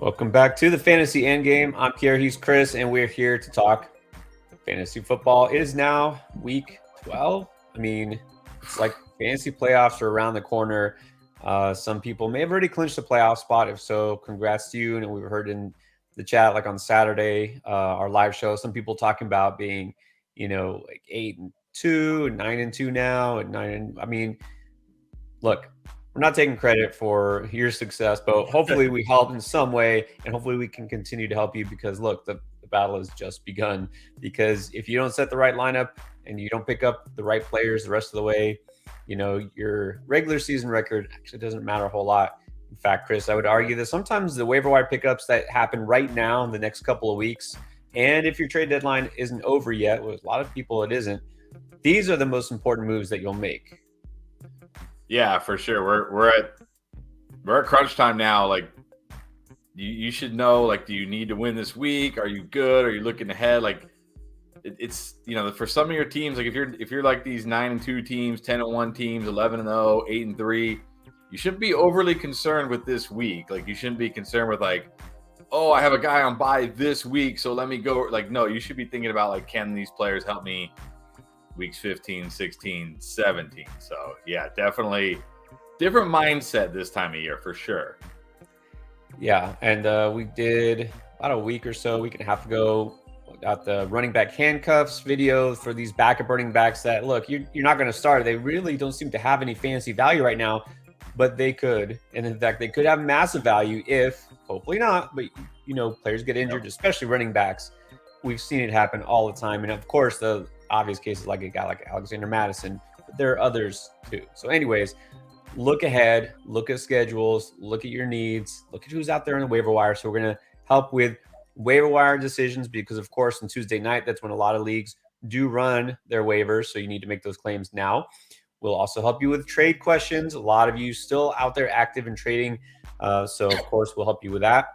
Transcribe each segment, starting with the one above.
Welcome back to the Fantasy Endgame. I'm Pierre, he's Chris, and we're here to talk fantasy football. It is now week 12. I mean, it's like fantasy playoffs are around the corner. Some people may have already clinched the playoff spot. If so, congrats to you. And we've heard in the chat, like on Saturday, our live show, some people talking about being, like 8-2 and 9-2 now, and I mean, look, we're not taking credit for your success, but hopefully we help in some way, and hopefully we can continue to help you because, look, the battle has just begun. Because if you don't set the right lineup and you don't pick up the right players the rest of the way, your regular season record actually doesn't matter a whole lot. In fact, Chris, I would argue that sometimes the waiver wire pickups that happen right now in the next couple of weeks, and if your trade deadline isn't over yet, with a lot of people it isn't, these are the most important moves that you'll make. Yeah, for sure. We're at crunch time now. Like you should know. Like, do you need to win this week? Are you good? Are you looking ahead? Like it's for some of your teams. Like if you're like these 9-2 teams, 10-1 teams, 11-0, 8-3, you shouldn't be overly concerned with this week. Like you shouldn't be concerned with like, oh, I have a guy on bye this week, so let me go. Like no, you should be thinking about like, can these players help me weeks 15, 16, 17. So, yeah, definitely different mindset this time of year for sure. Yeah, and we did about a week and a half ago, got the running back handcuffs video for these backup running backs that, look, you're not going to start. They really don't seem to have any fantasy value right now, but they could. And in fact, they could have massive value if, hopefully not, but, players get injured, especially running backs. We've seen it happen all the time. And, of course, the obvious cases like a guy like Alexander Madison, but there are others too. So anyways, look ahead, look at schedules, look at your needs, look at who's out there on the waiver wire. So we're going to help with waiver wire decisions because, of course, on Tuesday night, that's when a lot of leagues do run their waivers. So you need to make those claims now. We'll also help you with trade questions. A lot of you still out there active in trading. So, of course, we'll help you with that.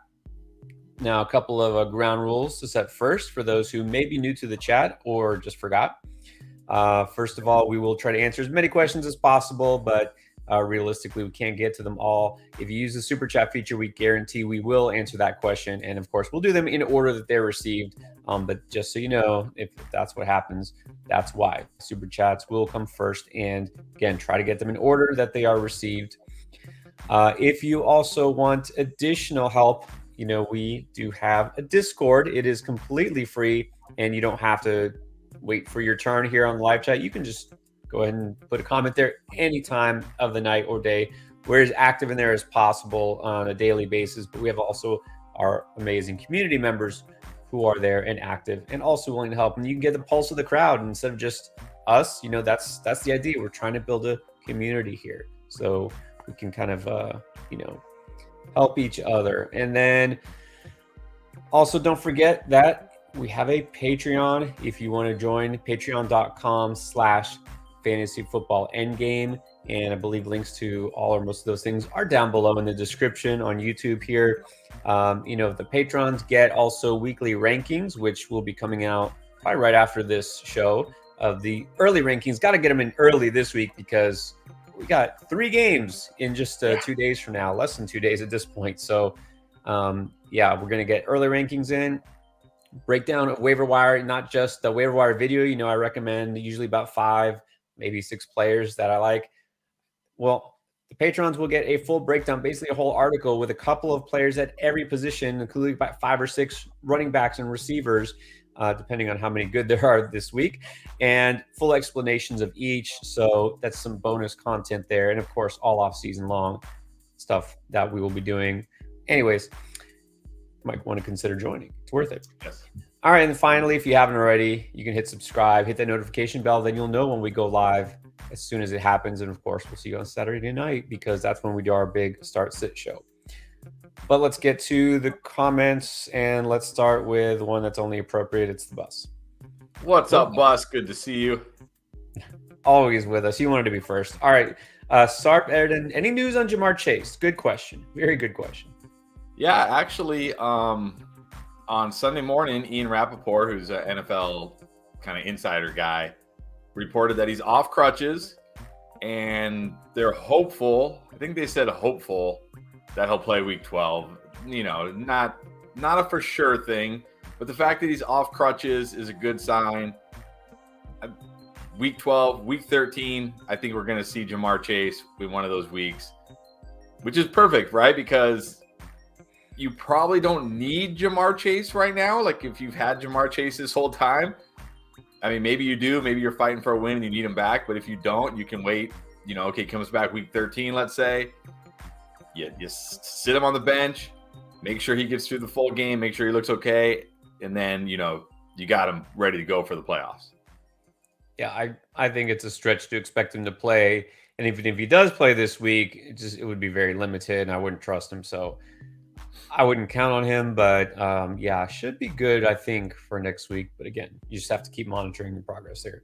Now, a couple of ground rules to set first for those who may be new to the chat or just forgot. First of all, we will try to answer as many questions as possible, but realistically, we can't get to them all. If you use the super chat feature, we guarantee we will answer that question. And of course, we'll do them in order that they're received. But just so you know, if that's what happens, that's why. Super chats will come first. And again, try to get them in order that they are received. If you also want additional help, we do have a Discord. It is completely free, and you don't have to wait for your turn here on the live chat. You can just go ahead and put a comment there any time of the night or day. We're as active in there as possible on a daily basis, but we have also our amazing community members who are there and active and also willing to help. And you can get the pulse of the crowd instead of just us. That's the idea. We're trying to build a community here, so we can kind of help each other. And then also don't forget that we have a Patreon. If you want to join, patreon.com/fantasyfootballendgame. And I believe links to all or most of those things are down below in the description on YouTube here. The patrons get also weekly rankings, which will be coming out probably right after this show of the early rankings. Got to get them in early this week because we got 3 games in just 2 days from now, less than 2 days at this point. So, we're going to get early rankings in, breakdown of waiver wire, not just the waiver wire video. I recommend usually about 5, maybe 6 players that I like. Well, the patrons will get a full breakdown, basically a whole article with a couple of players at every position, including about 5 or 6 running backs and receivers, depending on how many good there are this week, and full explanations of each. So that's some bonus content there. And of course, all off season long stuff that we will be doing. Anyways, you might want to consider joining. It's worth it. Yes. All right. And finally, if you haven't already, you can hit subscribe, hit that notification bell. Then you'll know when we go live as soon as it happens. And of course, we'll see you on Saturday night because that's when we do our big start sit show. But let's get to the comments, and let's start with one that's only appropriate. It's the Bus. What's up, Bus? Good to see you. Always with us. You wanted to be first. All right. Sarp Erden, any news on Jamar Chase? Good question. Very good question. Yeah, actually, on Sunday morning, Ian Rappaport, who's an NFL kind of insider guy, reported that he's off crutches, and they're hopeful. I think they said hopeful that he'll play week 12. Not a for sure thing, but the fact that he's off crutches is a good sign. Week 12, week 13, I think we're going to see Jamar Chase in one of those weeks, which is perfect, right? Because you probably don't need Jamar Chase right now. Like if you've had Jamar Chase this whole time, I mean, maybe you do. Maybe you're fighting for a win and you need him back. But if you don't, you can wait. Okay, comes back week 13, let's say. You sit him on the bench, make sure he gets through the full game, make sure he looks okay, and then, you got him ready to go for the playoffs. Yeah, I think it's a stretch to expect him to play. And even if he does play this week, it would be very limited, and I wouldn't trust him. So I wouldn't count on him. But yeah, should be good, I think, for next week. But again, you just have to keep monitoring your progress there.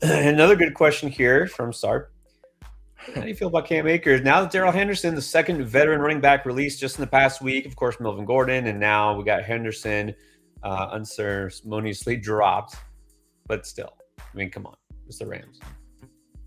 Another good question here from Sarp. How do you feel about Cam Akers? Now that Darrell Henderson, the second veteran running back released just in the past week, of course, Melvin Gordon, and now we got Henderson unceremoniously dropped. But still, I mean, come on. It's the Rams.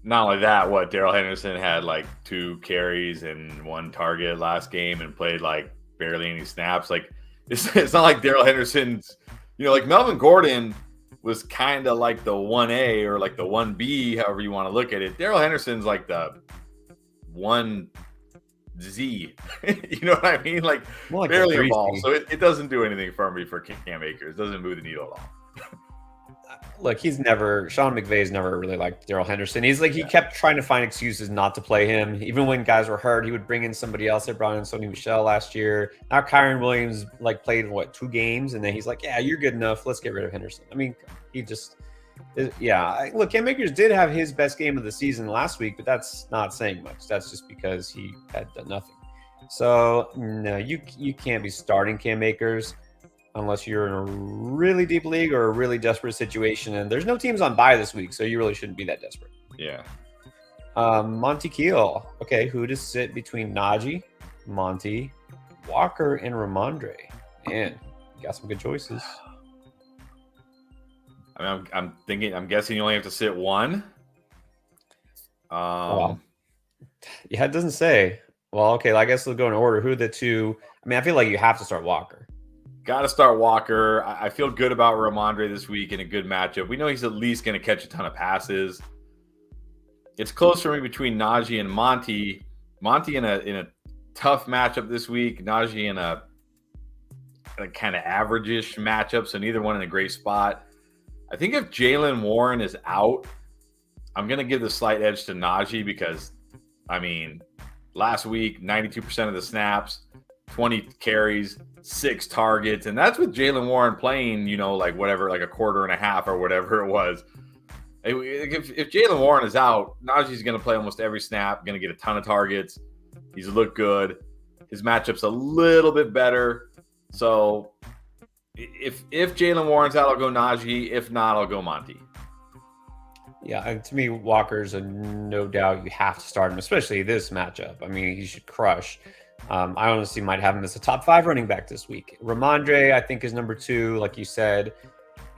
Not only that, Darrell Henderson had like 2 carries and 1 target last game and played like barely any snaps. Like it's not like Darrell Henderson's, like Melvin Gordon was kind of like the 1A or like the 1B, however you want to look at it. Darrell Henderson's like the 1Z. You know what I mean? Like barely involved. So it doesn't do anything for me for Cam Akers. It doesn't move the needle at all. Look, Sean McVay's never really liked Darrell Henderson. He kept trying to find excuses not to play him. Even when guys were hurt, he would bring in somebody else. They brought in Sony Michel last year. Now Kyron Williams played 2 games, and then he's like, yeah, you're good enough. Let's get rid of Henderson. I mean, look, Cam Akers did have his best game of the season last week, but that's not saying much. That's just because he had done nothing. So no, you can't be starting Cam Akers unless you're in a really deep league or a really desperate situation. And there's no teams on bye this week, so you really shouldn't be that desperate. Yeah. Monty Keel. Okay, who to sit between Najee, Monty, Walker, and Ramondre? Man, you got some good choices. I mean, I'm guessing you only have to sit one. Yeah, it doesn't say. Well, okay, I guess we'll go in order. Who are the 2? I mean, I feel like you have to start Walker. Got to start Walker. I feel good about Ramondre this week in a good matchup. We know he's at least going to catch a ton of passes. It's close for me between Najee and Monty. Monty in a tough matchup this week. Najee in a kind of average-ish matchup, so neither one in a great spot. I think if Jaylen Warren is out, I'm going to give the slight edge to Najee because, I mean, last week, 92% of the snaps, 20 carries, 6 targets, and that's with Jaylen Warren playing, like a quarter and a half or whatever it was. If Jaylen Warren is out, Najee's going to play almost every snap, going to get a ton of targets. He's looked good. His matchup's a little bit better. So if Jaylen Warren's out, I'll go Najee. If not, I'll go Monty. Yeah, and to me, Walker's a no doubt you have to start him, especially this matchup. I mean, he should crush. I honestly might have him as a top 5 running back this week. Ramondre, I think, is number 2, like you said.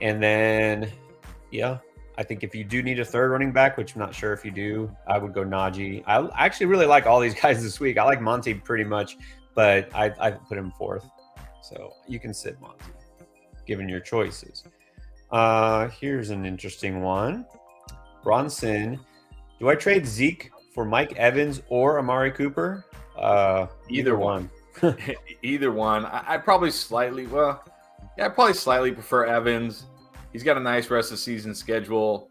And then, yeah, I think if you do need a 3rd running back, which I'm not sure if you do, I would go Najee. I actually really like all these guys this week. I like Monty pretty much, but I put him 4th. So you can sit Monty, given your choices. Here's an interesting one. Bronson, do I trade Zeke for Mike Evans or Amari Cooper? Either one. Either one. I'd probably slightly prefer Evans. He's got a nice rest of the season schedule.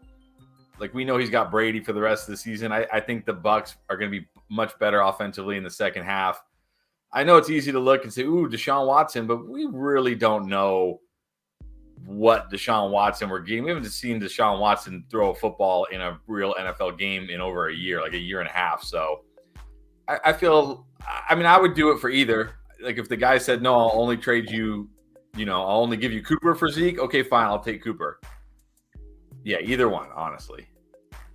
Like, we know he's got Brady for the rest of the season. I think the Bucs are going to be much better offensively in the second half. I know it's easy to look and say, ooh, Deshaun Watson, but we really don't know what Deshaun Watson we're getting. We haven't seen Deshaun Watson throw a football in a real NFL game in over a year, like a year and a half. So I feel, I mean, I would do it for either. Like, if the guy said, no, I'll only trade you, I'll only give you Cooper for Zeke. Okay, fine. I'll take Cooper. Yeah, either one, honestly.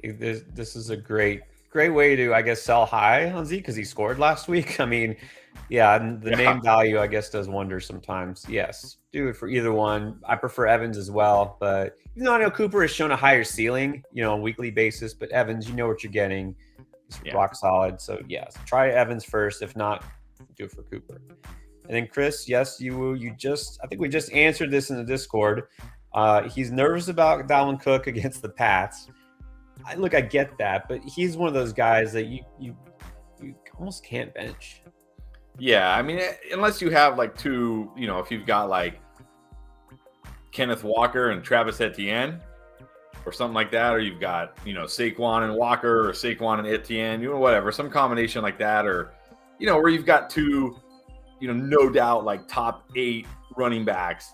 This is a great way to, I guess, sell high on Zeke because he scored last week. I mean, yeah, the name value, I guess, does wonders sometimes. Yes, do it for either one. I prefer Evans as well, but even though I know Cooper has shown a higher ceiling, on a weekly basis, but Evans, you know what you're getting. He's rock solid. So, yes, try Evans first. If not, do it for Cooper. And then Chris, yes, I think we just answered this in the Discord. He's nervous about Dalvin Cook against the Pats. I get that, but he's one of those guys that you almost can't bench. Yeah, I mean, unless you have like two, if you've got like Kenneth Walker and Travis Etienne or something like that, or you've got, Saquon and Walker or Saquon and Etienne, whatever, some combination like that, or, where you've got two, no doubt like top 8 running backs,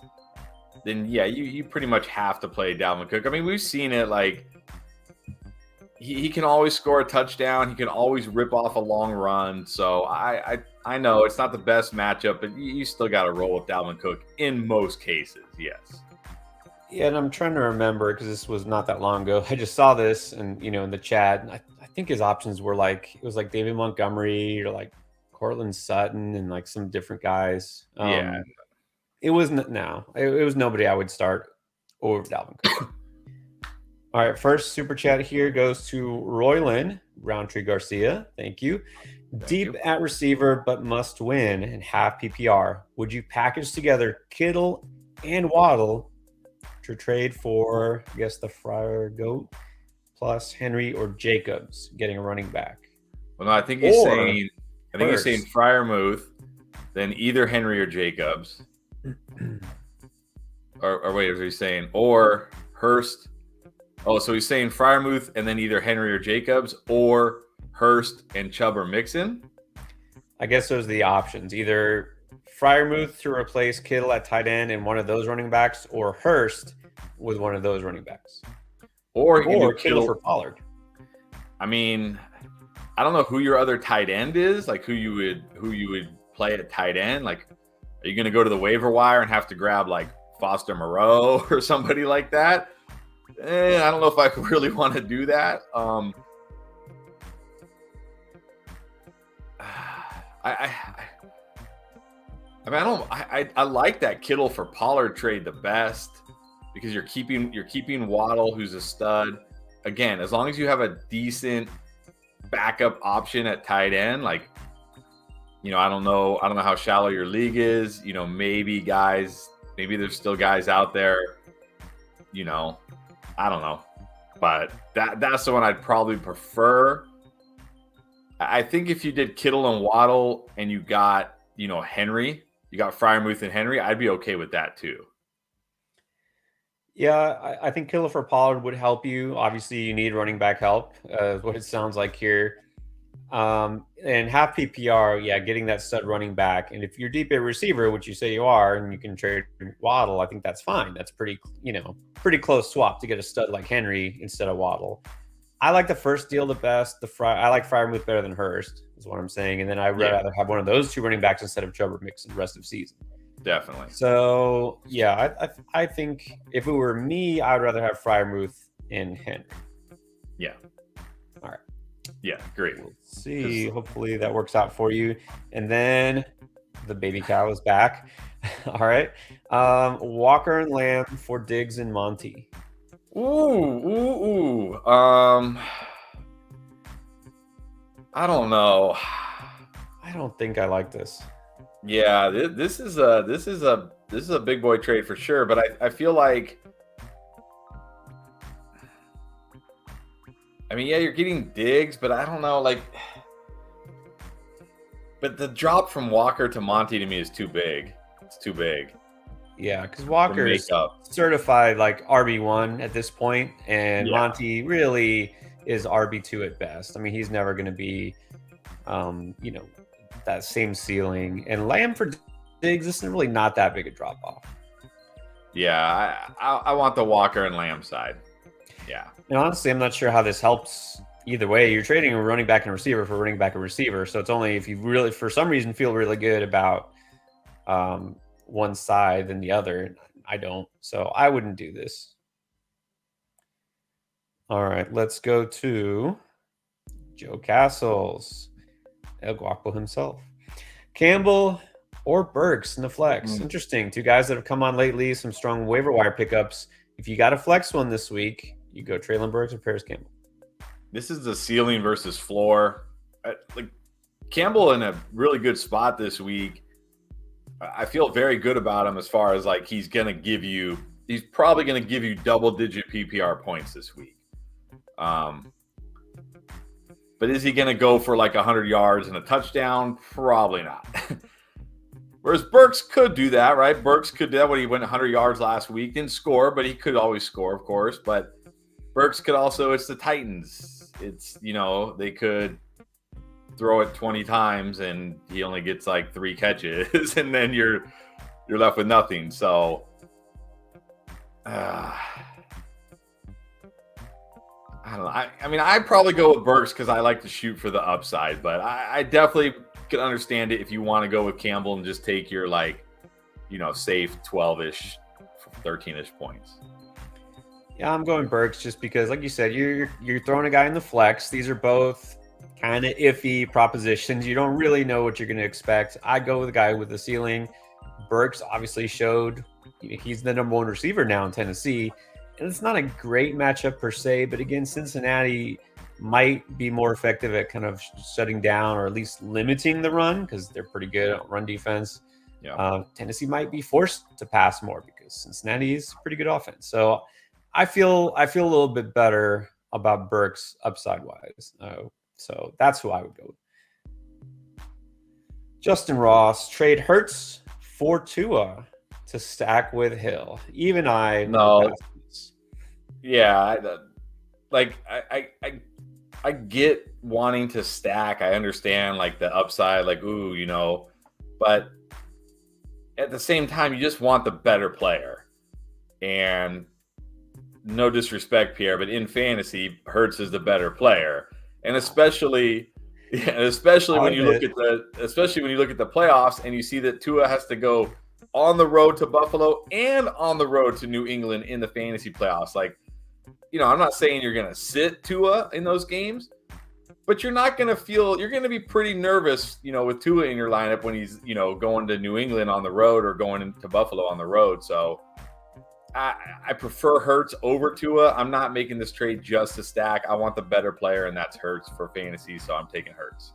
then yeah, you pretty much have to play Dalvin Cook. I mean, we've seen it, like he can always score a touchdown. He can always rip off a long run. So I know it's not the best matchup, but you still got to roll with Dalvin Cook in most cases. Yes. Yeah, and I'm trying to remember because this was not that long ago. I just saw this and in the chat. And I think his options were it was like David Montgomery or like Cortland Sutton and like some different guys. Yeah. It was it was nobody I would start over Dalvin Cook. All right, first super chat here goes to Royland Roundtree Garcia. Thank you. Deep at receiver, but must win and half PPR. Would you package together Kittle and Waddle to trade for, I guess, the Friar Goat plus Henry or Jacobs getting a running back? Well, no, I think he's saying Freiermuth, then either Henry or Jacobs. or wait, is he saying or Hurst? Oh, so he's saying Freiermuth and then either Henry or Jacobs, or Hurst and Chubb or Mixon? I guess those are the options. Either Freiermuth to replace Kittle at tight end and one of those running backs, or Hurst with one of those running backs. Or Kittle for Pollard. I mean, I don't know who your other tight end is, like who you would play at tight end. Like, are you going to go to the waiver wire and have to grab like Foster Moreau or somebody like that? I don't know if I really want to do that. I like that Kittle for Pollard trade the best because you're keeping Waddle, who's a stud. Again, as long as you have a decent backup option at tight end, like, I don't know how shallow your league is. Maybe there's still guys out there, I don't know, but that's the one I'd probably prefer. I think if you did Kittle and Waddle and you got, Henry, you got Freiermuth and Henry, I'd be okay with that too. Yeah, I think Kittle for Pollard would help you. Obviously, you need running back help, what it sounds like here. And half PPR, yeah, getting that stud running back. And if you're deep at receiver, which you say you are, and you can trade Waddle, I think that's fine. That's pretty close swap to get a stud like Henry instead of Waddle. I like the first deal the best. I like Freiermuth better than Hurst, is what I'm saying. And then I'd rather have one of those two running backs instead of Chubb or Mixon the rest of the season. Definitely. So, yeah, I think if it were me, I'd rather have Freiermuth and Henry. Yeah. All right. Yeah, great. We'll see. Hopefully that works out for you. And then the baby cow is back. All right. Walker and Lamb for Diggs and Monty. Ooh. I don't know. I don't think I like this. Yeah, this is a big boy trade for sure. But I feel like, I mean, yeah, you're getting Diggs, but I don't know, like, but the drop from Walker to Monty to me is too big. It's too big. Yeah, because Walker is certified like RB1 at this point, and Monty really is RB2 at best. I mean, he's never going to be, that same ceiling. And Lamb for Diggs, this is really not that big a drop off. Yeah, I want the Walker and Lamb side. Yeah. And honestly, I'm not sure how this helps either way. You're trading a running back and receiver for running back and receiver. So it's only if you really, for some reason, feel really good about one side than the other. I don't. So I wouldn't do this. All right, let's go to Joe Castles, El Guapo himself. Campbell or Burks in the flex. Interesting. Two guys that have come on lately, some strong waiver wire pickups. If you got a flex one this week, you go Treylon Burks or Paris Campbell. This is the ceiling versus floor. Campbell in a really good spot this week. I feel very good about him as far as like he's probably going to give you double-digit PPR points this week. But is he going to go for like 100 yards and a touchdown? Probably not. Whereas Burks could do that, right? Burks could do that when he went 100 yards last week. Didn't score, but he could always score, of course. But Burks could also, it's the Titans. It's, they could throw it 20 times and he only gets like 3 catches and then you're left with nothing. So I don't know. I mean, I'd probably go with Burks because I like to shoot for the upside, but I definitely could understand it if you want to go with Campbell and just take your safe 12-ish, 13-ish points. Yeah, I'm going Burks just because, like you said, you're throwing a guy in the flex. These are both kind of iffy propositions. You don't really know what you're going to expect. I go with a guy with the ceiling. Burks obviously showed he's the number 1 receiver now in Tennessee. And it's not a great matchup per se, but again, Cincinnati might be more effective at kind of shutting down or at least limiting the run because they're pretty good at run defense. Yeah. Tennessee might be forced to pass more because Cincinnati is pretty good offense. So I feel a little bit better about Burks upside wise. So that's who I would go with. Justin Ross, trade Hurts for Tua to stack with Hill. Even I no. Yeah, I get wanting to stack. I understand like the upside, like but at the same time, you just want the better player. And no disrespect, Pierre, but in fantasy, Hurts is the better player, and especially when you look at the playoffs and you see that Tua has to go on the road to Buffalo and on the road to New England in the fantasy playoffs. Like, I'm not saying you're going to sit Tua in those games, but you're going to be pretty nervous, with Tua in your lineup when he's, going to New England on the road or going into Buffalo on the road. So I prefer Hurts over Tua. I'm not making this trade just to stack. I want the better player, and that's Hurts for fantasy, so I'm taking Hurts.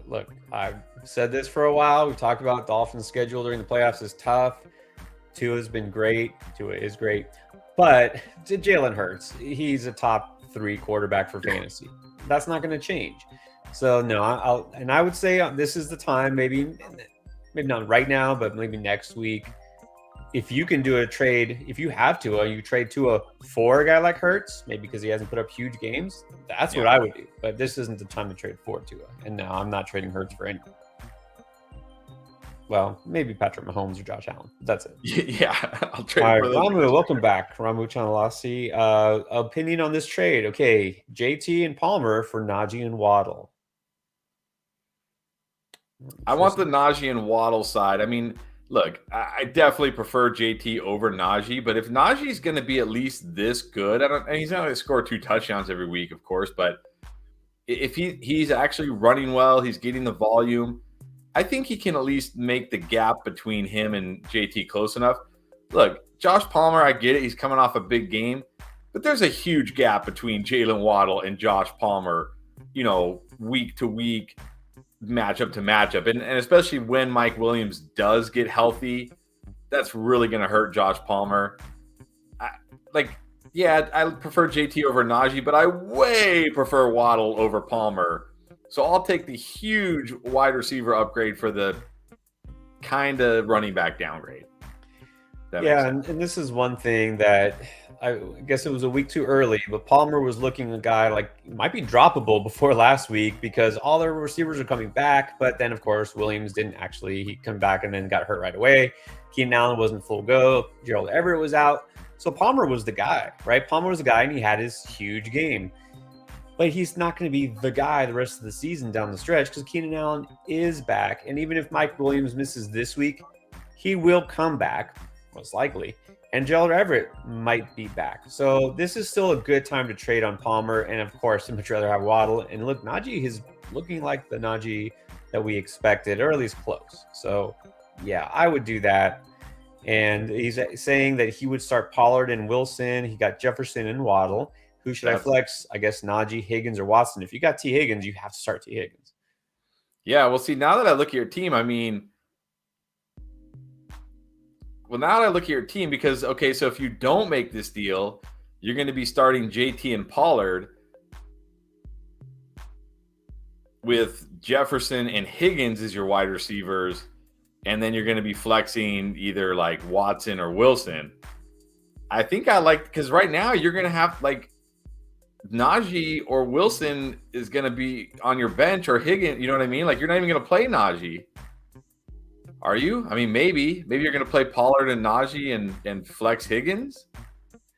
Look, I've said this for a while. We've talked about Dolphins' schedule during the playoffs is tough. Tua has been great. Tua is great. But to Jalen Hurts, he's a top 3 quarterback for fantasy. That's not going to change. So, no, I would say this is the time, maybe not right now, but maybe next week. If you can do a trade, if you have Tua, you trade Tua for a guy like Hurts, maybe because he hasn't put up huge games. That's what I would do. But this isn't the time to trade for Tua. And no, I'm not trading Hurts for anyone. Well, maybe Patrick Mahomes or Josh Allen. That's it. Yeah, I'll trade for Ramu, welcome back. Ramu Chanalasi. Opinion on this trade. Okay, JT and Palmer for Najee and Waddle. I want the Najee and Waddle side. I mean, look, I definitely prefer JT over Najee, but if Najee's going to be at least this good, and he's not going to score 2 touchdowns every week, of course, but if he's actually running well, he's getting the volume, I think he can at least make the gap between him and JT close enough. Look, Josh Palmer, I get it. He's coming off a big game, but there's a huge gap between Jalen Waddle and Josh Palmer, week to week, matchup to matchup. And especially when Mike Williams does get healthy, that's really going to hurt Josh Palmer. I prefer JT over Najee, but I way prefer Waddle over Palmer. So I'll take the huge wide receiver upgrade for the kind of running back downgrade. And this is one thing that I guess it was a week too early, but Palmer was looking a guy like might be droppable before last week because all their receivers are coming back. But then, of course, Williams didn't he come back and then got hurt right away. Keenan Allen wasn't full go. Gerald Everett was out. So Palmer was the guy, right? Palmer was the guy, and he had his huge game. But he's not going to be the guy the rest of the season down the stretch because Keenan Allen is back. And even if Mike Williams misses this week, he will come back, most likely. And Gerald Everett might be back. So this is still a good time to trade on Palmer. And, of course, I'd much rather have Waddle. And look, Najee is looking like the Najee that we expected, or at least close. So, yeah, I would do that. And he's saying that he would start Pollard and Wilson. He got Jefferson and Waddle. Who should I flex? I guess Najee, Higgins, or Watson. If you got T. Higgins, you have to start T. Higgins. Yeah, well, see, now that I look at your team, I mean, because, okay, so if you don't make this deal, you're going to be starting JT and Pollard with Jefferson and Higgins as your wide receivers, and then you're going to be flexing either like Watson or Wilson. I think I like, because right now you're going to have like Najee or Wilson is going to be on your bench, or Higgins. You know what I mean? Like, you're not even going to play Najee. Are you? I mean, maybe you're going to play Pollard and Najee and flex Higgins.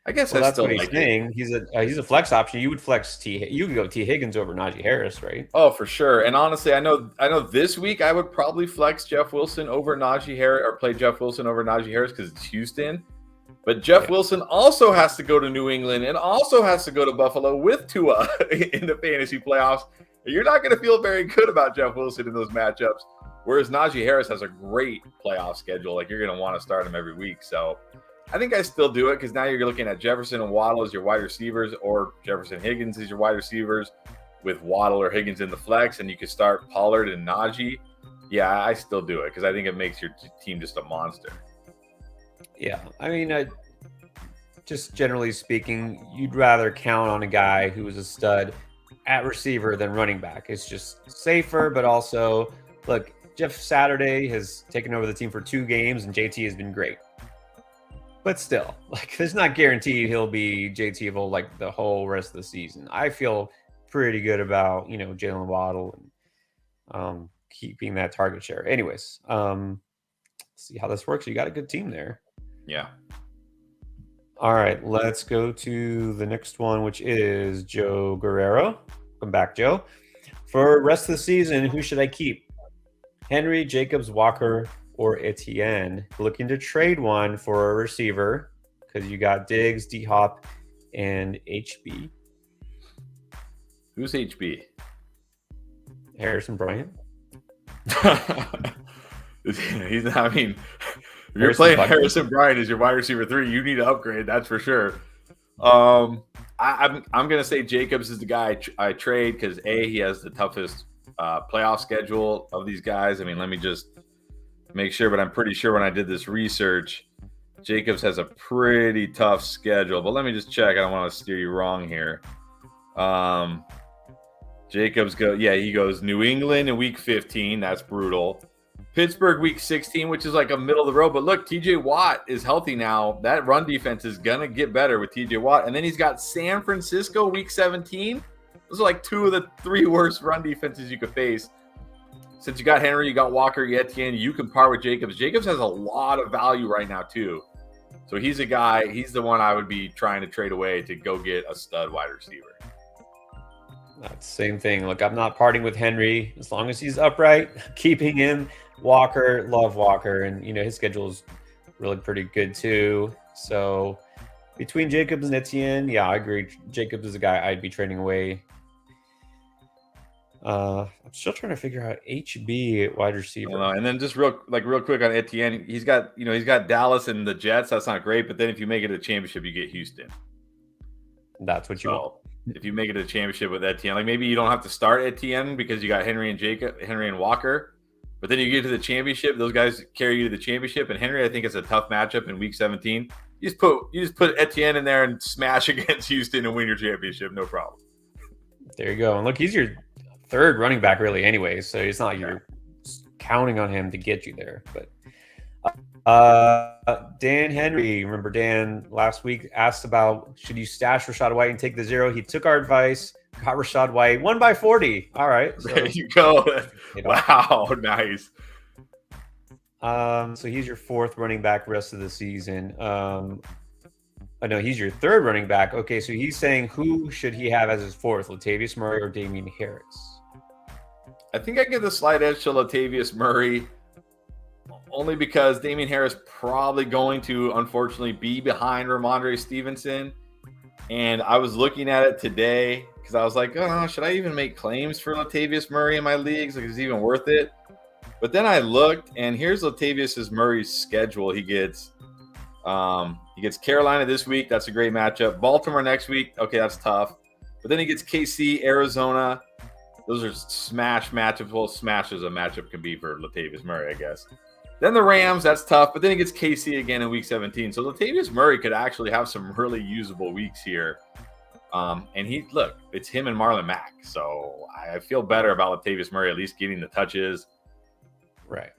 I guess Well, I that's still what he's like saying. He's a flex option. You would flex T. You could go T Higgins over Najee Harris, right? Oh, for sure. And honestly, I know this week I would probably flex Jeff Wilson over Najee Harris, or play Jeff Wilson over Najee Harris because it's Houston. But Jeff Wilson also has to go to New England and also has to go to Buffalo with Tua in the fantasy playoffs. You're not going to feel very good about Jeff Wilson in those matchups. Whereas Najee Harris has a great playoff schedule. Like, you're going to want to start him every week. So I think I still do it, because now you're looking at Jefferson and Waddle as your wide receivers, or Jefferson Higgins as your wide receivers with Waddle or Higgins in the flex, and you could start Pollard and Najee. Yeah, I still do it because I think it makes your team just a monster. Yeah, I mean, just generally speaking, you'd rather count on a guy who is a stud at receiver than running back. It's just safer, but also, look, Jeff Saturday has taken over the team for 2 games, and JT has been great. But still, like, it's not guaranteed he'll be JT of like the whole rest of the season. I feel pretty good about, Jalen Waddle and keeping that target share. Anyways, see how this works. You got a good team there. Yeah. All right, let's go to the next one, which is Joe Guerrero. Welcome back, Joe. For rest of the season, who should I keep? Henry, Jacobs, Walker, or Etienne? Looking to trade one for a receiver because you got Diggs, D-Hop, and HB. Who's HB? Harrison Bryant. He's not, I mean, if you're playing Harrison Bryant as your wide receiver 3, you need to upgrade. That's for sure. I'm gonna say Jacobs is the guy I trade because he has the toughest playoff schedule of these guys. I mean, let me just make sure, but I'm pretty sure when I did this research, Jacobs has a pretty tough schedule. But let me just check. I don't want to steer you wrong here. Jacobs he goes New England in week 15. That's brutal. Pittsburgh week 16, which is like a middle of the road. But look, TJ Watt is healthy now. That run defense is going to get better with TJ Watt. And then he's got San Francisco week 17. Those are like 2 of the 3 worst run defenses you could face. Since you got Henry, you got Walker, you got Etienne, you can par with Jacobs. Jacobs has a lot of value right now too. So he's a guy, he's the one I would be trying to trade away to go get a stud wide receiver. That's the same thing. Look, I'm not parting with Henry as long as he's upright, keeping him. Walker, love Walker, and his schedule is really pretty good too. So between Jacobs and Etienne, yeah, I agree. Jacobs is a guy I'd be trading away. I'm still trying to figure out HB at wide receiver. And then just real quick on Etienne, he's got Dallas and the Jets. That's not great, but then if you make it a championship, you get Houston. That's what you want. If you make it a championship with Etienne, like maybe you don't have to start Etienne because you got Henry and Walker. But then you get to the championship; those guys carry you to the championship. And Henry, I think, is a tough matchup in Week 17. You just put Etienne in there and smash against Houston and win your championship, no problem. There you go. And look, he's your 3rd running back, really, anyway. So it's not like you're counting on him to get you there. But Dan Henry, remember Dan last week asked about should you stash Rachaad White and take the 0? He took our advice. Got Rachaad White, 1 by 40. All right. So, there you go. Wow, nice. So he's your 4th running back rest of the season. No, he's your 3rd running back. Okay, so he's saying who should he have as his 4th, Latavius Murray or Damian Harris? I think I give the slight edge to Latavius Murray only because Damian Harris probably going to, unfortunately, be behind Ramondre Stevenson. And I was looking at it today because I was like, oh, should I even make claims for Latavius Murray in my leagues? Like, is it even worth it? But then I looked, and here's Latavius Murray's schedule. He gets Carolina this week. That's a great matchup. Baltimore next week. Okay, that's tough. But then he gets KC, Arizona, Those are smash matchups. Well, smash as a matchup can be for Latavius Murray, I guess. Then the Rams, that's tough. But then it gets KC again in week 17. So Latavius Murray could actually have some really usable weeks here. And it's him and Marlon Mack. So I feel better about Latavius Murray at least getting the touches. Right.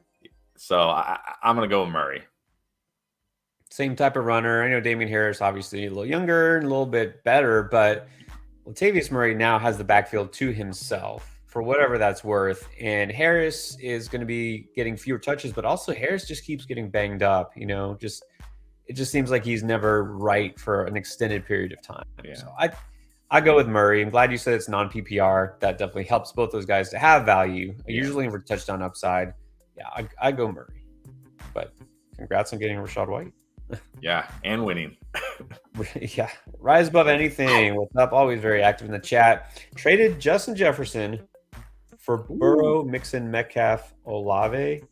So I'm going to go with Murray. Same type of runner. I know Damian Harris, obviously a little younger and a little bit better, but Latavius Murray now has the backfield to himself for whatever that's worth. And Harris is going to be getting fewer touches, but also Harris just keeps getting banged up. It just seems like he's never right for an extended period of time. Yeah. So I go with Murray. I'm glad you said it's non-PPR. That definitely helps both those guys to have value. Usually for touchdown upside. Yeah, I go Murray. But congrats on getting Rachaad White. Yeah, and winning. Yeah, rise above anything. What's up? Always very active in the chat. Traded Justin Jefferson for Burrow, Mixon, Metcalf, Olave.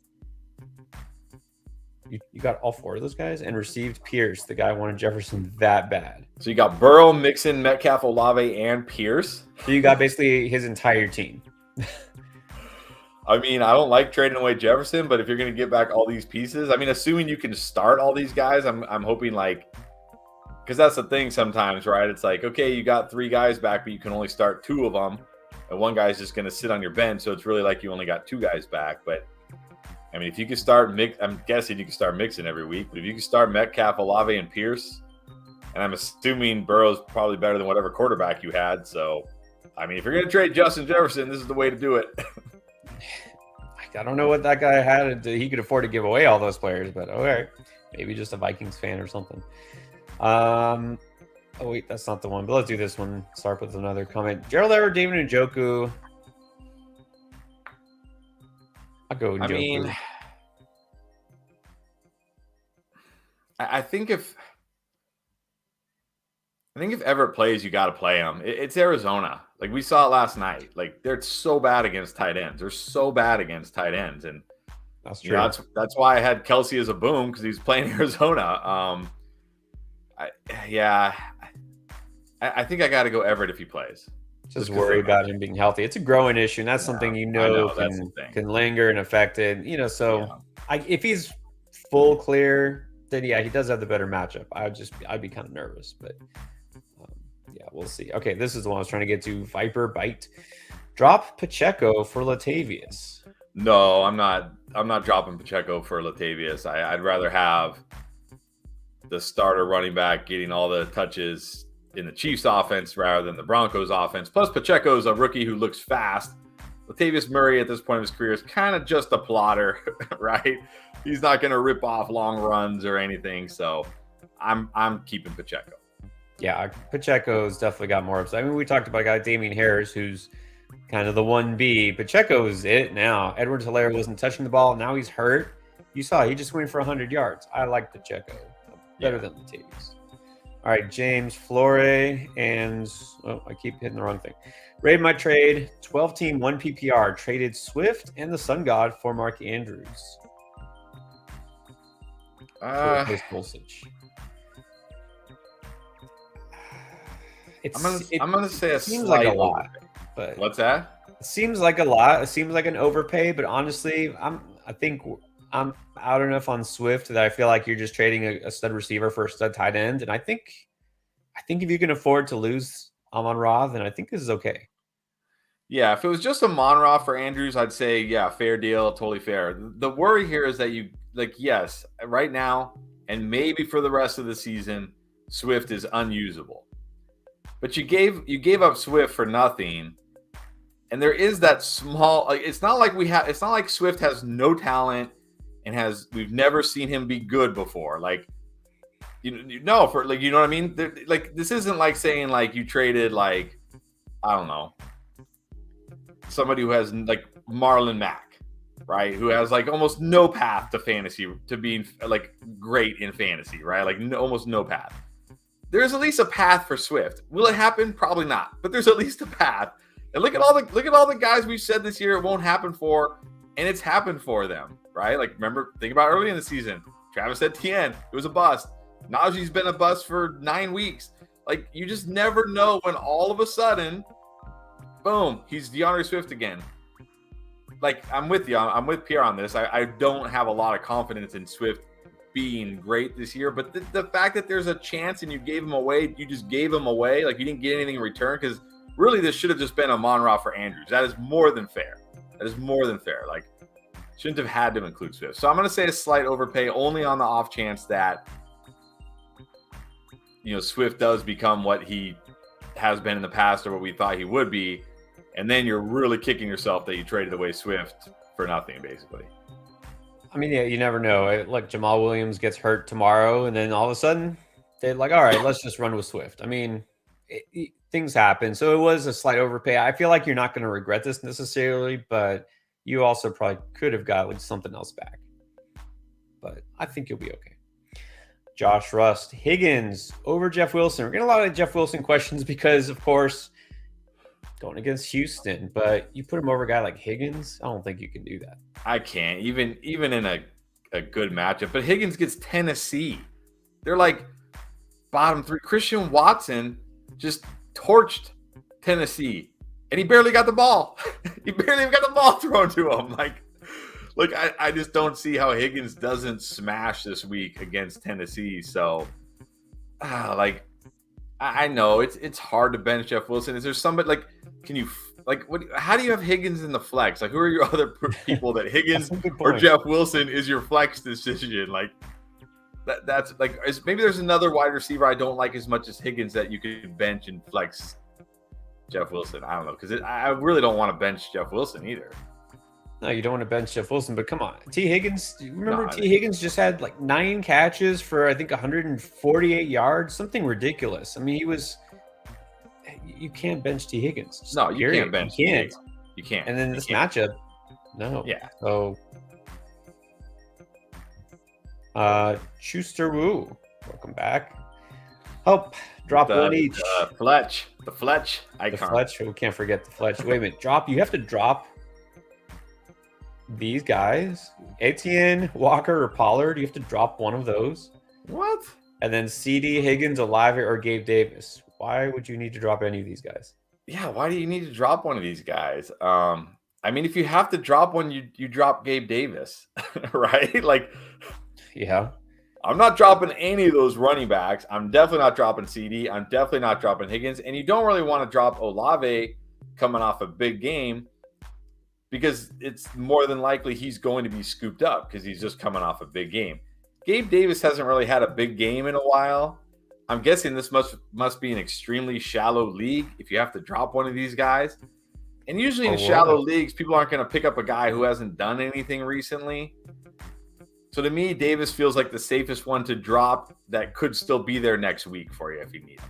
You got all four of those guys and received Pierce. The guy wanted Jefferson that bad. So you got Burrow, Mixon, Metcalf, Olave, and Pierce. So you got basically his entire team. I mean, I don't like trading away Jefferson, but if you're going to get back all these pieces, I mean, assuming you can start all these guys, I'm hoping because that's the thing sometimes, right? It's like, okay, you got 3 guys back, but you can only start 2 of them, and one guy's just going to sit on your bench, so it's really like you only got 2 guys back. But I mean, if you could start I'm guessing you can start mixing every week, but if you can start Metcalf, Olave, and Pierce, and I'm assuming Burrow's probably better than whatever quarterback you had. So, I mean, if you're going to trade Justin Jefferson, this is the way to do it. I don't know what that guy had. He could afford to give away all those players, but okay, maybe just a Vikings fan or something. Oh wait, that's not the one. But let's do this one. Start with another comment. Gerald Everett, David Njoku. I'll go Njoku. I mean, I think if Everett plays, you got to play him. It's Arizona. Like we saw it last night. Like they're so bad against tight ends. They're so bad against tight ends, and that's true. That's why I had Kelsey as a boom because he's playing Arizona. I think I got to go Everett if he plays. Just worry about him being healthy. It's a growing issue, and that's something can linger and affect it. If he's full clear, then he does have the better matchup. I'd be kind of nervous, but we'll see. Okay, this is the one I was trying to get to. Viper Bite. Drop Pacheco for Latavius. No, I'm not dropping Pacheco for Latavius. I'd rather have the starter running back getting all the touches in the Chiefs offense rather than the Broncos offense. Plus, Pacheco's a rookie who looks fast. Latavius Murray at this point of his career is kind of just a plotter, right? He's not going to rip off long runs or anything. So I'm keeping Pacheco. Yeah, Pacheco's definitely got more upside. I mean, we talked about a guy, Damian Harris, who's kind of the 1B. Pacheco's it now. Edwards-Helaire wasn't touching the ball. Now he's hurt. You saw he just went for 100 yards. I like Pacheco better than Latavius. All right, James Flore and I keep hitting the wrong thing. Rated my trade, 12-team, 1 PPR. Traded Swift and the Sun God for Mark Andrews. I'm gonna say a seems slight like a lot, but what's that? It seems like a lot. It seems like an overpay, but honestly, I think I'm out enough on Swift that I feel like you're just trading a stud receiver for a stud tight end, and I think if you can afford to lose Amon-Ra, then I think this is okay. Yeah, if it was just a Amon-Ra for Andrews, I'd say yeah, fair deal, totally fair. The worry here is that yes, right now and maybe for the rest of the season, Swift is unusable. But you gave up Swift for nothing, and there is that small. It's not like Swift has no talent and we've never seen him be good before. You know what I mean? This isn't like saying you traded I don't know, somebody who has Marlon Mack, right? Who has almost no path to fantasy, to being great in fantasy, right? Almost no path. There's at least a path for Swift. Will it happen? Probably not, but there's at least a path. And look at all the guys we've said this year it won't happen for, and it's happened for them, right? Think about early in the season, Travis Etienne, it was a bust. Najee's been a bust for 9 weeks. You just never know when all of a sudden boom, he's DeAndre Swift again. Like, I'm with you. I'm with Pierre on this. I don't have a lot of confidence in Swift being great this year, but the fact that there's a chance and you gave him away, you just gave him away. Like, you didn't get anything in return, because really this should have just been a Monra for Andrews. That is more than fair. Like, shouldn't have had to include Swift. So I'm going to say a slight overpay only on the off chance that, Swift does become what he has been in the past or what we thought he would be. And then you're really kicking yourself that you traded away Swift for nothing, basically. I mean, yeah, you never know. Like, Jamal Williams gets hurt tomorrow, and then all of a sudden they're like, all right, let's just run with Swift. I mean, things happen. So it was a slight overpay. I feel like you're not going to regret this necessarily, but you also probably could have got like something else back. But I think you'll be okay. Josh Rust, Higgins over Jeff Wilson. We're getting a lot of Jeff Wilson questions because, of course, going against Houston, but you put him over a guy like Higgins, I don't think you can do that. I can't, even in a good matchup. But Higgins gets Tennessee. They're like bottom three. Christian Watson just torched Tennessee, and he barely got the ball. He barely even got the ball thrown to him. I just don't see how Higgins doesn't smash this week against Tennessee. So, I know it's hard to bench Jeff Wilson. Is there somebody how do you have Higgins in the flex? Like, who are your other people that Higgins or Jeff Wilson is your flex decision? Like, that's like, maybe there's another wide receiver I don't like as much as Higgins that you could bench and flex Jeff Wilson. I don't know, because I really don't want to bench Jeff Wilson either. No, you don't want to bench Jeff Wilson, but come on. T. Higgins, do you remember T. Higgins just had like 9 catches for, I think, 148 yards, something ridiculous. I mean, you can't bench T. Higgins. No, you can't bench. You can't. And then this matchup, no. Yeah. So, Schuster Woo, welcome back. Drop one each. The Fletch icon. The Fletch, we can't forget the Fletch. Wait a minute, you have to drop these guys, Etienne, Walker, or Pollard. You have to drop one of those. What? And then CD, Higgins, Olave, or Gabe Davis. Why would you need to drop any of these guys? Yeah, why do you need to drop one of these guys? I mean, if you have to drop one, you drop Gabe Davis, right? Like, yeah. I'm not dropping any of those running backs. I'm definitely not dropping CD. I'm definitely not dropping Higgins. And you don't really want to drop Olave coming off a big game, because it's more than likely he's going to be scooped up because he's just coming off a big game. Gabe Davis hasn't really had a big game in a while. I'm guessing this must be an extremely shallow league if you have to drop one of these guys. And usually in shallow leagues, people aren't going to pick up a guy who hasn't done anything recently. So to me, Davis feels like the safest one to drop that could still be there next week for you if you need him.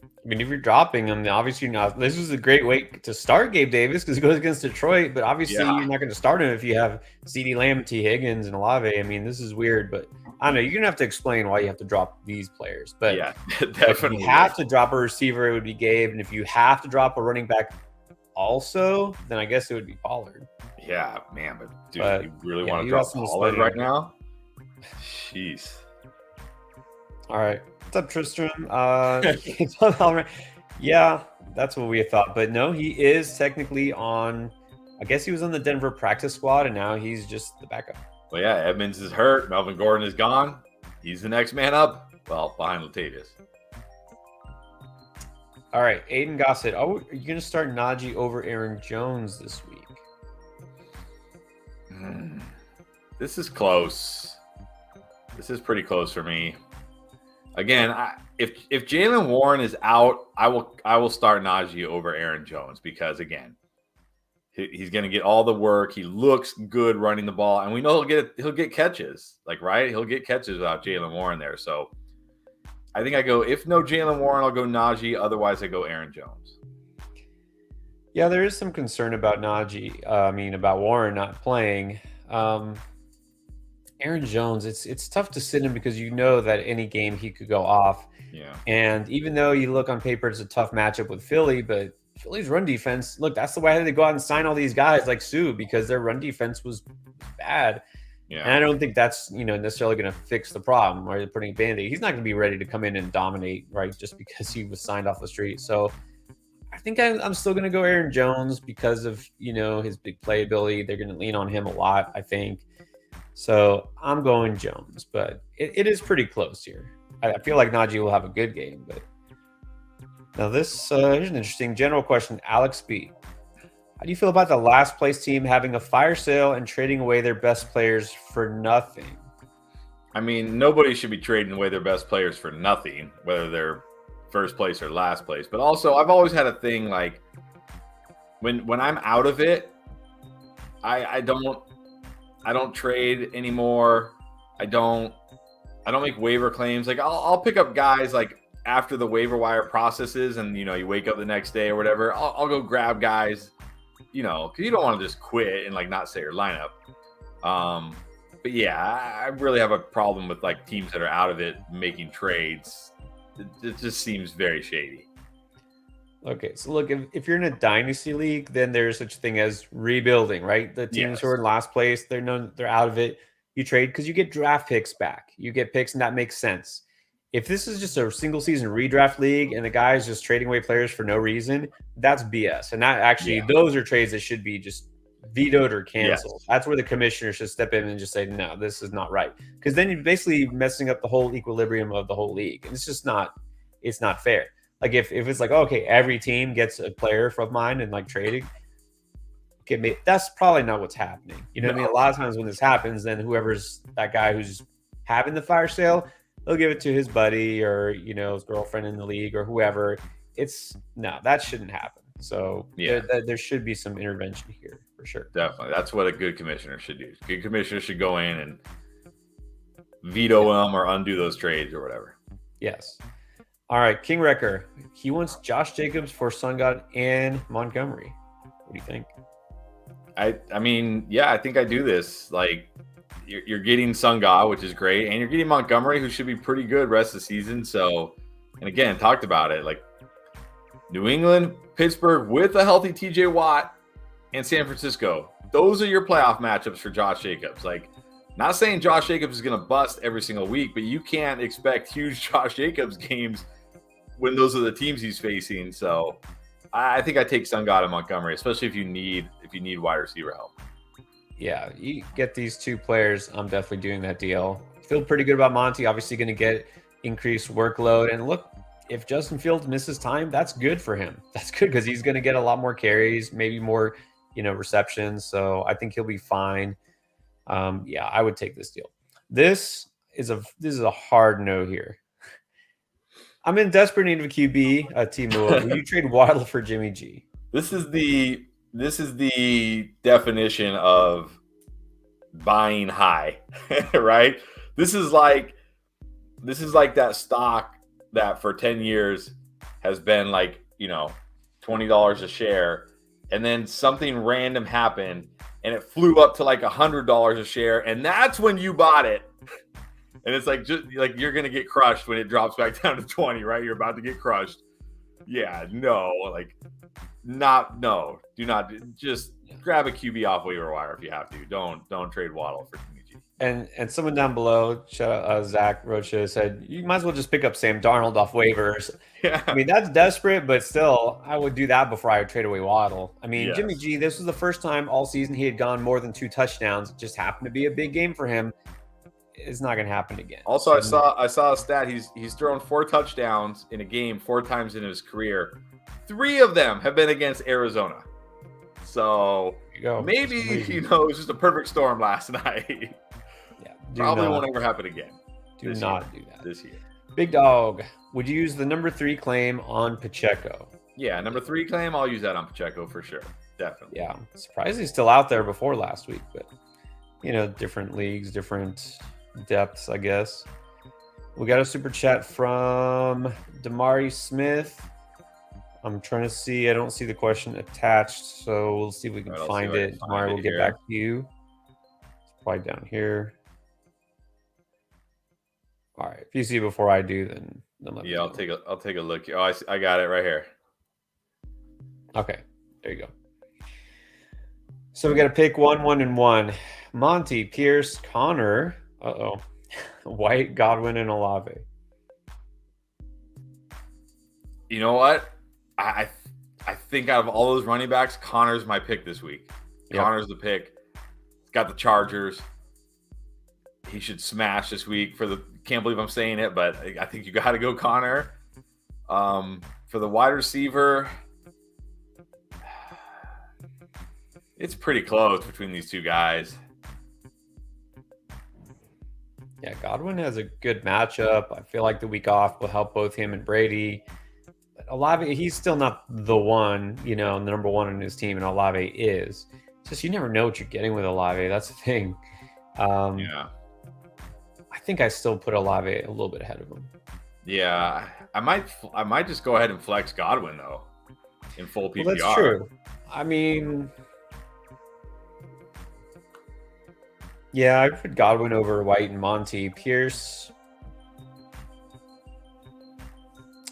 I mean, if you're dropping him, obviously not. This is a great way to start Gabe Davis because he goes against Detroit, but obviously you're not going to start him if you have CeeDee Lamb, T. Higgins, and Olave. I mean, this is weird, but I don't know. You're going to have to explain why you have to drop these players. But yeah, definitely. If you have to drop a receiver, it would be Gabe. And if you have to drop a running back also, then I guess it would be Pollard. Yeah, man. But you really want to drop Pollard right now? Jeez. All right. What's up, Tristram? Yeah, that's what we thought. But no, he is technically on. I guess he was on the Denver practice squad, and now he's just the backup. Well, yeah, Edmonds is hurt. Melvin Gordon is gone. He's the next man up. Well, behind Latavius. All right, Aiden Gossett. Oh, are you going to start Najee over Aaron Jones this week? This is close. This is pretty close for me. Again, if Jaylen Warren is out, I will start Najee over Aaron Jones because, again, he's going to get all the work. He looks good running the ball, and we know he'll get catches. Right? He'll get catches without Jaylen Warren there. So I think I go, if no Jaylen Warren, I'll go Najee. Otherwise, I go Aaron Jones. Yeah, there is some concern about Najee. About Warren not playing. Aaron Jones, it's tough to sit him because you know that any game he could go off. Yeah. And even though you look on paper, it's a tough matchup with Philly, but Philly's run defense, look, that's the way they go out and sign all these guys like Sue because their run defense was bad. Yeah. And I don't think that's necessarily going to fix the problem. Right? They're putting a Band-Aid. He's not going to be ready to come in and dominate, right? Just because he was signed off the street. So I think I'm still going to go Aaron Jones because of, his big playability. They're going to lean on him a lot, I think. So I'm going Jones, but it is pretty close here. I feel like Najee will have a good game, but now this here's an interesting general question. Alex B. How do you feel about the last place team having a fire sale and trading away their best players for nothing? I mean, nobody should be trading away their best players for nothing, whether they're first place or last place. But also, I've always had a thing like when I'm out of it, I don't trade anymore. I don't make waiver claims. Like I'll pick up guys like after the waiver wire processes, and you wake up the next day or whatever. I'll go grab guys, because you don't want to just quit and like not say your lineup. But yeah, I really have a problem with like teams that are out of it making trades. It just seems very shady. Okay, so look, if you're in a dynasty league, then there's such a thing as rebuilding, right? The teams who are in last place, they're out of it. You trade because you get draft picks back. You get picks, and that makes sense. If this is just a single season redraft league and the guy is just trading away players for no reason, that's BS. And that actually, those are trades that should be just vetoed or canceled. Yes. That's where the commissioner should step in and just say, no, this is not right. Because then you're basically messing up the whole equilibrium of the whole league. And it's just it's not fair. Like if it's like, okay, every team gets a player from mine and like trading, that's probably not what's happening. You know what I mean? A lot of times when this happens, then whoever's that guy who's having the fire sale, they'll give it to his buddy or, his girlfriend in the league or whoever. That shouldn't happen. So there should be some intervention here for sure. Definitely. That's what a good commissioner should do. Good commissioner should go in and veto them or undo those trades or whatever. Yes. All right. King Wrecker. He wants Josh Jacobs for Sun God and Montgomery. What do you think? I mean, yeah, I think I do this. Like, you're getting Sunga, which is great, and you're getting Montgomery, who should be pretty good rest of the season. So, and again, talked about it. Like, New England, Pittsburgh with a healthy TJ Watt, and San Francisco. Those are your playoff matchups for Josh Jacobs. Like, not saying Josh Jacobs is going to bust every single week, but you can't expect huge Josh Jacobs games when those are the teams he's facing. So, I think I take Sunga and Montgomery, especially if you need wide receiver help. Yeah, you get these two players. I'm definitely doing that deal. Feel pretty good about Monty. Obviously going to get increased workload. And look, if Justin Fields misses time, that's good for him. That's good because he's going to get a lot more carries, maybe more, receptions. So I think he'll be fine. I would take this deal. This is a hard no here. I'm in desperate need of a QB, T-Moa. Will you trade Waddle for Jimmy G? This is the definition of buying high, right? This is like that stock that for 10 years has been like, $20 a share, and then something random happened and it flew up to like $100 a share, and that's when you bought it. And it's like, just like you're gonna get crushed when it drops back down to 20, right? You're about to get crushed. Yeah, no, do not. Just grab a QB off waiver wire if you have to. Don't trade Waddle for Jimmy G. And someone down below, shout out Zach Rocha, said you might as well just pick up Sam Darnold off waivers. Yeah, I mean that's desperate, but still, I would do that before I would trade away Waddle. I mean, yes. Jimmy G, this was the first time all season he had gone more than 2 touchdowns. It just happened to be a big game for him. It's not going to happen again. Also, I saw a stat. He's thrown 4 touchdowns in a game 4 times in his career. 3 of them have been against Arizona. So maybe it was just a perfect storm last night. Yeah, probably won't ever happen again. Do not do that this year. Big Dog, would you use the number 3 claim on Pacheco? Yeah, number 3 claim. I'll use that on Pacheco for sure. Definitely. Yeah, surprised he's still out there before last week, but different leagues, different depths, I guess. We got a super chat from Damari Smith. I'm trying to see. I don't see the question attached, so we'll see if we can find it. Damari, we'll get back to you. It's probably down here. All right. If you see it before I do, then let me know. I'll take a look. Oh, I got it right here. Okay. There you go. So we got to pick 1, 1, and 1. Monty, Pierce, Connor. White, Godwin, and Olave. You know what? I think out of all those running backs, Connor's my pick this week. Yep. Connor's the pick. He's got the Chargers. He should smash this week. Can't believe I'm saying it, but I think you got to go Connor. For the wide receiver, it's pretty close between these two guys. Yeah, Godwin has a good matchup. I feel like the week off will help both him and Brady. But Olave, he's still not the one, the number one on his team, and Olave is. It's just you never know what you're getting with Olave. That's the thing. Yeah. I think I still put Olave a little bit ahead of him. Yeah, I might just go ahead and flex Godwin though, in full PPR. Well, that's true. I mean, yeah, I put Godwin over White and Monty. Pierce,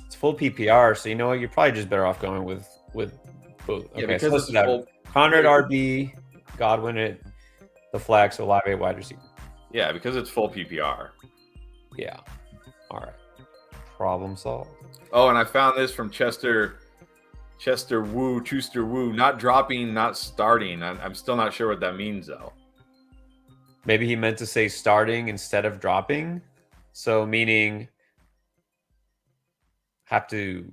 it's full PPR, so you know what? You're probably just better off going with both. Yeah, Okay, because so it's full. Connor at RB, Godwin at the flex, Olave at wide receiver. Yeah, because it's full PPR. Yeah. All right. Problem solved. Oh, and I found this from Chester Wu, not dropping, not starting. I'm still not sure what that means though. Maybe he meant to say starting instead of dropping. So meaning have to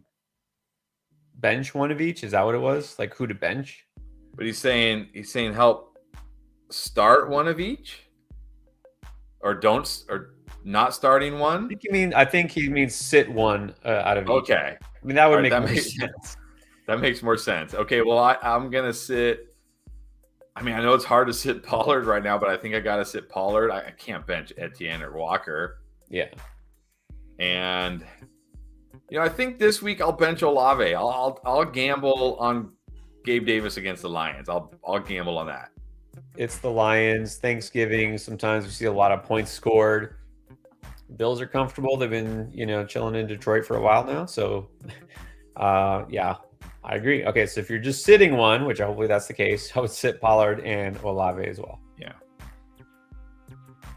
bench one of each. Is that what it was? Like who to bench? But he's saying help start one of each, or not starting one. I think he means sit one out of each. Okay. I mean that would make that more makes sense. That makes more sense. Okay, well I'm gonna sit. I mean, I know it's hard to sit Pollard right now, but I think I gotta sit Pollard. I can't bench Etienne or Walker. Yeah. And I think this week I'll bench Olave. I'll gamble on Gabe Davis against the Lions. I'll gamble on that. It's the Lions, Thanksgiving. Sometimes we see a lot of points scored. Bills are comfortable. They've been, chilling in Detroit for a while now. So, yeah, I agree. Okay, so if you're just sitting one, which hopefully that's the case, I would sit Pollard and Olave as well. Yeah.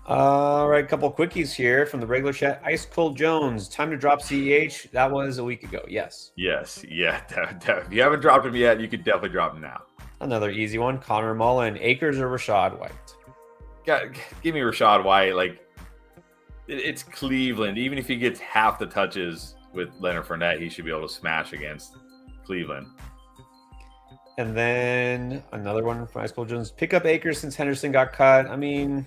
All right, a couple of quickies here from the regular chat. Ice Cold Jones, time to drop CEH. That was a week ago. Yes. Yes. Yeah. If you haven't dropped him yet, you could definitely drop him now. Another easy one. Connor Mullen, Akers or Rashad White? Give me Rashad White. Like, it's Cleveland. Even if he gets half the touches with Leonard Fournette, he should be able to smash against Cleveland. And then another one from Ice Cold Jones. Pick up Akers since Henderson got cut. I mean,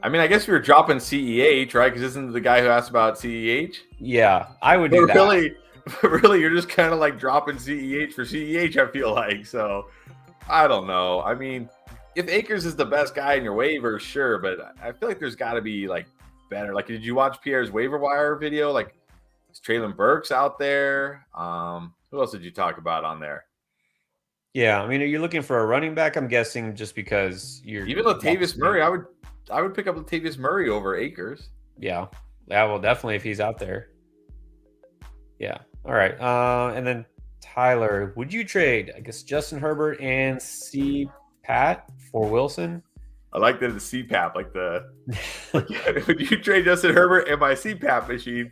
I guess we were dropping CEH, right? Because isn't the guy who asked about CEH? Yeah, I would do that. Really, you're just kind of like dropping CEH for CEH, I feel like. So, I don't know. I mean, if Akers is the best guy in your waiver, sure. But I feel like there's got to be, like, better. Like, did you watch Pierre's waiver wire video? Like, is Traylon Burks out there? Who else did you talk about on there? Yeah, I mean, are you looking for a running back? I'm guessing just because you're even Latavius Murray. I would pick up Latavius Murray over Akers. Yeah, well, definitely if he's out there. Yeah. All right. And then Tyler, would you trade, I guess, Justin Herbert and C. Pat for Wilson? I like that the CPAP, would you trade Justin Herbert and my CPAP machine?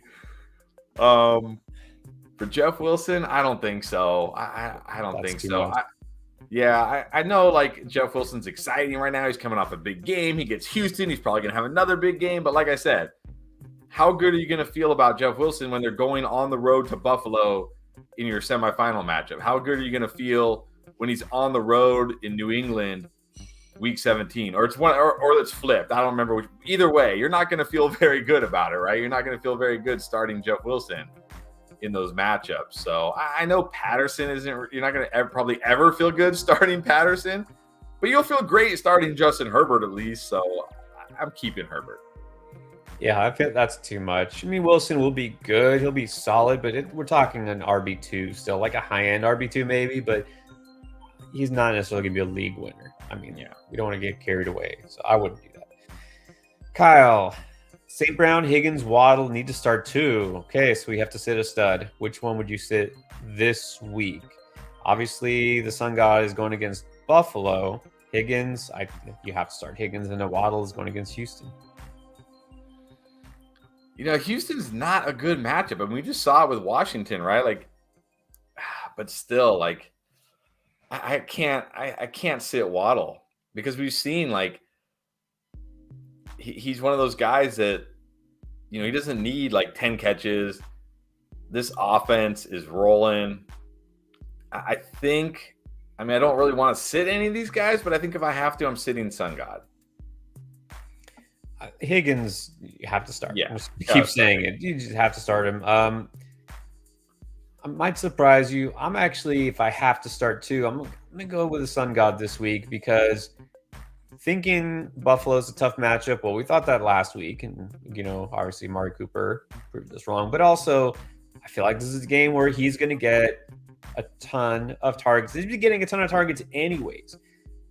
For Jeff Wilson, I don't think so. I don't think so. I know, like, Jeff Wilson's exciting right now. He's coming off a big game. He gets Houston. He's probably going to have another big game. But like I said, how good are you going to feel about Jeff Wilson when they're going on the road to Buffalo in your semifinal matchup? How good are you going to feel when he's on the road in New England week 17? Or it's it's flipped. I don't remember which. Either way, you're not going to feel very good about it, right? You're not going to feel very good starting Jeff Wilson in those matchups. So I know Patterson you're not going to probably ever feel good starting Patterson, but you'll feel great starting Justin Herbert at least. So I'm keeping Herbert. Yeah, I feel that's too much. I mean, Wilson will be good. He'll be solid, but we're talking an RB2 still, like a high-end RB2 maybe, but he's not necessarily going to be a league winner. I mean, yeah, we don't want to get carried away, so I wouldn't do that. Kyle, St. Brown, Higgins, Waddle need to start too. Okay, so we have to sit a stud. Which one would you sit this week? Obviously, the Sun God is going against Buffalo. Higgins, you have to start Higgins, and Waddle is going against Houston. Houston's not a good matchup. I mean, we just saw it with Washington, right? Like, but still, like I can't sit Waddle because we've seen like he's one of those guys that he doesn't need like 10 catches. This offense is rolling. I think. I mean, I don't really want to sit any of these guys, but I think if I have to, I'm sitting Sun God. Higgins, you have to start. Yeah, keep saying it. You just have to start him. I might surprise you. I'm actually, if I have to start too, I'm gonna go with the Sun God this week because thinking Buffalo's a tough matchup. Well, we thought that last week, and obviously Amari Cooper proved us wrong. But also, I feel like this is a game where he's gonna get a ton of targets. He's been getting a ton of targets anyways.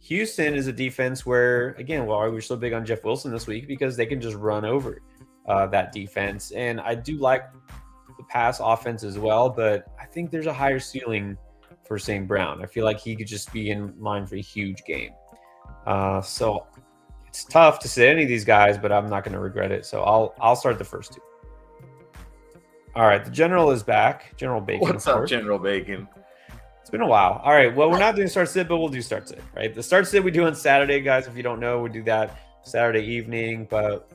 Houston is a defense where, again, we're so big on Jeff Wilson this week because they can just run over that defense. And I do like the pass offense as well, but I think there's a higher ceiling for St. Brown. I feel like he could just be in line for a huge game. So it's tough to sit any of these guys, but I'm not going to regret it. So I'll start the first two. All right, the General is back. General Bacon. What's up, General Bacon? It's been a while. All right, well, we're not doing start sit, but we'll do start sit, right? The start sit we do on Saturday, guys. If you don't know, we do that Saturday evening, but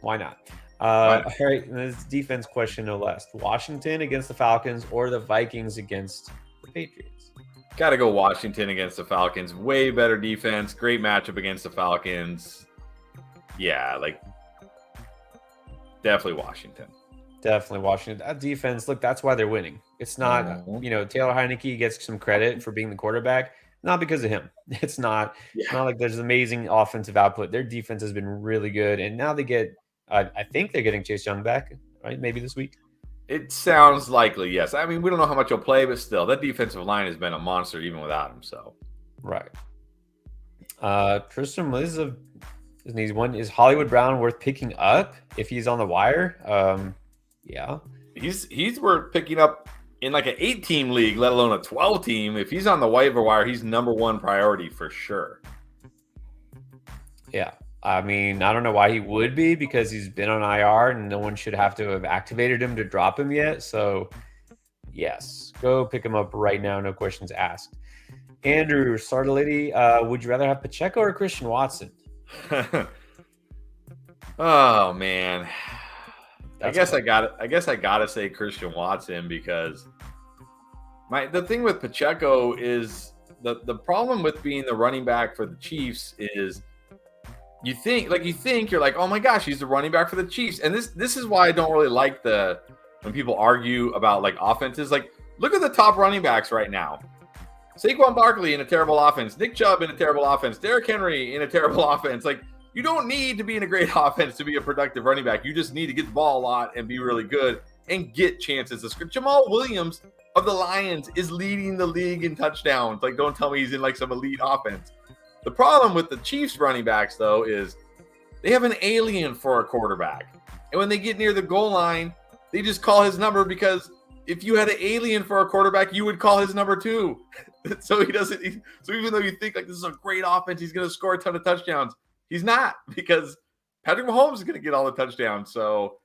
why not? All right, and this defense question, no less. Washington against the Falcons or the Vikings against the Patriots? Got to go Washington against the Falcons. Way better defense. Great matchup against the Falcons. Yeah, like definitely Washington. Definitely Washington. That defense, look, that's why they're winning. It's not, Taylor Heineke gets some credit for being the quarterback, not because of him. It's not like there's amazing offensive output. Their defense has been really good. And now they get, I think they're getting Chase Young back, right? Maybe this week. It sounds likely, yes. I mean, we don't know how much he'll play, but still, that defensive line has been a monster even without him. So, right. Christian, is Hollywood Brown worth picking up if he's on the wire? Yeah, he's worth picking up in like an 8-team league, let alone a 12-team. If he's on the waiver wire, he's number one priority for sure. Yeah, I mean, I don't know why he would be because he's been on IR and no one should have to have activated him to drop him yet. So, yes, go pick him up right now. No questions asked. Andrew Sardality, would you rather have Pacheco or Christian Watson? Oh man. I guess I gotta say Christian Watson because the thing with Pacheco is the problem with being the running back for the Chiefs is you think you're like, oh my gosh, he's the running back for the Chiefs. And this is why I don't really like when people argue about like offenses. Like, look at the top running backs right now. Saquon Barkley in a terrible offense, Nick Chubb in a terrible offense, Derrick Henry in a terrible offense. Like, you don't need to be in a great offense to be a productive running back. You just need to get the ball a lot and be really good and get chances to score. Jamal Williams of the Lions is leading the league in touchdowns. Like, don't tell me he's in like some elite offense. The problem with the Chiefs running backs, though, is they have an alien for a quarterback. And when they get near the goal line, they just call his number because if you had an alien for a quarterback, you would call his number too. So even though you think like this is a great offense, he's going to score a ton of touchdowns. He's not, because Patrick Mahomes is going to get all the touchdowns. So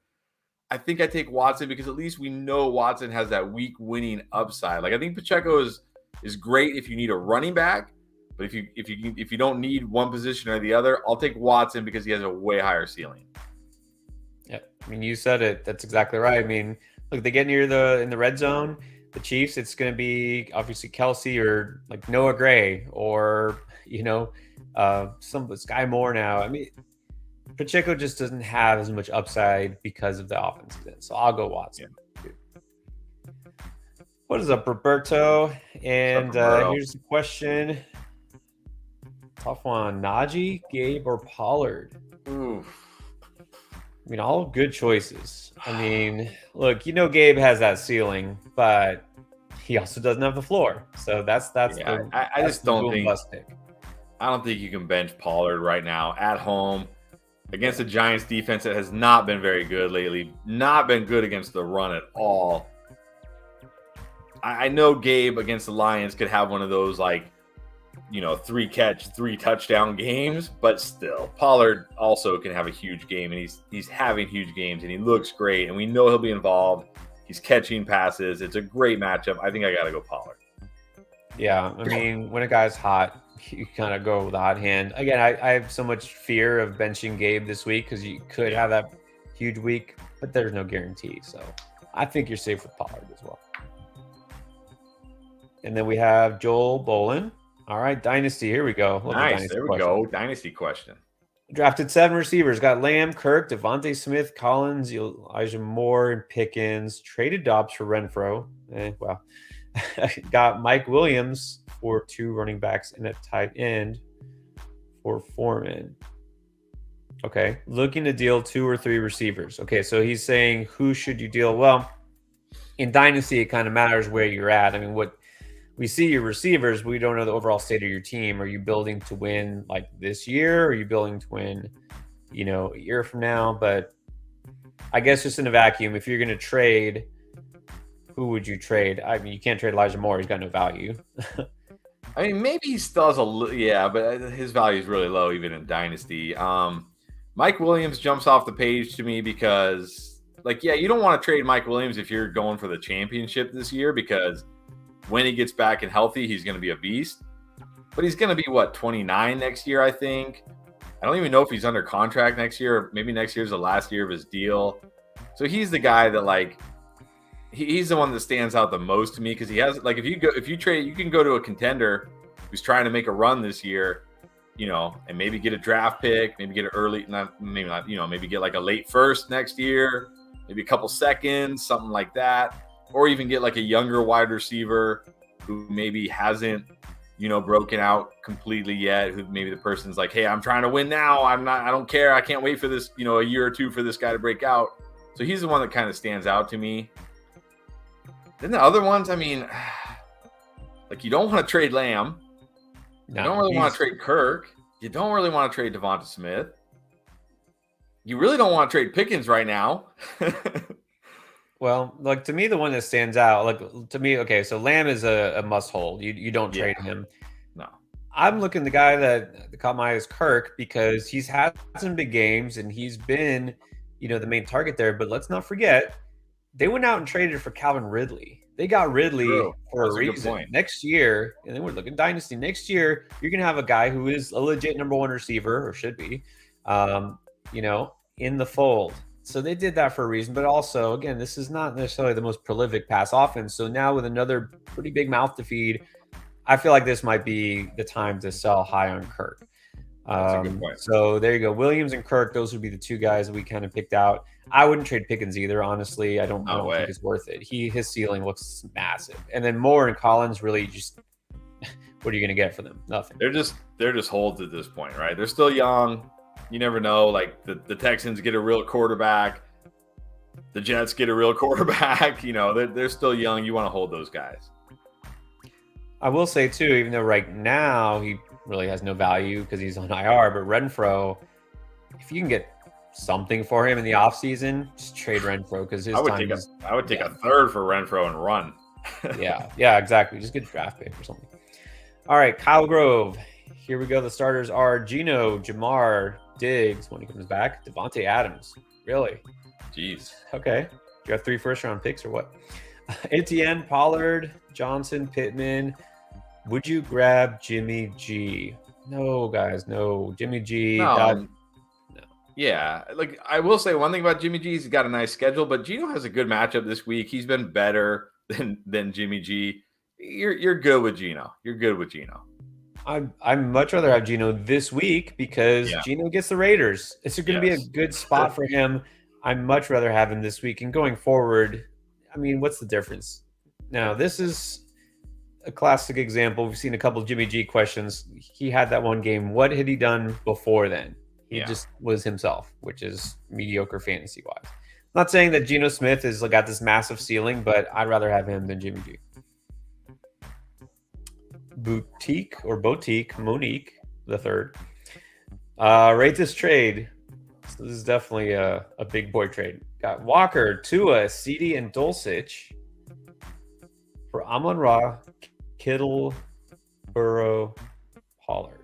I think I take Watson because at least we know Watson has that week winning upside. Like, I think Pacheco is great if you need a running back, but if you don't need one position or the other, I'll take Watson because he has a way higher ceiling. Yeah, I mean, you said it. That's exactly right. I mean, look, they get in the red zone. The Chiefs, it's going to be obviously Kelsey or like Noah Gray or some Sky Moore now. I mean, Pacheco just doesn't have as much upside because of the offense. So I'll go Watson. Yeah. What is up, Roberto? And here's the question. Tough one. Najee, Gabe, or Pollard? Oof. I mean, all good choices. I mean, look, Gabe has that ceiling, but he also doesn't have the floor. So that's I just don't think pick. I don't think you can bench Pollard right now at home against a Giants defense that has not been very good lately, not been good against the run at all. I know Gabe against the Lions could have one of those 3-catch, 3-touchdown games, but still, Pollard also can have a huge game, and he's having huge games, and he looks great, and we know he'll be involved. He's catching passes. It's a great matchup. I think I got to go Pollard. Yeah, I mean, when a guy's hot, you kind of go with the hot hand. Again, I have so much fear of benching Gabe this week because you could have that huge week, but there's no guarantee. So I think you're safe with Pollard as well. And then we have Joel Bolin. All right, Dynasty. Here we go. Love Nice. There we question. go. Dynasty question. Drafted 7 receivers. Got Lamb, Kirk, Devontae Smith, Collins, Elijah Moore, and Pickens. Traded Dobbs for Renfro. Wow. Got Mike Williams for 2 running backs and a tight end for Foreman. Okay. Looking to deal 2 or 3 receivers. Okay. So he's saying, who should you deal? Well, in Dynasty, it kind of matters where you're at. I mean, what we see your receivers, but we don't know the overall state of your team. Are you building to win like this year? Or are you building to win, a year from now? But I guess just in a vacuum, if you're going to trade, who would you trade? I mean, you can't trade Elijah Moore. He's got no value. I mean, maybe he still has a little, yeah, but his value is really low even in Dynasty. Mike Williams jumps off the page to me because, you don't want to trade Mike Williams if you're going for the championship this year because when he gets back and healthy, he's going to be a beast. But he's going to be, 29 next year, I think. I don't even know if he's under contract next year. Or maybe next year's the last year of his deal. So he's the guy that, he's the one that stands out the most to me because he has, if you trade, you can go to a contender who's trying to make a run this year, and maybe get a draft pick, maybe get an early, maybe get a late first next year, maybe a couple seconds, something like that. Or even get a younger wide receiver who maybe hasn't, broken out completely yet. Who maybe the person's like, hey, I'm trying to win now. I don't care. I can't wait for this, a year or two for this guy to break out. So he's the one that kind of stands out to me. Then the other ones, I mean, you don't want to trade Lamb. You don't really want to trade Kirk. You don't really want to trade Devonta Smith. You really don't want to trade Pickens right now. Well, to me, the one that stands out, to me, okay, so Lamb is a must hold. You don't trade him. No. I'm looking the guy that caught my eye is Kirk because he's had some big games and he's been, the main target there. But let's not forget, they went out and traded for Calvin Ridley. They got Ridley for a reason. Next year, and then we're looking Dynasty. Next year, you're going to have a guy who is a legit number 1 receiver, or should be, in the fold. So they did that for a reason, but also, again, this is not necessarily the most prolific pass offense. So now with another pretty big mouth to feed, I feel like this might be the time to sell high on Kirk. That's a good point. So there you go. Williams and Kirk, those would be the 2 guys that we kind of picked out. I wouldn't trade Pickens either, honestly. I don't think it's worth it. His ceiling looks massive. And then Moore and Collins really just what are you going to get for them? Nothing. They're just holds at this point, right? They're still young. You never know. The Texans get a real quarterback. The Jets get a real quarterback. They're still young. You want to hold those guys. I will say, too, even though right now he really has no value because he's on IR, but Renfro, if you can get something for him in the offseason, just trade Renfro because I would take a third for Renfro and run. Yeah, exactly. Just get a draft pick or something. All right, Kyle Grove. Here we go. The starters are Geno, Jamar, Diggs when he comes back, Devontae Adams. Really? Jeez. Okay. Do you have 3 first-round picks or what? Etienne, Pollard, Johnson, Pittman. Would you grab Jimmy G? No, guys, no. Jimmy G. No. Yeah, I will say one thing about Jimmy G. He's got a nice schedule, but Geno has a good matchup this week. He's been better than Jimmy G. You're good with Geno. You're good with Geno. I'd much rather have Geno this week because Geno gets the Raiders. It's going to be a good spot for him. I'd much rather have him this week. And going forward, I mean, what's the difference? Now, this is a classic example. We've seen a couple of Jimmy G questions. He had that one game. What had he done before then? He just was himself, which is mediocre fantasy-wise. Not saying that Geno Smith has got this massive ceiling, but I'd rather have him than Jimmy G. Monique the third. Rate this trade. So this is definitely a big boy trade. Got Walker, Tua, CD, and Dulcich for Amon-Ra, Kittle, Burrow, Pollard.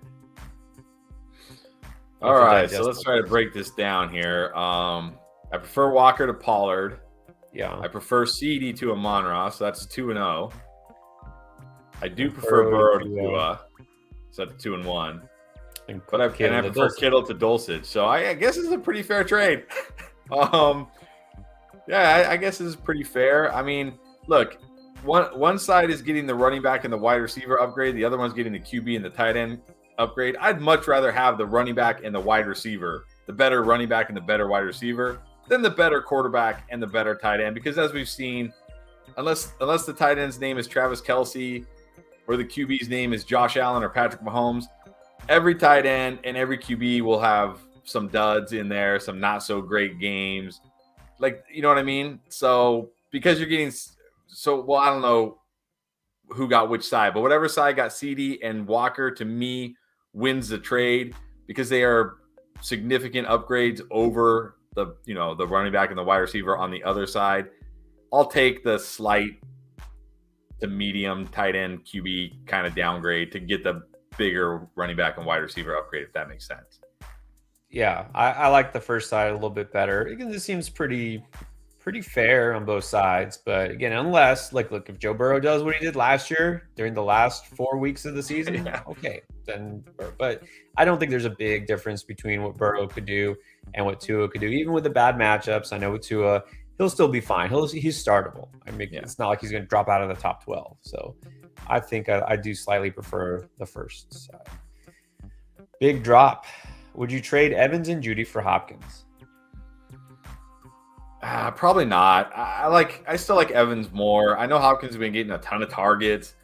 All right, so let's try to break this down here. I prefer Walker to Pollard. Yeah. I prefer CD to Amon-Ra, so that's 2-0. I do prefer Burrow to Tua. So that's 2-1. And I prefer Kittle to Dulcich. So I guess it's a pretty fair trade. Yeah, I guess it's pretty fair. I mean, look, one side is getting the running back and the wide receiver upgrade. The other one's getting the QB and the tight end upgrade. I'd much rather have the running back and the wide receiver, the better running back and the better wide receiver, than the better quarterback and the better tight end. Because as we've seen, unless the tight end's name is Travis Kelce or the QB's name is Josh Allen or Patrick Mahomes, every tight end and every QB will have some duds in there, some not so great games. Like, you know what I mean? So because you're getting I don't know who got which side, but whatever side got CD and Walker, to me, wins the trade because they are significant upgrades over the running back and the wide receiver on the other side. I'll take the slight to medium tight end QB kind of downgrade to get the bigger running back and wide receiver upgrade, if that makes sense. Yeah, I like the first side a little bit better. Again, this seems pretty fair on both sides. But again, unless look, if Joe Burrow does what he did last year during the last 4 weeks of the season, okay, then. But I don't think there's a big difference between what Burrow could do and what Tua could do. Even with the bad matchups, I know with Tua, he'll still be fine. He's startable. I mean, It's not like he's going to drop out of the top 12. So I think I do slightly prefer the first side. Big drop. Would you trade Evans and Judy for Hopkins? Probably not. I still like Evans more. I know Hopkins has been getting a ton of targets,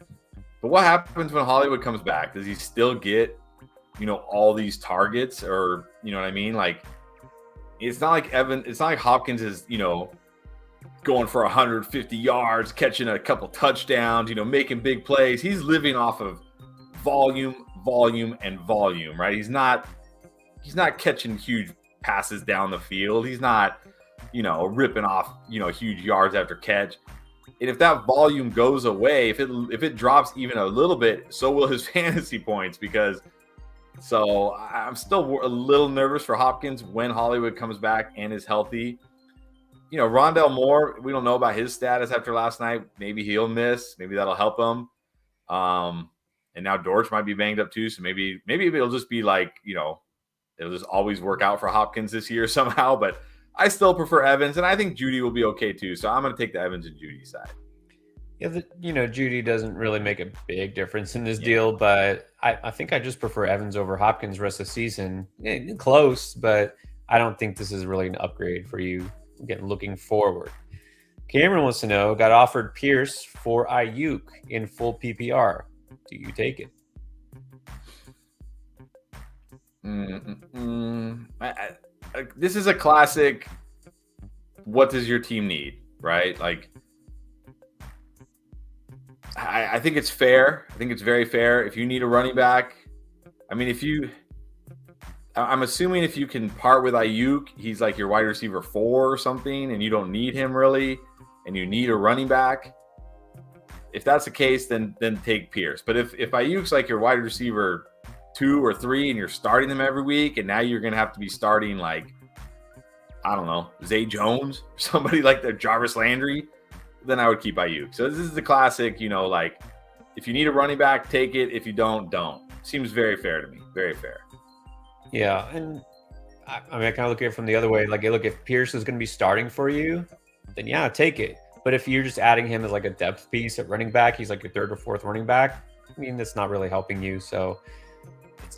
but what happens when Hollywood comes back? Does he still get, all these targets, or you know what I mean? Like, it's not like Hopkins is, going for 150 yards, catching a couple touchdowns, making big plays. He's living off of volume, and volume, right? He's not catching huge passes down the field. He's not, ripping off, huge yards after catch. And if that volume goes away, if it drops even a little bit, so will his fantasy points. So I'm still a little nervous for Hopkins when Hollywood comes back and is healthy. Rondell Moore, we don't know about his status after last night. Maybe he'll miss. Maybe that'll help him. And now Dortch might be banged up too. So maybe it'll just be like, it'll just always work out for Hopkins this year somehow. But I still prefer Evans, and I think Judy will be okay too. So I'm going to take the Evans and Judy side. Yeah, Judy doesn't really make a big difference in this deal, but I think I just prefer Evans over Hopkins the rest of the season. Close, but I don't think this is really an upgrade for you. Again, looking forward. Cameron wants to know, got offered Pierce for Ayuk in full PPR. Do you take it? This is a classic, what does your team need, right? Like, I think it's fair. I think it's very fair. If you need a running back, I mean, I'm assuming if you can part with Ayuk, he's like your wide receiver 4 or something, and you don't need him really, and you need a running back. If that's the case, then take Pierce. But if Ayuk's like your wide receiver 2 or 3 and you're starting them every week, and now you're going to have to be starting like, I don't know, Zay Jones or somebody like the Jarvis Landry, then I would keep Ayuk. So this is the classic, like if you need a running back, take it. If you don't. Seems very fair to me. Very fair. Yeah, and I kind of look at it from the other way. Like, look, if Pierce is going to be starting for you, then yeah, take it. But if you're just adding him as like a depth piece at running back, he's like your 3rd or 4th running back. I mean, that's not really helping you. So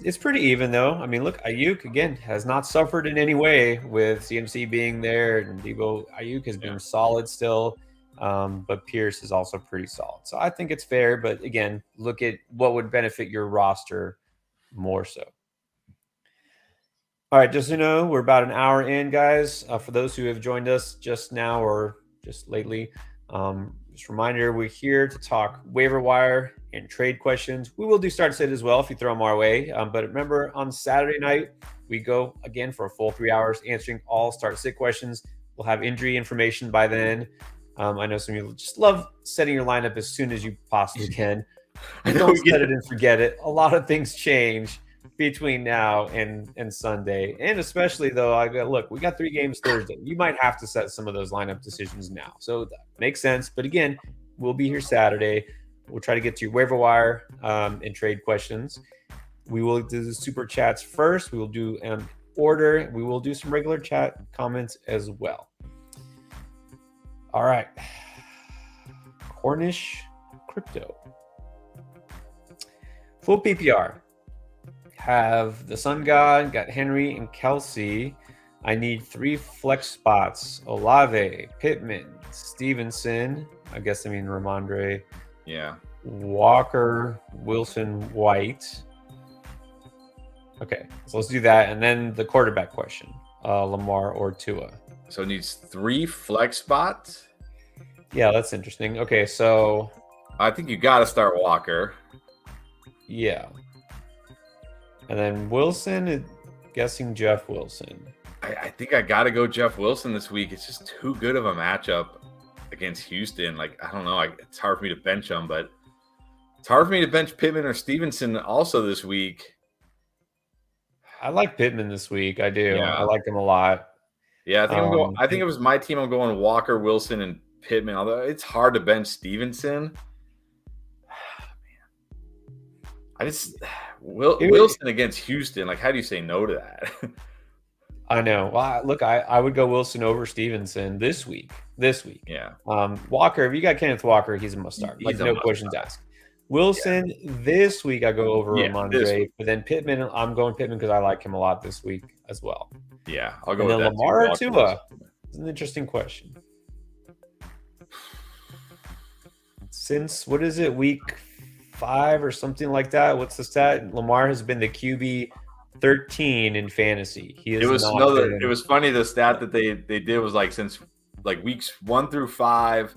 it's pretty even, though. I mean, look, Ayuk, again, has not suffered in any way with CMC being there. And Debo Ayuk has been solid still. But Pierce is also pretty solid. So I think it's fair. But again, look at what would benefit your roster more so. All right, just so you know, we're about an hour in, guys. For those who have joined us just now or just lately, just a reminder, we're here to talk waiver wire and trade questions. We will do start sit as well if you throw them our way. But remember, on Saturday night, we go again for a full 3 hours answering all start sit questions. We'll have injury information by then. I know some of you just love setting your lineup as soon as you possibly can. Don't set it and forget it. A lot of things change between now and Sunday. And especially, though, look, we got 3 games Thursday. You might have to set some of those lineup decisions now. So that makes sense. But again, we'll be here Saturday. We'll try to get to your waiver wire and trade questions. We will do the super chats first. We will do an order. We will do some regular chat comments as well. All right. Cornish Crypto. Full PPR. Have the Sun God, got Henry and Kelsey. I need 3 flex spots. Olave, Pittman, Stevenson. I guess I mean Ramondre. Yeah. Walker, Wilson, White. Okay, so let's do that. And then the quarterback question. Lamar or Tua. So it needs 3 flex spots? Yeah, that's interesting. Okay, so I think you got to start Walker. Yeah. And then Wilson, guessing Jeff Wilson. I think I got to go Jeff Wilson this week. It's just too good of a matchup against Houston. Like, I don't know. It's hard for me to bench them, but it's hard for me to bench Pittman or Stevenson also this week. I like Pittman this week. I do. Yeah. I like him a lot. Yeah, I think I'm going. I think it was my team. I'm going Walker, Wilson, and Pittman. Although it's hard to bench Stevenson. I just Wilson against Houston. Like, how do you say no to that? I know. Well, look, I would go Wilson over Stevenson this week. Yeah. Walker, if you got Kenneth Walker, he's a must start. Like, no questions asked. Wilson, this week I go over Ramondre, but then Pittman, I'm going Pittman because I like him a lot this week as well. Yeah, I'll go and with then that. Lamar or Tua? It's an interesting question. Since, what is it, week 5 or something like that? What's the stat? Lamar has been the QB 13 in fantasy. It was funny. The stat that they did was like since like weeks 1 through 5,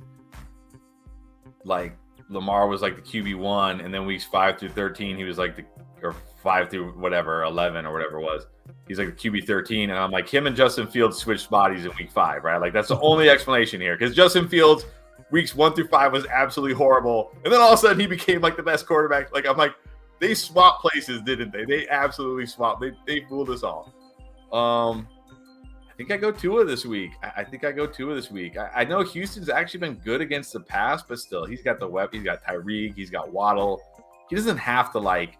like Lamar was like the QB1, and then weeks 5 through 13 he was like or 5 through whatever 11 or whatever it was. He's like the QB 13, and I'm like, him and Justin Fields switched bodies in week 5, right? Like, that's the only explanation here, because Justin Fields weeks 1 through 5 was absolutely horrible, and then all of a sudden he became like the best quarterback. Like, I'm like, they swapped places, didn't they? They absolutely swapped. They fooled us all. I think I go Tua this week. I know Houston's actually been good against the pass, but still, he's got the weapon. He's got Tyreek. He's got Waddle. He doesn't have to like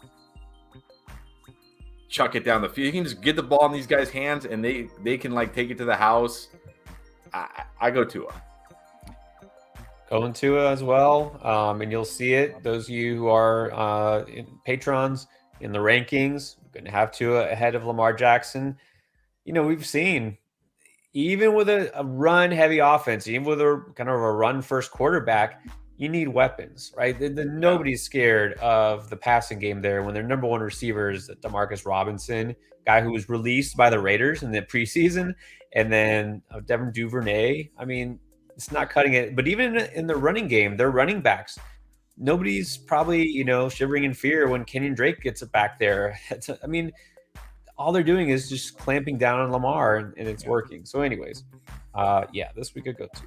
chuck it down the field. He can just get the ball in these guys' hands, and they can like take it to the house. I go Tua. Going Tua as well, and you'll see it. Those of you who are patrons in the rankings, going to have Tua ahead of Lamar Jackson. You know, we've seen, even with a run-heavy offense, even with a kind of a run-first quarterback, you need weapons, right? Nobody's scared of the passing game there when their number one receiver is Demarcus Robinson, guy who was released by the Raiders in the preseason, and then Devin Duvernay. I mean, it's not cutting it. But even in the running game, their running backs, nobody's probably, shivering in fear when Kenyon Drake gets it back there. I mean, all they're doing is just clamping down on Lamar, and it's working. So anyways, this week I go to.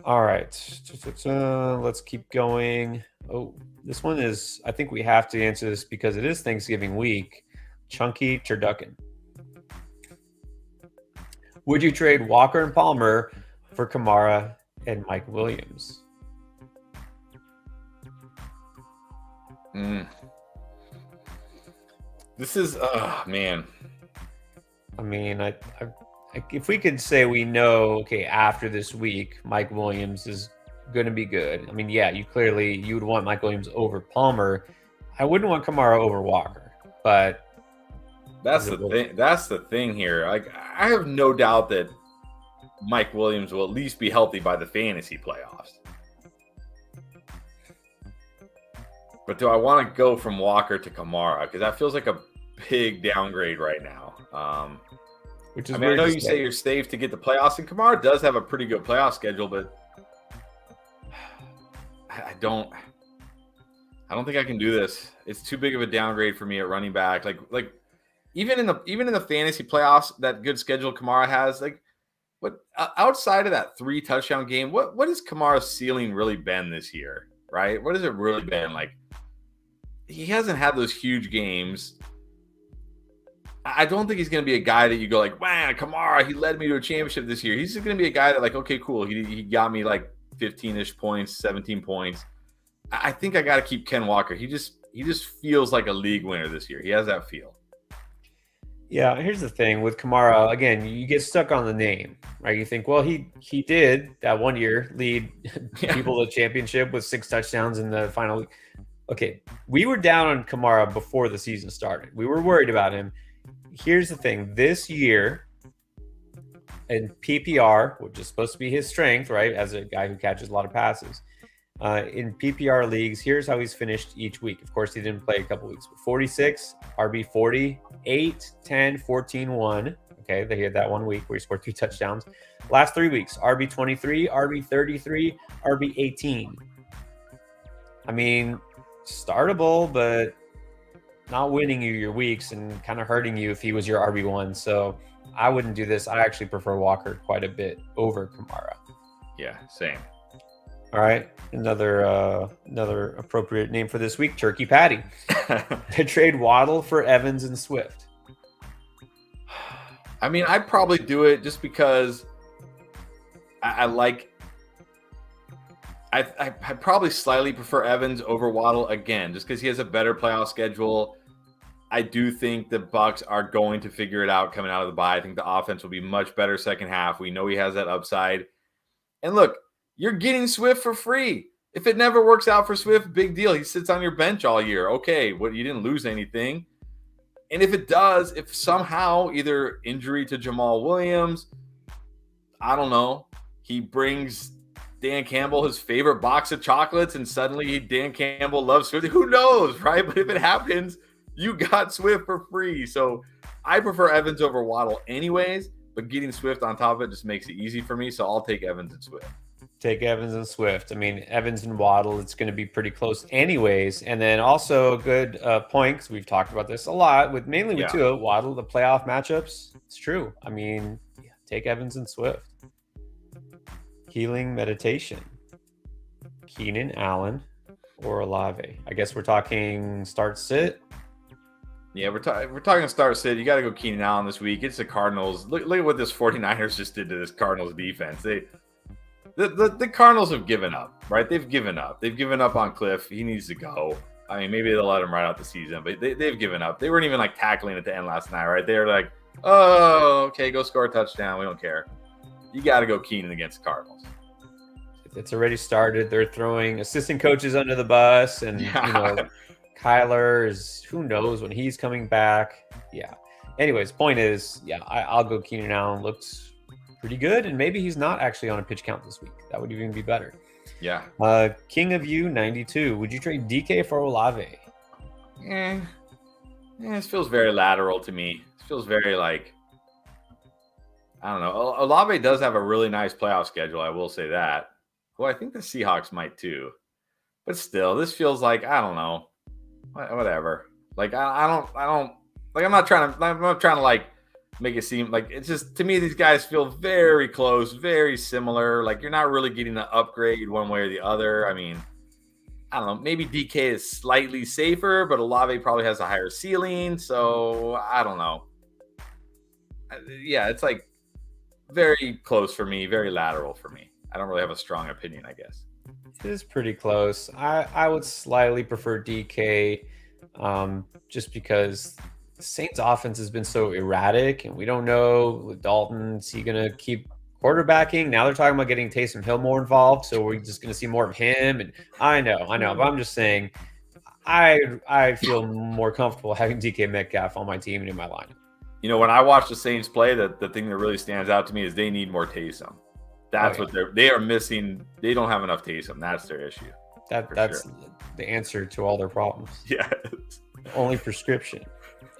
All right. Let's keep going. Oh, this one is, I think we have to answer this because it is Thanksgiving week. Chunky Turducken. Would you trade Walker and Palmer for Kamara and Mike Williams? This is, man. I mean, I if we could say we know, okay, after this week, Mike Williams is going to be good. I mean, yeah, you would want Mike Williams over Palmer. I wouldn't want Kamara over Walker, but that's the thing. That's the thing here. Like, I have no doubt that Mike Williams will at least be healthy by the fantasy playoffs. But do I want to go from Walker to Kamara? Because that feels like a big downgrade right now. Which is, I know you say you're safe to get the playoffs, and Kamara does have a pretty good playoff schedule, but I don't think I can do this. It's too big of a downgrade for me at running back. Like even in the fantasy playoffs, that good schedule Kamara has, like, what outside of that 3 touchdown game, what has Kamara's ceiling really been this year? Right? What has it really been? Like, he hasn't had those huge games. I don't think he's going to be a guy that you go like, wow, Kamara, he led me to a championship this year. He's just going to be a guy that, like, okay, cool. He got me like 15-ish points, 17 points. I think I got to keep Ken Walker. He just feels like a league winner this year. He has that feel. Yeah, here's the thing with Kamara. Again, you get stuck on the name, right? You think, well, he did that one year lead people to the championship with 6 touchdowns in the final week. Okay, we were down on Kamara before the season started. We were worried about him. Here's the thing. This year, in PPR, which is supposed to be his strength, right, as a guy who catches a lot of passes, in PPR leagues, here's how he's finished each week. Of course, he didn't play a couple weeks, but 46, RB 40, 8, 10, 14, 1. Okay, they had that 1 week where he scored 3 touchdowns. Last 3 weeks, RB 23, RB 33, RB 18. I mean, startable, but not winning you your weeks and kind of hurting you if he was your RB1. So I wouldn't do this. I actually prefer Walker quite a bit over Kamara. Yeah, same. All right, another appropriate name for this week, Turkey Patty. They trade Waddle for Evans and Swift. I mean, I'd probably do it just because I probably slightly prefer Evans over Waddle again, just because he has a better playoff schedule. I do think the Bucs are going to figure it out coming out of the bye. I think the offense will be much better second half. We know he has that upside. And look, you're getting Swift for free. If it never works out for Swift, big deal. He sits on your bench all year. Okay, well, you didn't lose anything. And if it does, if somehow either injury to Jamal Williams, I don't know, he brings Dan Campbell his favorite box of chocolates and suddenly Dan Campbell loves Swift. Who knows, right? But if it happens, you got Swift for free. So I prefer Evans over Waddle anyways, but getting Swift on top of it just makes it easy for me. So I'll take Evans and Swift. Take Evans and Swift. I mean, Evans and Waddle, it's going to be pretty close anyways. And then also a good point, because we've talked about this a lot, mainly with Tua, Waddle, the playoff matchups. It's true. I mean, take Evans and Swift. Healing Meditation. Keenan Allen or Olave. I guess we're talking start sit. Yeah, we're talking start sit. You got to go Keenan Allen this week. It's the Cardinals. Look at what this 49ers just did to this Cardinals defense. The Cardinals have given up, right? They've given up. They've given up on Cliff. He needs to go. I mean, maybe they'll let him ride out the season, but they've given up. They weren't even like tackling at the end last night, right? They're like, oh, okay, go score a touchdown. We don't care. You got to go Keenan against the Cardinals. It's already started. They're throwing assistant coaches under the bus, and Kyler is, who knows when he's coming back. Yeah. Anyways, point is, I'll go Keenan Allen. Looks pretty good, and maybe he's not actually on a pitch count this week. That would even be better. Yeah. King of You 92. Would you trade DK for Olave? This feels very lateral to me. It feels very like, I don't know. Olave does have a really nice playoff schedule. I will say that. Well, I think the Seahawks might too. But still, this feels like, I don't know. Whatever. Like I don't like I'm not trying to like make it seem like, it's just, to me, these guys feel very close, very similar. Like you're not really getting an upgrade one way or the other. I mean, I don't know. Maybe DK is slightly safer, but Olave probably has a higher ceiling. So I don't know. Yeah, it's like very close for me, very lateral for me. I don't really have a strong opinion, I guess. It is pretty close. I would slightly prefer DK just because the Saints offense has been so erratic, and we don't know with Dalton, is he going to keep quarterbacking? Now they're talking about getting Taysom Hill more involved, so we're just going to see more of him. And I know, but I'm just saying I feel more comfortable having DK Metcalf on my team and in my lineup. You know, when I watch the Saints play, the thing that really stands out to me is they need more Taysom. That's what they are missing. They don't have enough Taysom. That's their issue. That's the answer to all their problems. Yes. The only prescription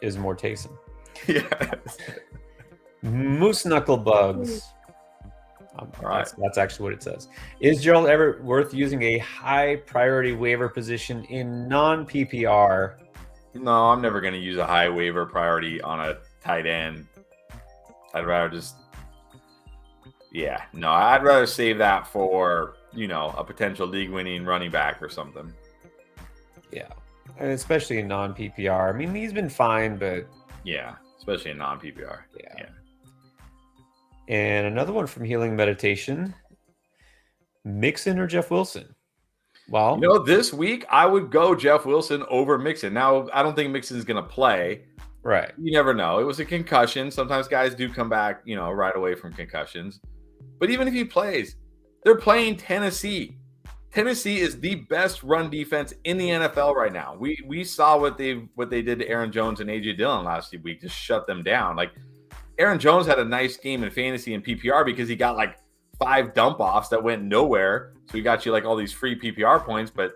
is more Taysom. Yes. Moose Knuckle Bugs. All right. That's actually what it says. Is Gerald Everett worth using a high priority waiver position in non-PPR? No, I'm never going to use a high waiver priority on a tight end. I'd rather just... Yeah, no, I'd rather save that for, a potential league-winning running back or something. Yeah, and especially in non-PPR. I mean, he's been fine, but... Yeah, especially in non-PPR. Yeah. And another one from Healing Meditation. Mixon or Jeff Wilson? Well, This week I would go Jeff Wilson over Mixon. Now, I don't think Mixon's going to play. right. You never know. It was a concussion. Sometimes guys do come back, right away from concussions. But even if he plays, they're playing Tennessee. Tennessee is the best run defense in the NFL right now. We saw what they did to Aaron Jones and AJ Dillon last week, just shut them down. Like Aaron Jones had a nice game in fantasy and PPR because he got like 5 dump offs that went nowhere. So he got you like all these free PPR points, but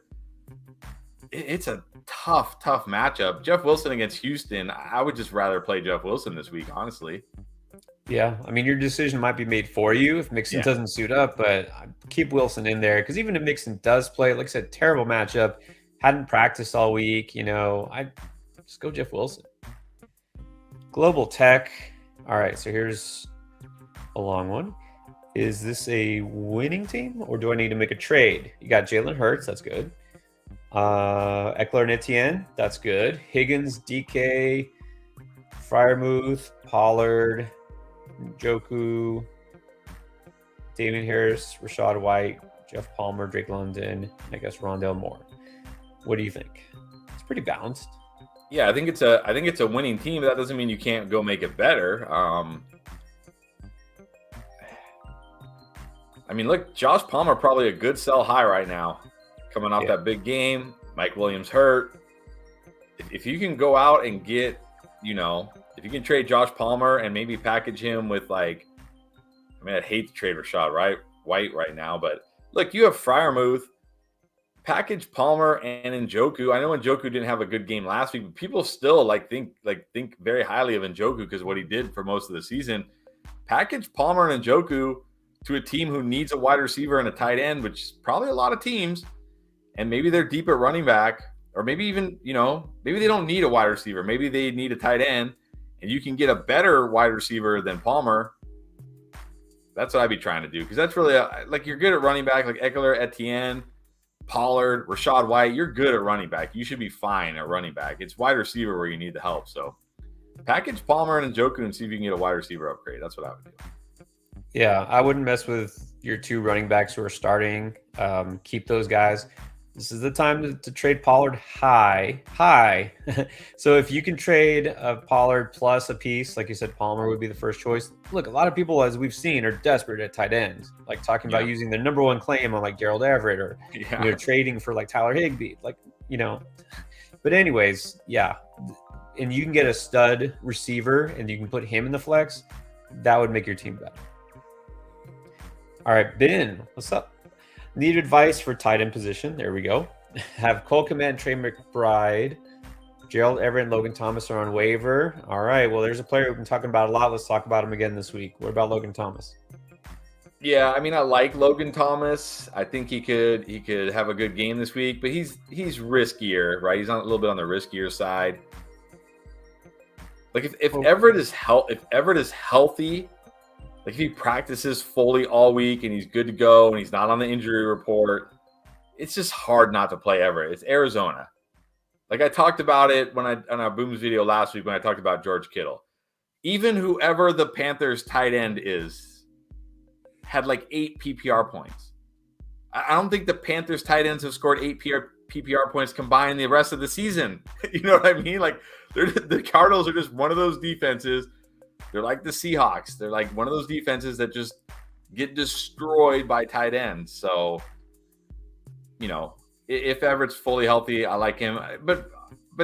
it's a tough matchup. Jeff Wilson against Houston, I would just rather play Jeff Wilson this week, honestly. Yeah, I mean, your decision might be made for you if Mixon doesn't suit up, but keep Wilson in there because even if Mixon does play, like I said, terrible matchup, hadn't practiced all week, I just go Jeff Wilson. Global Tech. All right, so here's a long one. Is this a winning team or do I need to make a trade? You got Jalen Hurts, that's good. Eckler and Etienne, that's good. Higgins, DK, Freiermuth, Pollard, Njoku, Damian Harris, Rashad White, Jeff Palmer, Drake London, I guess Rondale Moore. What do you think? It's pretty balanced. Yeah, I think it's a winning team, but that doesn't mean you can't go make it better. I mean, look, Josh Palmer probably a good sell high right now, coming off that big game. Mike Williams hurt. If you can go out and get, if you can trade Josh Palmer and maybe package him with I'd hate to trade Rashad White right now, but look, you have Freiermuth, package Palmer and Njoku. I know Njoku didn't have a good game last week, but people still think very highly of Njoku because what he did for most of the season. Package Palmer and Njoku to a team who needs a wide receiver and a tight end, which is probably a lot of teams, and maybe they're deep at running back, or maybe even, maybe they don't need a wide receiver. Maybe they need a tight end, and you can get a better wide receiver than Palmer. That's what I'd be trying to do, because that's really, you're good at running back, like Eckler, Etienne, Pollard, Rashad White. You're good at running back. You should be fine at running back. It's wide receiver where you need the help. So package Palmer and Njoku and see if you can get a wide receiver upgrade. That's what I would do. Yeah, I wouldn't mess with your 2 running backs who are starting. Keep those guys. This is the time to trade Pollard high. So if you can trade a Pollard plus a piece, like you said, Palmer would be the first choice. Look, a lot of people, as we've seen, are desperate at tight ends, talking about using their number 1 claim on Gerald Everett or trading for Tyler Higbee, But anyways, yeah, and you can get a stud receiver and you can put him in the flex. That would make your team better. All right, Ben, what's up? Need advice for tight end position. There we go. Have Cole Kmet and Trey McBride. Gerald Everett and Logan Thomas are on waiver. All right, well, there's a player we've been talking about a lot. Let's talk about him again this week. What about Logan Thomas? Yeah, I mean, I like Logan Thomas. I think he could have a good game this week, but he's riskier, right? He's a little bit on the riskier side. If Everett is healthy, if he practices fully all week and he's good to go and he's not on the injury report, it's just hard not to play Everett. It's Arizona. I talked about it on our Booms video last week when I talked about George Kittle. Even whoever the Panthers tight end is had 8 PPR points. I don't think the Panthers tight ends have scored 8 PPR points combined the rest of the season. You know what I mean? The Cardinals are just one of those defenses. They're like the Seahawks. They're like one of those defenses that just get destroyed by tight ends. So, if Everett's fully healthy, I like him. But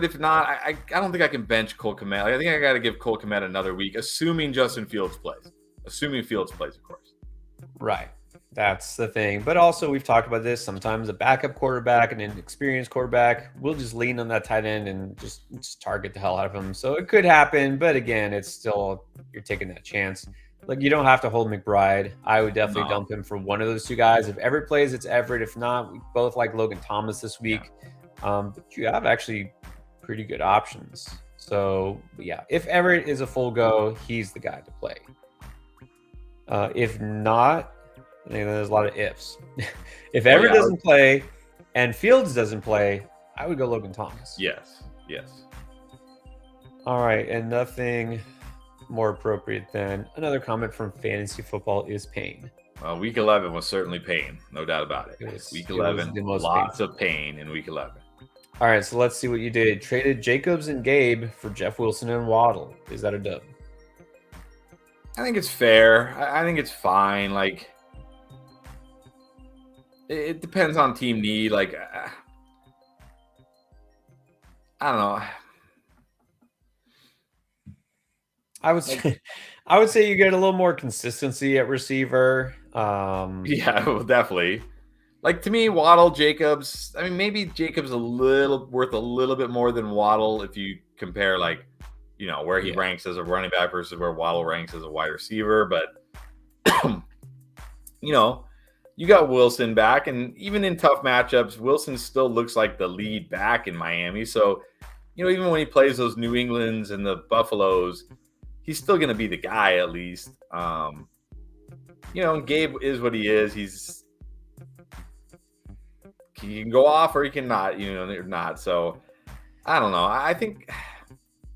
if not, I don't think I can bench Cole Kmet. I think I got to give Cole Kmet another week, assuming Justin Fields plays. Assuming Fields plays, of course. Right. That's the thing. But also, we've talked about this. Sometimes a backup quarterback and an experienced quarterback will just lean on that tight end and just target the hell out of him. So it could happen. But again, it's still, you're taking that chance. You don't have to hold McBride. I would definitely dump him for one of those 2 guys. If Everett plays, it's Everett. If not, we both like Logan Thomas this week. But you have actually pretty good options. So, yeah, if Everett is a full go, he's the guy to play. If not, there's a lot of ifs. If Everett doesn't play and Fields doesn't play, I would go Logan Thomas. Yes. All right, and nothing more appropriate than another comment from Fantasy Football is Pain. Week 11 was certainly pain, no doubt about it. Week 11, the most lots painful. of pain in Week 11. All right, so let's see what you did. Traded Jacobs and Gabe for Jeff Wilson and Waddle. Is that a dub? I think it's fair. I think it's fine. Like, it depends on team need. Like, I don't know. I would say you get a little more consistency at receiver. Yeah, well, definitely. Like, to me, Waddle, Jacobs. I mean, maybe Jacobs worth a little bit more than Waddle if you compare, like, where he ranks as a running back versus where Waddle ranks as a wide receiver. But you got Wilson back, and even in tough matchups, Wilson still looks like the lead back in Miami. So, even when he plays those New Englands and the Buffaloes, he's still going to be the guy at least. And Gabe is what he is. He can go off or he can not, not. So I don't know. I think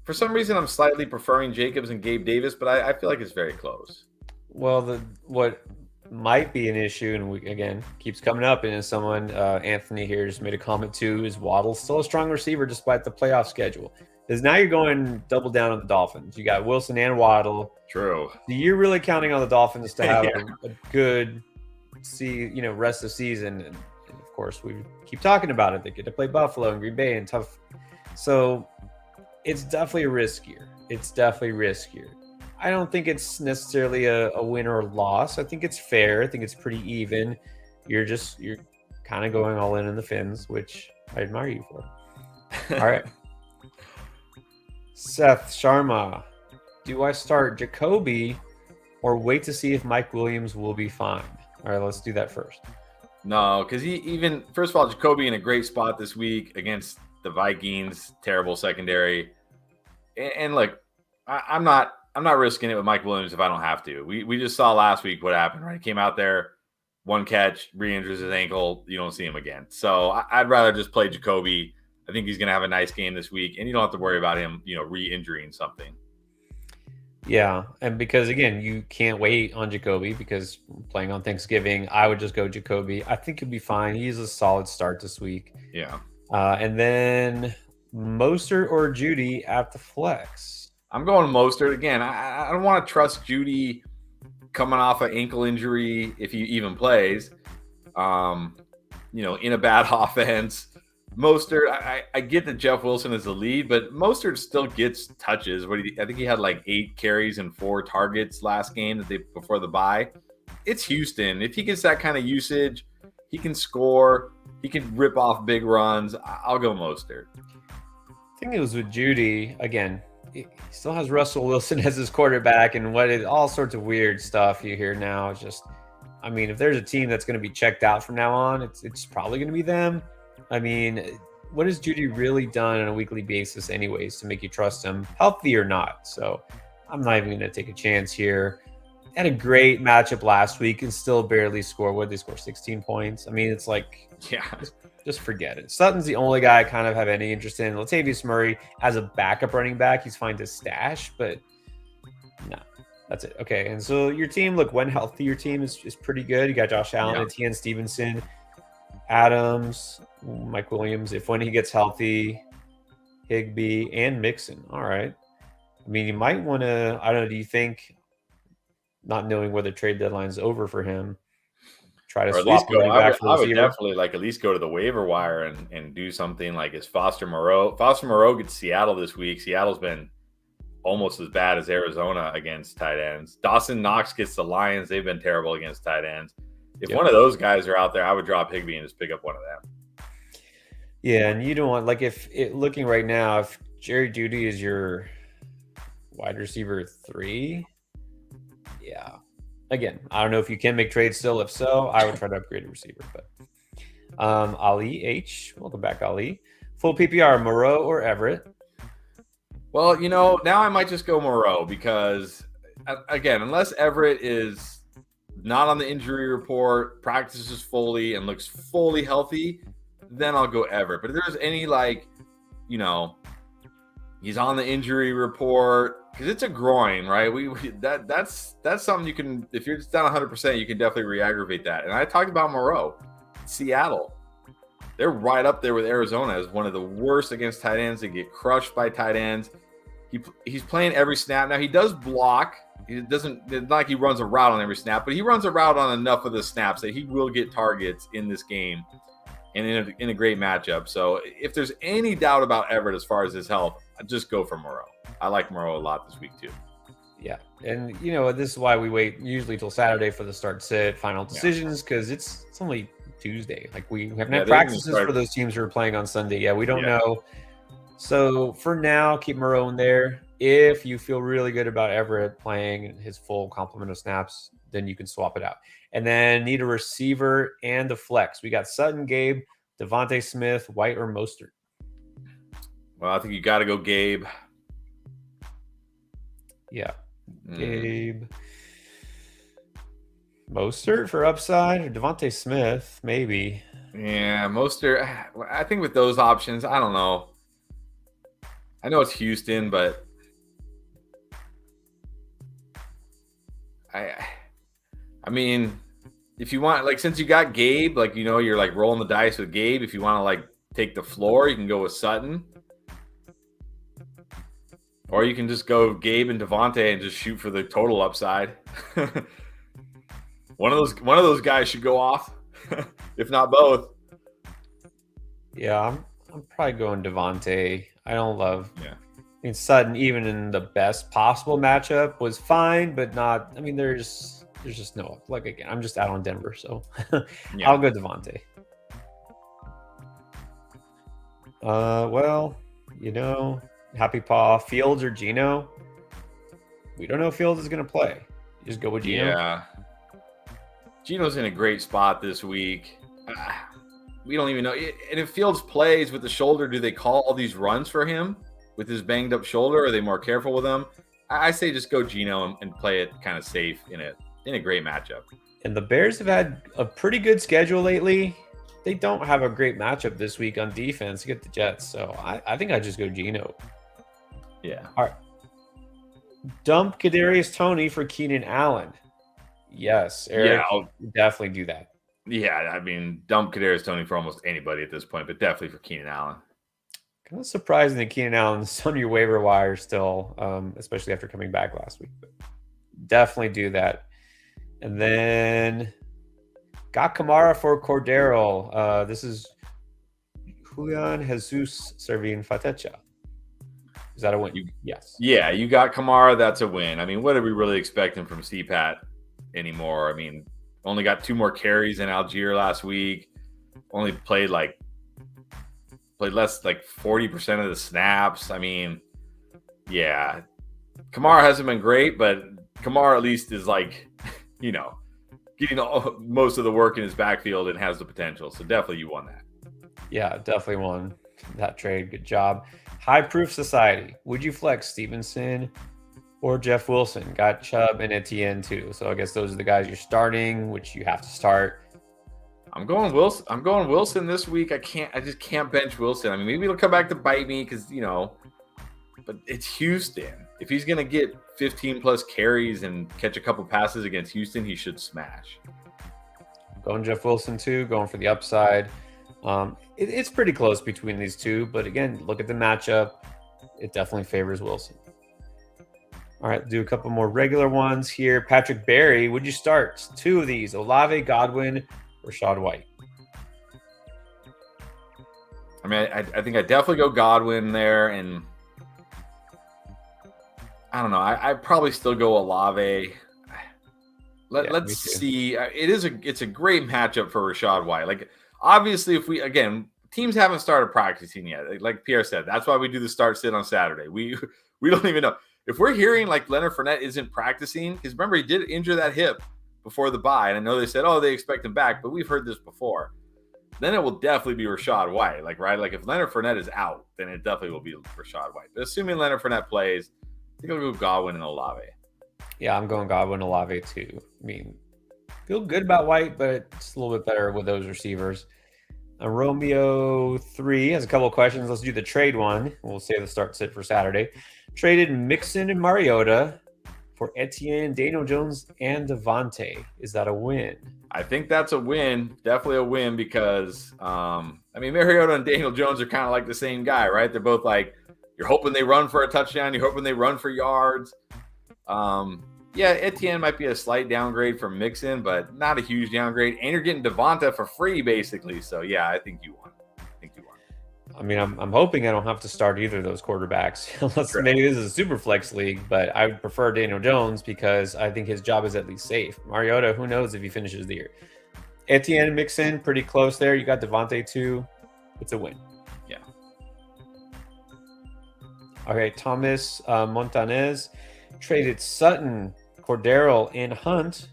for some reason I'm slightly preferring Jacobs and Gabe Davis, but I feel like it's very close. Well, what might be an issue, and again keeps coming up, and as someone Anthony here just made a comment too, is Waddle still a strong receiver despite the playoff schedule? Because now you're going double down on the Dolphins. You got Wilson and Waddle. True. So you're really counting on the Dolphins to have a good rest of the season. And of course, we keep talking about it. They get to play Buffalo and Green Bay and tough. So it's definitely riskier. I don't think it's necessarily a win or a loss. I think it's fair. I think it's pretty even. You're kind of going all in the Fins, which I admire you for. All right. Seth Sharma, do I start Jacoby or wait to see if Mike Williams will be fine? All right, let's do that first. No, because first of all, Jacoby in a great spot this week against the Vikings, terrible secondary. And look, I'm not risking it with Mike Williams if I don't have to. We just saw last week what happened, right? He came out there, one catch, re-injures his ankle, you don't see him again. So I'd rather just play Jacoby. I think he's going to have a nice game this week, and you don't have to worry about him, re-injuring something. Yeah, and because, again, you can't wait on Jacoby because playing on Thanksgiving, I would just go Jacoby. I think he'll be fine. He's a solid start this week. Yeah. And then Mostert or Judy at the flex. I'm going Mostert again. I don't want to trust Judy coming off an ankle injury if he even plays, in a bad offense. Mostert, I get that Jeff Wilson is the lead, but Mostert still gets touches. I think he had like 8 carries and 4 targets last game before the bye. It's Houston. If he gets that kind of usage, he can score. He can rip off big runs. I'll go Mostert. I think it was with Judy again. He still has Russell Wilson as his quarterback, and all sorts of weird stuff you hear now. It's just, I mean, if there's a team that's going to be checked out from now on, it's probably going to be them. I mean, what has Judy really done on a weekly basis anyways to make you trust him, healthy or not? So I'm not even going to take a chance here. Had a great matchup last week and still barely score. What did they score? 16 points? I mean, it's like, just forget it. Sutton's the only guy I kind of have any interest in. Latavius Murray as a backup running back, he's fine to stash, but no, that's it. Okay, and so your team, look, when healthy, your team is pretty good. You got Josh Allen, Etienne Stevenson, Adams, Mike Williams, if when he gets healthy, Higbee, and Mixon. All right. I mean, you might want to, I don't know, do you think, not knowing whether trade deadline is over for him, try to swap running back for I would definitely at least go to the waiver wire and do something like is Foster Moreau gets Seattle this week. Seattle's been almost as bad as Arizona against tight ends. Dawson Knox gets the Lions. They've been terrible against tight ends. If one of those guys are out there, I would drop Higbee and just pick up one of them. Yeah, and you don't want, looking right now, if Jerry Jeudy is your wide receiver 3, yeah. Again, I don't know if you can make trades still. If so, I would try to upgrade a receiver. But Ali H, welcome back, Ali. Full PPR, Moreau or Everett? Well, now I might just go Moreau because, again, unless Everett is not on the injury report, practices fully, and looks fully healthy, then I'll go Everett. But if there's any He's on the injury report because it's a groin, right? That's something you can, if you're just down 100%, you can definitely re-aggravate that. And I talked about Moreau, Seattle. They're right up there with Arizona as one of the worst against tight ends. They get crushed by tight ends. He's playing every snap. Now, he does block. It's not like he runs a route on every snap, but he runs a route on enough of the snaps that he will get targets in this game and in a great matchup. So if there's any doubt about Everett as far as his health, just go for Moreau. I like Moreau a lot this week too. Yeah. And, this is why we wait usually till Saturday for the start sit final decisions, because it's only Tuesday. Like we haven't had practices for those teams who are playing on Sunday. Yeah, we don't know. So for now, keep Moreau in there. If you feel really good about Everett playing his full complement of snaps, then you can swap it out. And then need a receiver and the flex. We got Sutton, Gabe, Devontae Smith, White, or Mostert. Well, I think you got to go Gabe. Yeah. Gabe. Mostert for upside, or Devontae Smith, maybe. Yeah, Mostert. I think with those options, I don't know. I know it's Houston, but I mean, if you want, like, since you got Gabe, like, you're like rolling the dice with Gabe. If you want to like take the floor, you can go with Sutton, or you can just go Gabe and Devontae and just shoot for the total upside. One of those guys should go off, if not both. Yeah, I'm probably going Devontae. I don't love. Yeah. I mean, Sutton, even in the best possible matchup, was fine, but not. I mean, there's just no, like, again, I'm just out on Denver, so I'll go Devontae. Well, Happy Paw, Fields or Geno. We don't know if Fields is going to play. Just go with Geno. Yeah. Geno's in a great spot this week. We don't even know. And if Fields plays with the shoulder, do they call all these runs for him with his banged up shoulder? Are they more careful with him? I say just go Geno and play it kind of safe in a great matchup. And the Bears have had a pretty good schedule lately. They don't have a great matchup this week on defense to get the Jets. So I think I just go Geno. Yeah. All right. Dump Kadarius Toney for Keenan Allen. Yes, Eric. Yeah, I'll definitely do that. Yeah, I mean, dump Kadarius Toney for almost anybody at this point, but definitely for Keenan Allen. Kind of surprising that Keenan Allen's on your waiver wire still, especially after coming back last week. But definitely do that. And then got Kamara for Cordero. This is Julian Jesus serving Fatecha. Is that a win? Yes. Yeah, you got Kamara. That's a win. I mean, what are we really expecting from CPAT anymore? I mean, only got 2 more carries in Algier last week. Only played less, like 40% of the snaps. I mean, yeah, Kamara hasn't been great, but Kamara at least is like, getting most of the work in his backfield and has the potential. So definitely you won that. Yeah, definitely won that trade. Good job. High Proof Society. Would you flex Stevenson or Jeff Wilson? Got Chubb and Etienne too. So I guess those are the guys you're starting, which you have to start. I'm going Wilson this week. I just can't bench Wilson. I mean, maybe it'll come back to bite me because, but it's Houston. If he's going to get 15 plus carries and catch a couple passes against Houston, he should smash. Going Jeff Wilson too, going for the upside. It's pretty close between these two, but again, look at the matchup. It definitely favors Wilson. All right, do a couple more regular ones here. Patrick Berry, would you start 2 of these? Olave, Godwin, Rachaad White. I mean, I think I definitely go Godwin there, and I don't know. I probably still go Olave. Let's see. It's a great matchup for Rachaad White. Like, obviously, if teams haven't started practicing yet. Like Pierre said, that's why we do the start sit on Saturday. We don't even know. If we're hearing like Leonard Fournette isn't practicing, because remember, he did injure that hip before the bye. And I know they said, they expect him back, but we've heard this before. Then it will definitely be Rachaad White. Like, right? Like, if Leonard Fournette is out, then it definitely will be Rachaad White. But assuming Leonard Fournette plays, I think I'll go Godwin and Olave. Yeah, I'm going Godwin, Olave too. I mean, feel good about White, but it's a little bit better with those receivers. A Romeo 3 has a couple of questions. Let's do the trade one. We'll save the start sit for Saturday. Traded Mixon and Mariota for Etienne, Daniel Jones, and Devontae. Is that a win? I think that's a win. Definitely a win because, Mariota and Daniel Jones are kind of like the same guy, right? They're both like, you're hoping they run for a touchdown. You're hoping they run for yards. Etienne might be a slight downgrade from Mixon, but not a huge downgrade. And you're getting Devonta for free, basically. So, yeah, I think you won. I mean, I'm hoping I don't have to start either of those quarterbacks. Unless maybe this is a super flex league, but I would prefer Daniel Jones because I think his job is at least safe. Mariota, who knows if he finishes the year. Etienne and Mixon, pretty close there. You got Devontae too. It's a win. Yeah. Okay, Thomas Montanez traded Sutton, Cordero, and Hunt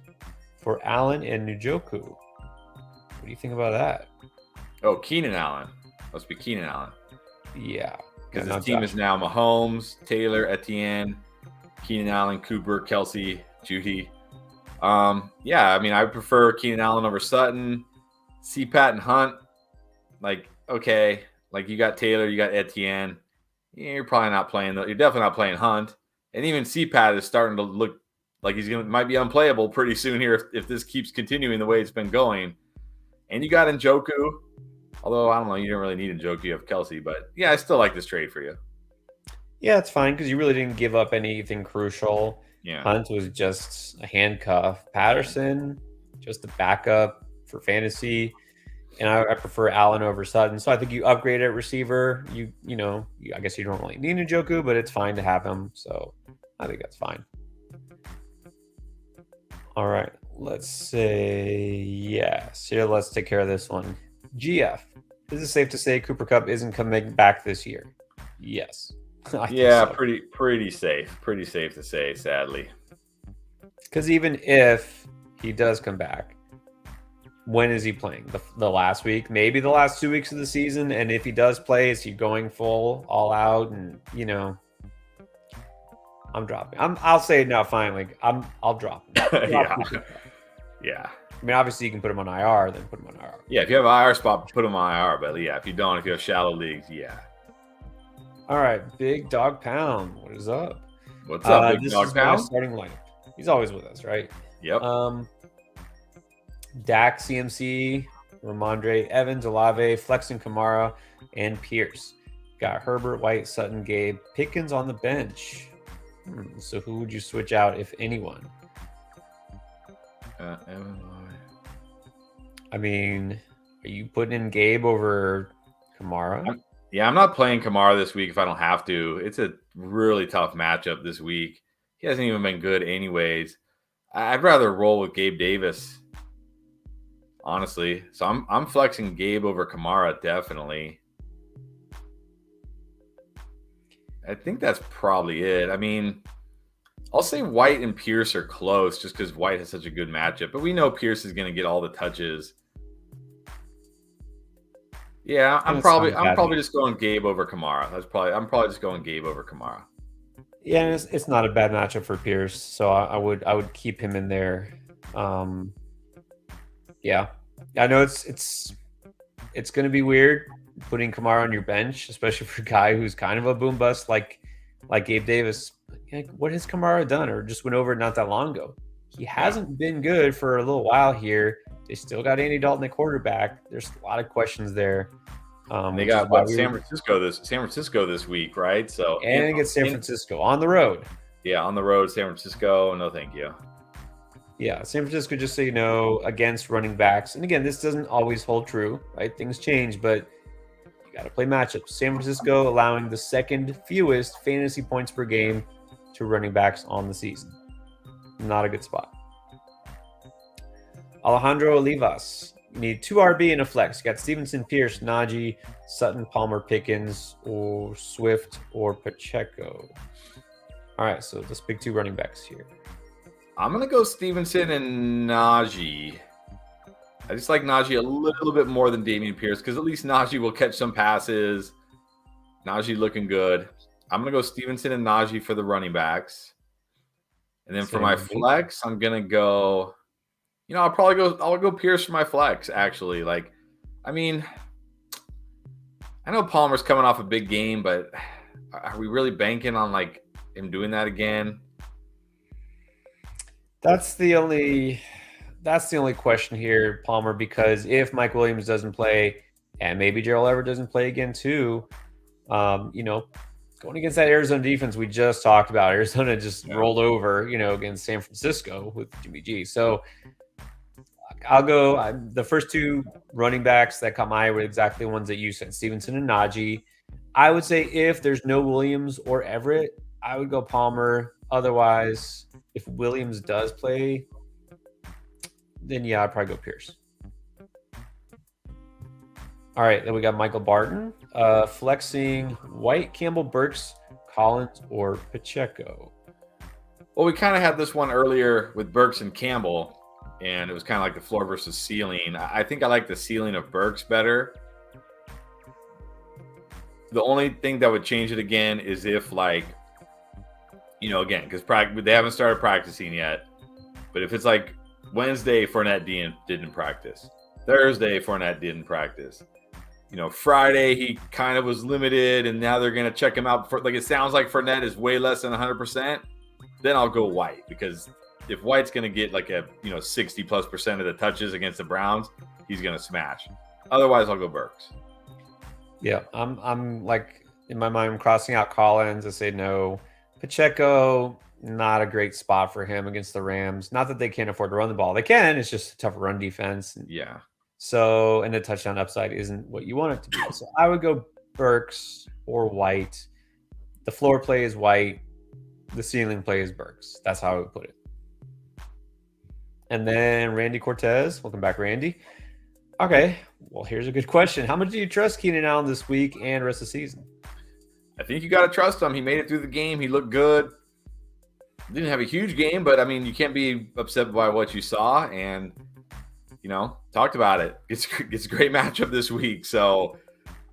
for Allen and Njoku. What do you think about that? Oh, Keenan Allen. Must be Keenan Allen. Yeah. Because his team is now Mahomes, Taylor, Etienne, Keenan Allen, Cooper, Kelsey, Judy. I prefer Keenan Allen over Sutton. CPAT and Hunt. Okay. You got Taylor, you got Etienne. You're probably not playing. You're definitely not playing Hunt. And even CPAT is starting to look like might be unplayable pretty soon here if this keeps continuing the way it's been going. And you got Njoku. Although, I don't know, you don't really need Njoku. You have Kelsey. But, yeah, I still like this trade for you. Yeah, it's fine because you really didn't give up anything crucial. Yeah. Hunt was just a handcuff. Patterson, just a backup for fantasy. And I prefer Allen over Sutton. So I think you upgrade at receiver. I guess you don't really need Njoku, but it's fine to have him. So I think that's fine. All right. Let's say yes. Here, let's take care of this one. GF. Is it safe to say Cooper Kupp isn't coming back this year? Yes. Yeah, so. Pretty safe. Pretty safe to say, sadly. Because even if he does come back, when is he playing? The last week? Maybe the last 2 weeks of the season? And if he does play, is he going full, all out? And, I'm dropping. I'll say it now, finally. I'll drop him. Yeah. I mean, obviously, you can put him on IR, then put him on IR. Yeah, if you have an IR spot, put him on IR. But, yeah, if you don't, if you have shallow leagues, yeah. All right, Big Dog Pound. What is up? What's up, Big Dog Pound? My starting lineup. He's always with us, right? Yep. Dak, CMC, Ramondre, Evans, Olave, Flexen, Kamara, and Pierce. Got Herbert, White, Sutton, Gabe, Pickens on the bench. So who would you switch out, if anyone? I mean, are you putting in Gabe over Kamara? I'm not playing Kamara this week if I don't have to. It's a really tough matchup this week. He hasn't even been good anyways. I'd rather roll with Gabe Davis, honestly. So I'm flexing Gabe over Kamara, definitely. I think that's probably it. I mean, I'll say White and Pierce are close just because White has such a good matchup. But we know Pierce is going to get all the touches. Yeah, I'm probably just going Gabe over Kamara. I'm probably just going Gabe over Kamara. Yeah, it's not a bad matchup for Pierce, so I would keep him in there. Yeah, I know it's going to be weird putting Kamara on your bench, especially for a guy who's kind of a boom bust like Gabe Davis. Like, what has Kamara done, or just went over it not that long ago? He hasn't been good for a little while here. They still got Andy Dalton at quarterback. There's a lot of questions there. They got San Francisco this week, right? So and it gets San Francisco on the road. Yeah, on the road, San Francisco. No, thank you. Yeah, San Francisco, just so you know, against running backs. And again, this doesn't always hold true, right? Things change, but you got to play matchups. San Francisco allowing the second fewest fantasy points per game to running backs on the season. Not a good spot. Alejandro Olivas. You need 2 RB and a flex. You got Stevenson, Pierce, Najee, Sutton, Palmer, Pickens, or Swift, or Pacheco. All right, so let's pick 2 running backs here. I'm going to go Stevenson and Najee. I just like Najee a little bit more than Dameon Pierce because at least Najee will catch some passes. Najee looking good. I'm going to go Stevenson and Najee for the running backs. And then for my flex, I'm going to go... I'll go Pierce for my flex, actually. I know Palmer's coming off a big game, but are we really banking on like him doing that again? That's the only question here, Palmer, because if Mike Williams doesn't play and maybe Gerald Everett doesn't play again too, going against that Arizona defense we just talked about, Arizona just rolled over, against San Francisco with Jimmy G. So I'll go. The first two running backs that caught my eye were exactly the ones that you said, Stevenson and Najee. I would say if there's no Williams or Everett, I would go Palmer. Otherwise, if Williams does play, then yeah, I'd probably go Pierce. All right, then we got Michael Barton flexing White, Campbell, Burks, Collins, or Pacheco. Well, we kind of had this one earlier with Burks and Campbell, and it was kind of like the floor versus ceiling. I think I like the ceiling of Burks better. The only thing that would change it again is if, like, again, because they haven't started practicing yet. But if it's like Wednesday, Fournette didn't practice. Thursday, Fournette didn't practice. Friday, he kind of was limited, and now they're going to check him out. It sounds like Fournette is way less than 100%. Then I'll go White, because if White's going to get like a 60+% of the touches against the Browns, he's going to smash. Otherwise, I'll go Burks. Yeah, I'm like in my mind, I'm crossing out Collins. I say no. Pacheco, not a great spot for him against the Rams. Not that they can't afford to run the ball. They can. It's just a tougher run defense. Yeah. So, and the touchdown upside isn't what you want it to be. So I would go Burks or White. The floor play is White. The ceiling play is Burks. That's how I would put it. And then Randy Cortez. Welcome back, Randy. Okay. Well, here's a good question. How much do you trust Keenan Allen this week and rest of the season? I think you got to trust him. He made it through the game. He looked good. Didn't have a huge game, but I mean, you can't be upset by what you saw. And talked about it. It's a great matchup this week. So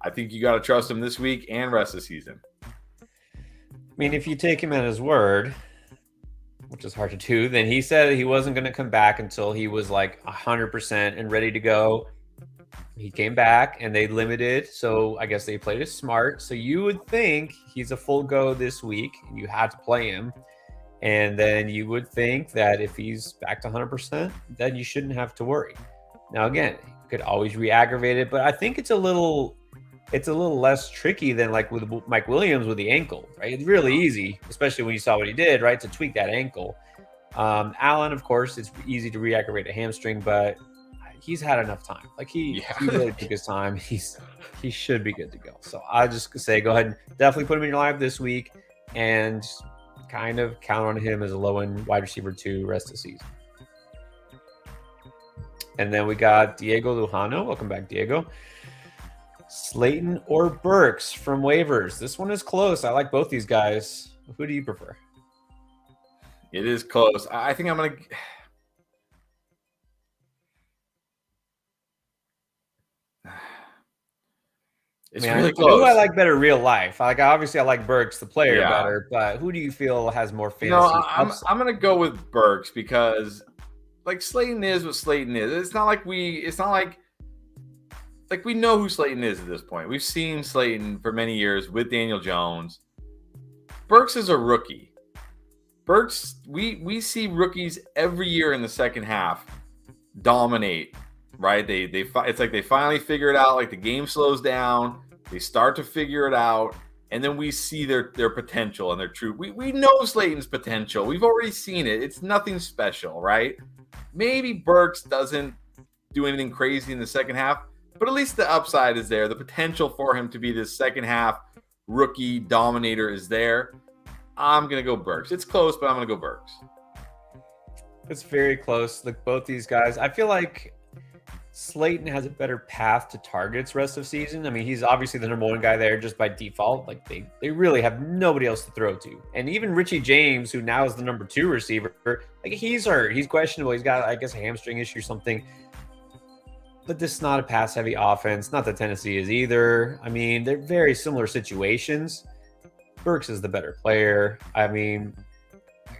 I think you got to trust him this week and rest of the season. I mean, if you take him at his word, which is hard to do, then he said he wasn't going to come back until he was like 100% and ready to go. He came back and they limited. So I guess they played it smart. So you would think he's a full go this week and you had to play him. And then you would think that if he's back to 100%, then you shouldn't have to worry. Now, again, you could always re-aggravate it, but I think it's a little less tricky than like with Mike Williams with the ankle, right? It's really easy, especially when you saw what he did, right, to tweak that ankle. Allen, of course, it's easy to re-aggravate a hamstring, but he's had enough time. Like he really took his time. He should be good to go. So I just say go ahead and definitely put him in your lineup this week and kind of count on him as a low-end wide receiver 2 rest of the season. And then we got Diego Lujano. Welcome back, Diego. Slayton or Burks from waivers. This one is close. I like both these guys. Who do you prefer? It is close. I think I'm going to... It's really close. Who do I like better real life? Obviously I like Burks, the player, better, but who do you feel has more fantasy? I'm going to go with Burks because like Slayton is what Slayton is. It's not like we know who Slayton is at this point. We've seen Slayton for many years with Daniel Jones. Burks is a rookie. Burks, we see rookies every year in the second half dominate. Right? It's like they finally figure it out. Like the game slows down. They start to figure it out. And then we see their potential and their true. We know Slayton's potential. We've already seen it. It's nothing special, right? Maybe Burks doesn't do anything crazy in the second half, but at least the upside is there. The potential for him to be this second half rookie dominator is there. I'm going to go Burks. It's close, but I'm going to go Burks. It's very close. Look, both these guys, I feel like Slayton has a better path to targets rest of season. I mean, he's obviously the number one guy there just by default. Like they really have nobody else to throw to. And even Richie James, who now is the number 2 receiver, like he's hurt. He's questionable. He's got, I guess, a hamstring issue or something. But this is not a pass-heavy offense. Not that Tennessee is either. I mean, they're very similar situations. Burks is the better player. I mean,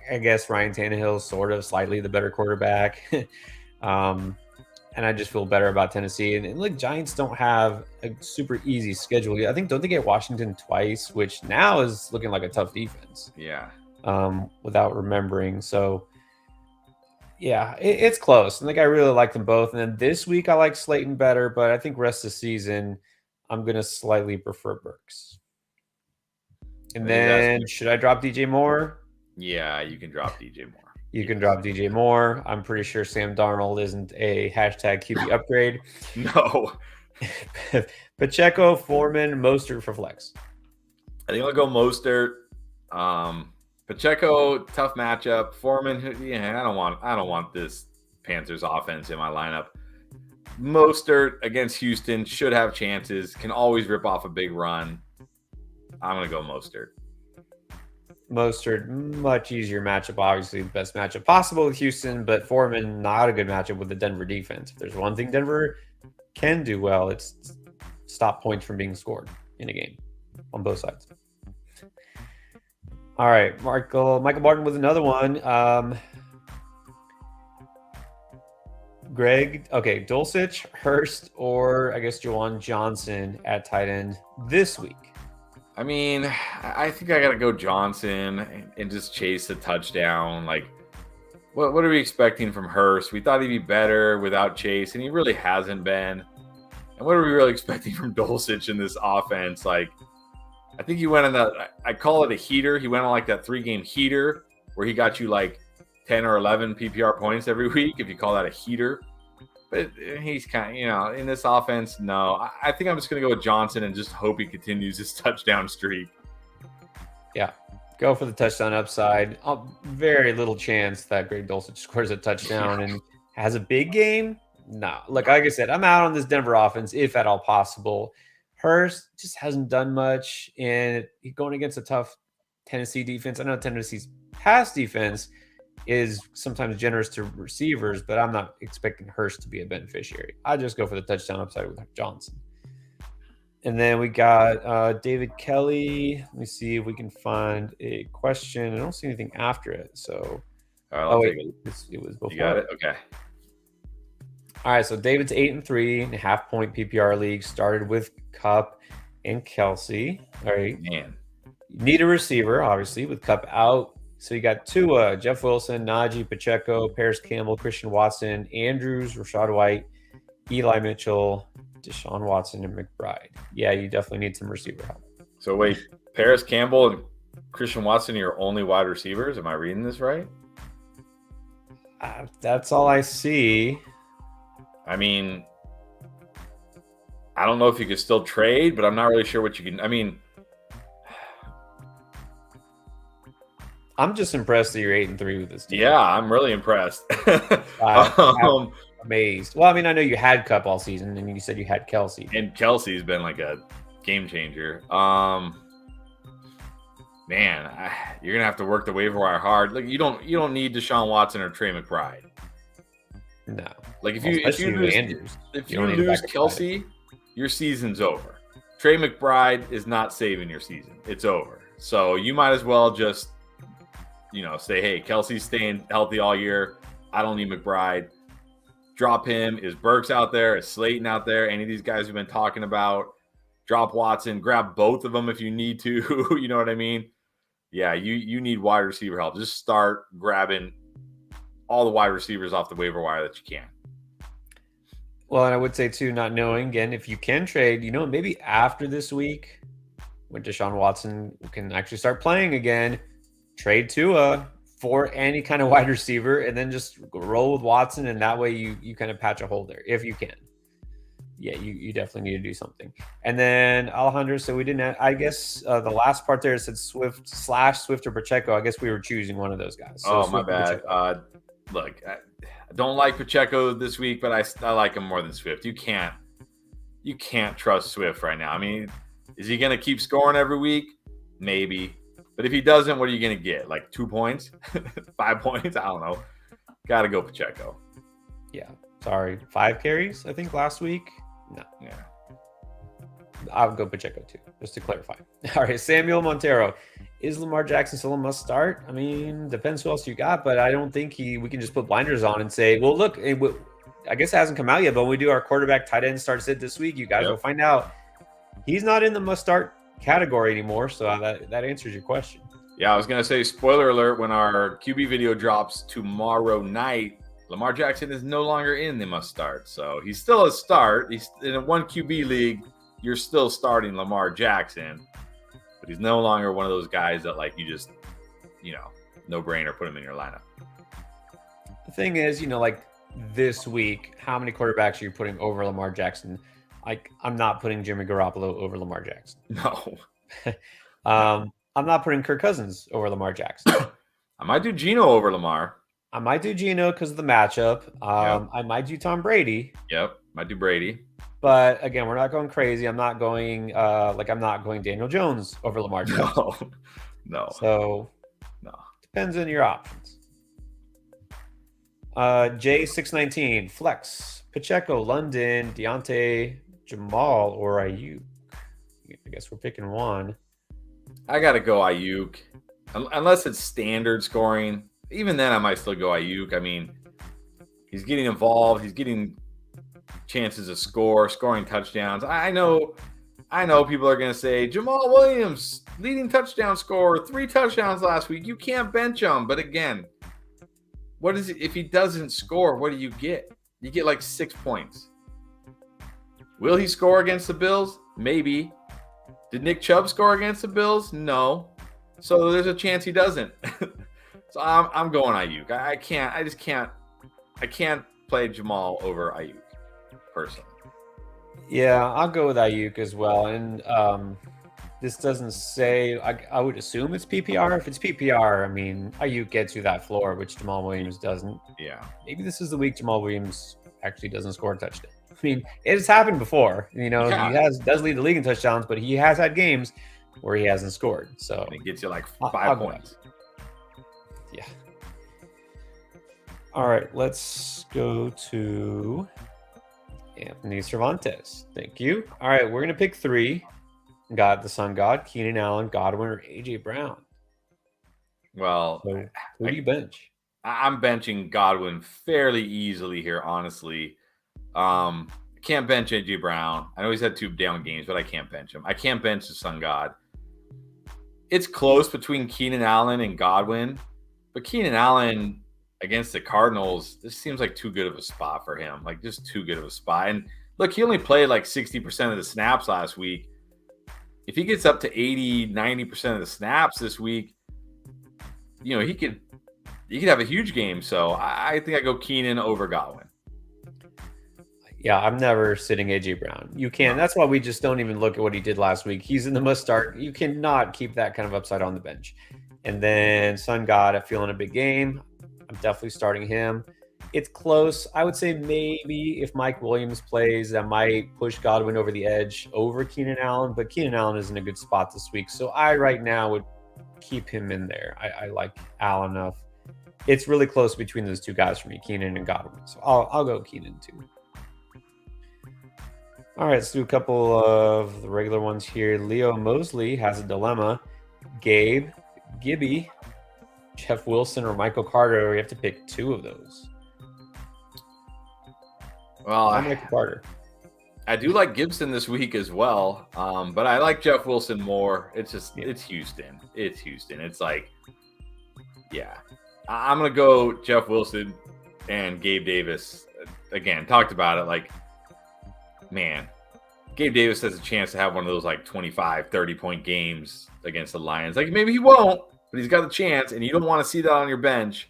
I guess Ryan Tannehill is sort of slightly the better quarterback. and I just feel better about Tennessee. And look, Giants don't have a super easy schedule. I think don't they get Washington twice, which now is looking like a tough defense. Yeah. Without remembering. So yeah, it's close. I think I really like them both. And then this week I like Slayton better, but I think rest of the season I'm gonna slightly prefer Burks. And then should I drop DJ Moore? Yeah, you can drop DJ Moore. You can drop DJ Moore. I'm pretty sure Sam Darnold isn't a hashtag QB upgrade. No. Pacheco, Foreman, Mostert for flex. I think I'll go Mostert. Pacheco, tough matchup. Foreman, yeah, I don't want this Panthers offense in my lineup. Mostert against Houston should have chances. Can always rip off a big run. I'm gonna go Mostert. Mostert, much easier matchup. Obviously, the best matchup possible with Houston, but Foreman, not a good matchup with the Denver defense. If there's one thing Denver can do well, it's stop points from being scored in a game on both sides. All right, Michael Martin with another one. Greg, okay, Dulcich, Hurst, or I guess Juwan Johnson at tight end this week. I mean, I think I got to go Johnson and just chase a touchdown. Like, what are we expecting from Hurst? We thought he'd be better without Chase, and he really hasn't been. And what are we really expecting from Dulcich in this offense? Like, I think he went on that, I call it a heater. He went on like that 3-game heater where he got you like 10 or 11 PPR points every week, if you call that a heater. But he's kind of, in this offense, no. I think I'm just going to go with Johnson and just hope he continues his touchdown streak. Yeah, go for the touchdown upside. Very little chance that Greg Dulcich scores a touchdown and has a big game. No. Like I said, I'm out on this Denver offense, if at all possible. Hurst just hasn't done much, and going against a tough Tennessee defense. I know Tennessee's pass defense is sometimes generous to receivers, but I'm not expecting Hurst to be a beneficiary. I just go for the touchdown upside with Johnson. And then we got David Kelly. Let me see if we can find a question. I don't see anything after it. So, it was before. You got it? Okay. All right, so David's 8-3 in a half-point PPR league. Started with Kupp and Kelsey. All right. Man. Need a receiver, obviously, with Kupp out. So you got Tua, Jeff Wilson, Najee, Pacheco, Paris Campbell, Christian Watson, Andrews, Rashad White, Eli Mitchell, Deshaun Watson, and McBride. Yeah, you definitely need some receiver help. So wait, Paris Campbell and Christian Watson are your only wide receivers? Am I reading this right? That's all I see. I mean, I don't know if you can still trade, but I'm not really sure what you can. I mean, I'm just impressed that you're 8-3 with this team. Yeah, I'm really impressed. I'm amazed. Well, I mean, I know you had Kupp all season, and you said you had Kelsey. And Kelsey's been like a game changer. Man, you're gonna have to work the waiver wire hard. Like you don't need Deshaun Watson or Trey McBride. No. Like if you lose Kelsey, your season's over. Trey McBride is not saving your season. It's over. So you might as well just, say, hey, Kelsey's staying healthy all year. I don't need McBride. Drop him. Is Burks out there? Is Slayton out there? Any of these guys we've been talking about? Drop Watson. Grab both of them if you need to. You know what I mean? Yeah, you need wide receiver help. Just start grabbing all the wide receivers off the waiver wire that you can. Well, and I would say, too, not knowing, again, if you can trade, maybe after this week, when Deshaun Watson can actually start playing again, trade Tua for any kind of wide receiver and then just roll with Watson, and that way you kind of patch a hole there if you can. Yeah, you definitely need to do something. And then Alejandro, so we didn't I guess the last part there said Swift or Pacheco. I guess we were choosing one of those guys. So my bad. Look, I don't like Pacheco this week, but I like him more than Swift. You can't trust Swift right now. I mean, is he going to keep scoring every week? Maybe. But if he doesn't, what are you going to get? Like 2 points? 5 points? I don't know. Got to go Pacheco. Yeah. Sorry. 5 carries, I think, last week. No. Yeah. I'll go Pacheco too, just to clarify. All right. Samuel Montero. Is Lamar Jackson still a must start? I mean, depends who else you got, but I don't think we can just put blinders on and say, well, look, I guess it hasn't come out yet, but when we do our quarterback tight end start sit this week, you guys will find out he's not in the must start category anymore. So that answers your question. Yeah, I was gonna say, spoiler alert, when our QB video drops tomorrow night, Lamar Jackson is no longer in the must start. So he's still a start. He's in a 1 QB league. You're still starting Lamar Jackson, but he's no longer one of those guys that like you just, no brainer, put him in your lineup. The thing is, like this week, how many quarterbacks are you putting over Lamar Jackson? Like, I'm not putting Jimmy Garoppolo over Lamar Jackson. No. I'm not putting Kirk Cousins over Lamar Jackson. I might do Geno over Lamar. I might do Geno because of the matchup. I might do Tom Brady. Yep, might do Brady. But again, we're not going crazy. I'm not going I'm not going Daniel Jones over Lamar Jackson. No. So depends on your options. J619 Flex Pacheco, London, Deontay, Jamal, or Ayuk. I guess we're picking one. I gotta go Ayuk, unless it's standard scoring. Even then, I might still go Ayuk. I mean, he's getting involved. He's getting chances to scoring touchdowns. I know people are going to say, Jamal Williams, leading touchdown scorer, 3 touchdowns last week. You can't bench him. But again, what is it? If he doesn't score, what do you get? You get like 6 points. Will he score against the Bills? Maybe. Did Nick Chubb score against the Bills? No. So there's a chance he doesn't. So I'm going Ayuk. I can't play Jamal over Ayuk personally. Yeah, I'll go with Ayuk as well. And this doesn't say, I would assume it's PPR. If it's PPR, I mean, Ayuk gets you that floor, which Jamal Williams doesn't. Yeah. Maybe this is the week Jamal Williams actually doesn't score a touchdown. I mean, it's happened before. He does lead the league in touchdowns, but he has had games where he hasn't scored. So and it gets you like 5 points. Yeah. All right, let's go to Anthony Cervantes. Thank you. All right, we're gonna pick 3. Got the Sun God, Keenan Allen, Godwin, or AJ Brown. Well, so who do you bench? I'm benching Godwin fairly easily here, honestly. Can't bench AJ Brown. I know he's had 2 down games, but I can't bench him. I can't bench the Sun God. It's close between Keenan Allen and Godwin, but Keenan Allen against the Cardinals, this seems like too good of a spot for him. Like, just too good of a spot. And look, he only played like 60% of the snaps last week. If he gets up to 80, 90% of the snaps this week, he could have a huge game. So I think I go Keenan over Godwin. Yeah, I'm never sitting AJ Brown. You can. That's why we just don't even look at what he did last week. He's in the must start. You cannot keep that kind of upside on the bench. And then Sun God, I feel in a big game. I'm definitely starting him. It's close. I would say maybe if Mike Williams plays, I might push Godwin over the edge over Keenan Allen, but Keenan Allen is in a good spot this week. So I right now would keep him in there. I like Allen enough. It's really close between those 2 guys for me, Keenan and Godwin. So I'll go Keenan too. All right, let's do a couple of the regular ones here. Leo Mosley has a dilemma. Gabe, Gibby, Jeff Wilson, or Michael Carter. We have to pick 2 of those. Well, I'm Michael Carter. I do like Gibson this week as well, but I like Jeff Wilson more. It's just it's Houston. It's Houston. It's like, yeah, I'm gonna go Jeff Wilson and Gabe Davis. Again, talked about it. Like, man, Gabe Davis has a chance to have one of those like 25, 30-point games against the Lions. Like, maybe he won't, but he's got a chance, and you don't want to see that on your bench.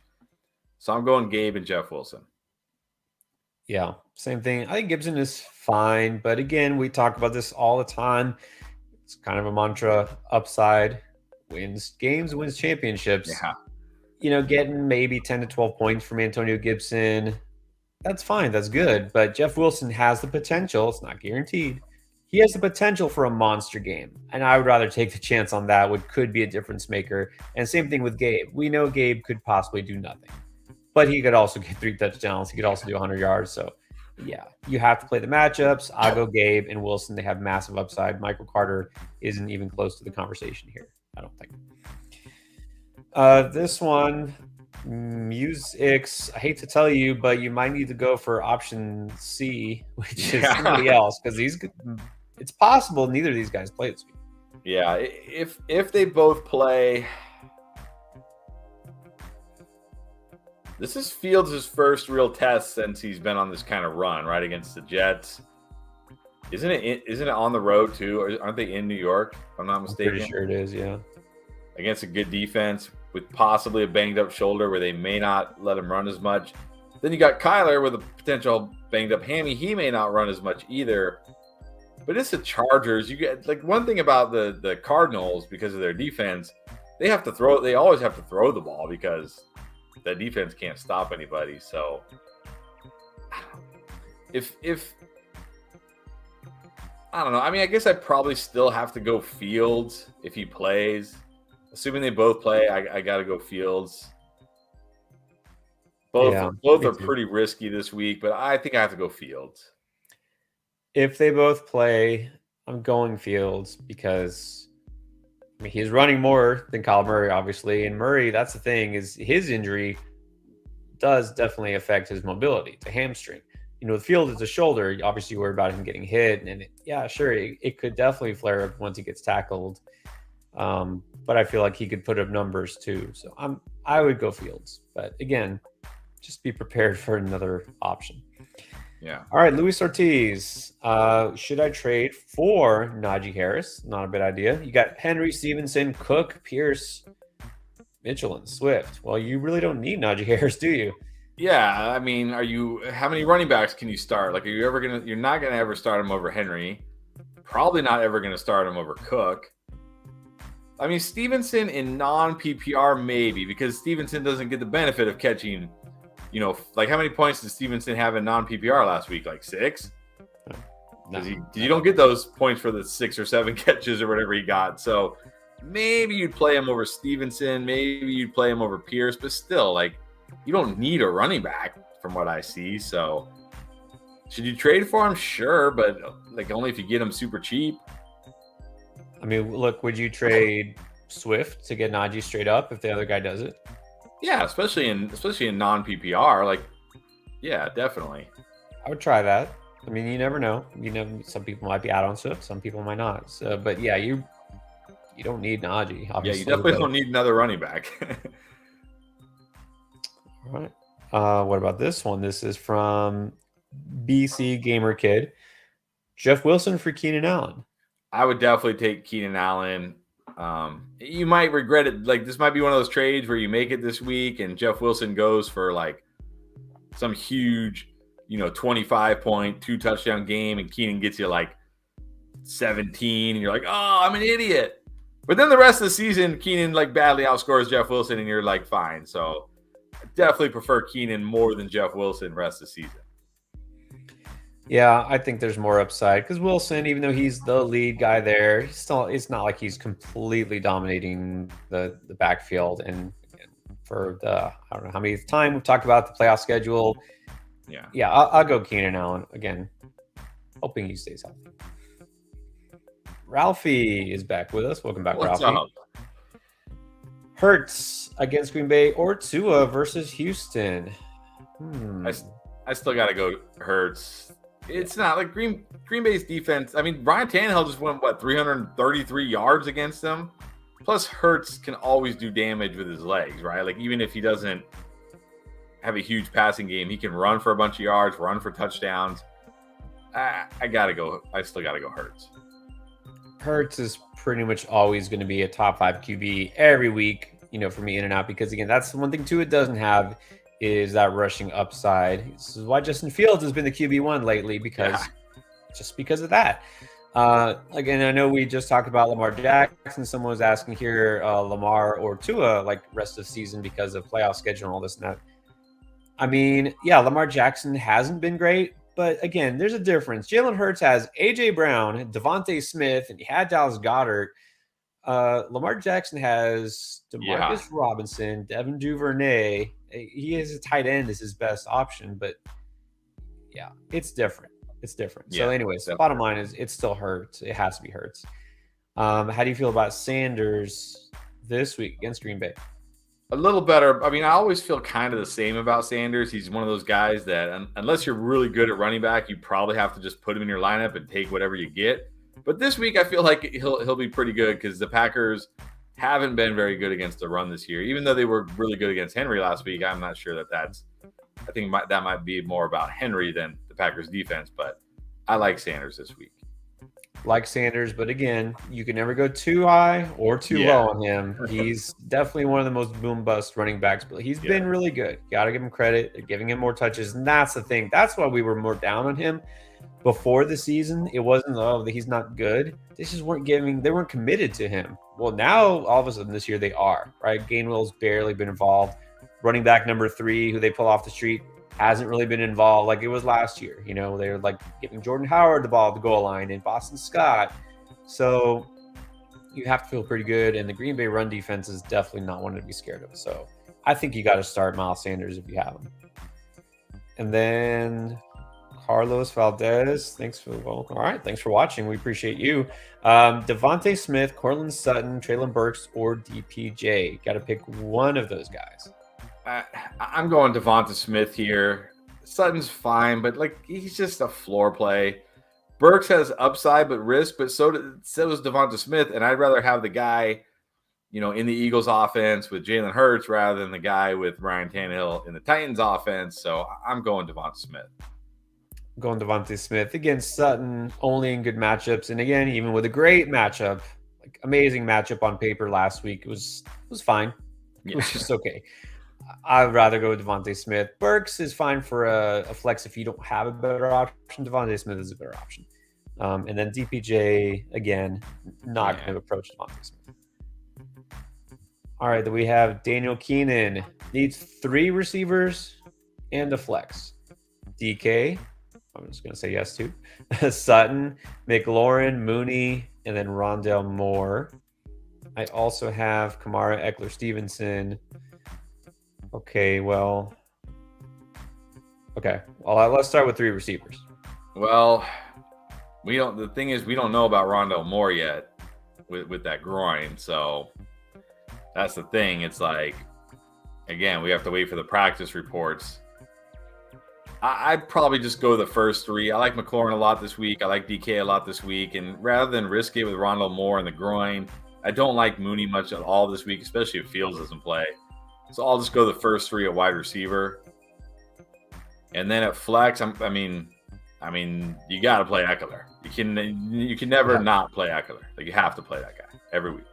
So I'm going Gabe and Jeff Wilson. Yeah, same thing. I think Gibson is fine, but again, we talk about this all the time. It's kind of a mantra. Upside wins games, wins championships. Yeah. Getting maybe 10 to 12 points from Antonio Gibson, that's fine. That's good. But Jeff Wilson has the potential. It's not guaranteed. He has the potential for a monster game. And I would rather take the chance on that, what could be a difference maker. And same thing with Gabe. We know Gabe could possibly do nothing. But he could also get 3 touchdowns. He could also do 100 yards. So, yeah, you have to play the matchups. I'll go Gabe and Wilson. They have massive upside. Michael Carter isn't even close to the conversation here, I don't think. This one, X. I hate to tell you, but you might need to go for option C, which is somebody else, because it's possible neither of these guys play this week. Yeah, if they both play, this is Fields' first real test since he's been on this kind of run, right, against the Jets. Isn't it on the road too? Or aren't they in New York? If I'm not mistaken. I'm pretty sure it is, yeah. Against a good defense with possibly a banged up shoulder where they may not let him run as much. Then you got Kyler with a potential banged up hammy. He may not run as much either. But it's the Chargers. You get like one thing about the Cardinals because of their defense, they have to throw. They always have to throw the ball because the defense can't stop anybody. So if I don't know. I mean, I guess I probably still have to go Fields if he plays. Assuming they both play, I got to go Fields. Both are pretty risky this week, but I think I have to go Fields. If they both play, I'm going Fields because I mean he's running more than Kyler Murray, obviously. And Murray, that's the thing, is his injury does definitely affect his mobility. It's a hamstring. You know, the field is a shoulder. Obviously, you worry about him getting hit, and it could definitely flare up once he gets tackled. But I feel like he could put up numbers too. So I would go Fields. But again, just be prepared for another option. Yeah. All right, Luis Ortiz. Should I trade for Najee Harris? Not a bad idea. You got Henry, Stevenson, Cook, Pierce, Mitchell, and Swift. Well, you really don't need Najee Harris, do you? Yeah, I mean, how many running backs can you start? Like, you're not gonna ever start him over Henry. Probably not ever gonna start him over Cook. I mean, Stevenson in non-PPR maybe, because Stevenson doesn't get the benefit of catching, like how many points did Stevenson have in non-PPR last week? Like 6? Because you don't get those points for the 6 or 7 catches or whatever he got. So maybe you'd play him over Stevenson. Maybe you'd play him over Pierce. But still, like, you don't need a running back from what I see. So should you trade for him? Sure, but like only if you get him super cheap. I mean, look, would you trade Swift to get Najee straight up if the other guy does it? Yeah, especially in non-PPR. Like, yeah, definitely. I would try that. I mean, you never know. Some people might be out on Swift, some people might not. So, but yeah, you don't need Najee. Obviously, yeah, you definitely don't need another running back. All right. What about this one? This is from BC Gamer Kid. Jeff Wilson for Keenan Allen. I would definitely take Keenan Allen. You might regret it. Like, this might be one of those trades where you make it this week and Jeff Wilson goes for like some huge, 25-point, 2-touchdown game, and Keenan gets you like 17, and you're like, oh, I'm an idiot. But then the rest of the season, Keenan like badly outscores Jeff Wilson, and you're like, fine. So I definitely prefer Keenan more than Jeff Wilson rest of the season. Yeah, I think there's more upside because Wilson, even though he's the lead guy there, it's not like he's completely dominating the backfield. And for I don't know how many time we've talked about the playoff schedule. Yeah, I'll go Keenan Allen again, hoping he stays healthy. Ralphie is back with us. Welcome back, What's Ralphie. Up? Hurts against Green Bay or Tua versus Houston. I still got to go Hurts. It's not like Green Bay's defense. I mean, Ryan Tannehill just went 333 yards against them. Plus, Hurts can always do damage with his legs, right? Like, even if he doesn't have a huge passing game, he can run for a bunch of yards, run for touchdowns. I still gotta go Hurts. Hurts is pretty much always going to be a top 5 QB every week, for me in and out, because again, that's the one thing too it doesn't have is that rushing upside. This is why Justin Fields has been the QB1 lately, because of that. Again, I know we just talked about Lamar Jackson. Someone was asking here, Lamar or Tua, like rest of the season because of playoff schedule and all this and that. I mean, yeah, Lamar Jackson hasn't been great, but again, there's a difference. Jalen Hurts has A.J. Brown, Devontae Smith, and he had Dallas Goedert. Lamar Jackson has Demarcus Robinson, Devin Duvernay. He is a tight end as his best option, but yeah, it's different. So anyways, the bottom line is it still hurts. It has to be Hurts. How do you feel about Sanders this week against Green Bay? A little better. I mean, I always feel kind of the same about Sanders. He's one of those guys that, unless you're really good at running back, you probably have to just put him in your lineup and take whatever you get. But this week, I feel like he'll be pretty good because the Packers haven't been very good against the run this year. Even though they were really good against Henry last week, I'm not sure that's. I think that might be more about Henry than the Packers defense. But I like Sanders this week. Like Sanders, but again, you can never go too high or too low on him. He's definitely one of the most boom bust running backs, but he's been really good. Got to give him credit. They're giving him more touches, and that's the thing. That's why we were more down on him before the season. It wasn't that he's not good. They just they weren't committed to him. Well, now all of a sudden this year they are, right? Gainwell's barely been involved. Running back number 3, who they pull off the street, hasn't really been involved like it was last year. They were like giving Jordan Howard the ball at the goal line and Boston Scott. So you have to feel pretty good. And the Green Bay run defense is definitely not one to be scared of. So I think you got to start Miles Sanders if you have him. And then Carlos Valdez. All right. Thanks for watching. We appreciate you. Devontae Smith, Cortland Sutton, Treylon Burks, or DPJ. Got to pick one of those guys. I'm going Devonta Smith here. Sutton's fine, but he's just a floor play. Burks has upside but risk, but so does Devonta Smith, and I'd rather have the guy, in the Eagles offense with Jalen Hurts rather than the guy with Ryan Tannehill in the Titans offense. So I'm going Devonta Smith. Going Devontae Smith against Sutton, only in good matchups, and again, even with a great matchup, amazing matchup on paper last week, it was fine. It was just okay. I'd rather go with Devontae Smith. Burks is fine for a flex if you don't have a better option. Devontae Smith is a better option. And then DPJ, again, not going to approach Devontae Smith. All right, then we have Daniel Keenan. Needs 3 receivers and a flex. DK, I'm just going to say yes to. Sutton, McLaurin, Mooney, and then Rondell Moore. I also have Kamara, Eckler, Stevenson. Okay, well, let's start with 3 receivers. Well, the thing is, we don't know about Rondell Moore yet with that groin. So that's the thing. It's again, we have to wait for the practice reports. I'd probably just go the first 3. I like McLaurin a lot this week. I like DK a lot this week. And rather than risk it with Rondell Moore and the groin, I don't like Mooney much at all this week, especially if Fields doesn't play. So I'll just go the first 3 at wide receiver. And then at flex, I mean, you got to play Eckler. You can never not play Eckler. You have to play that guy every week.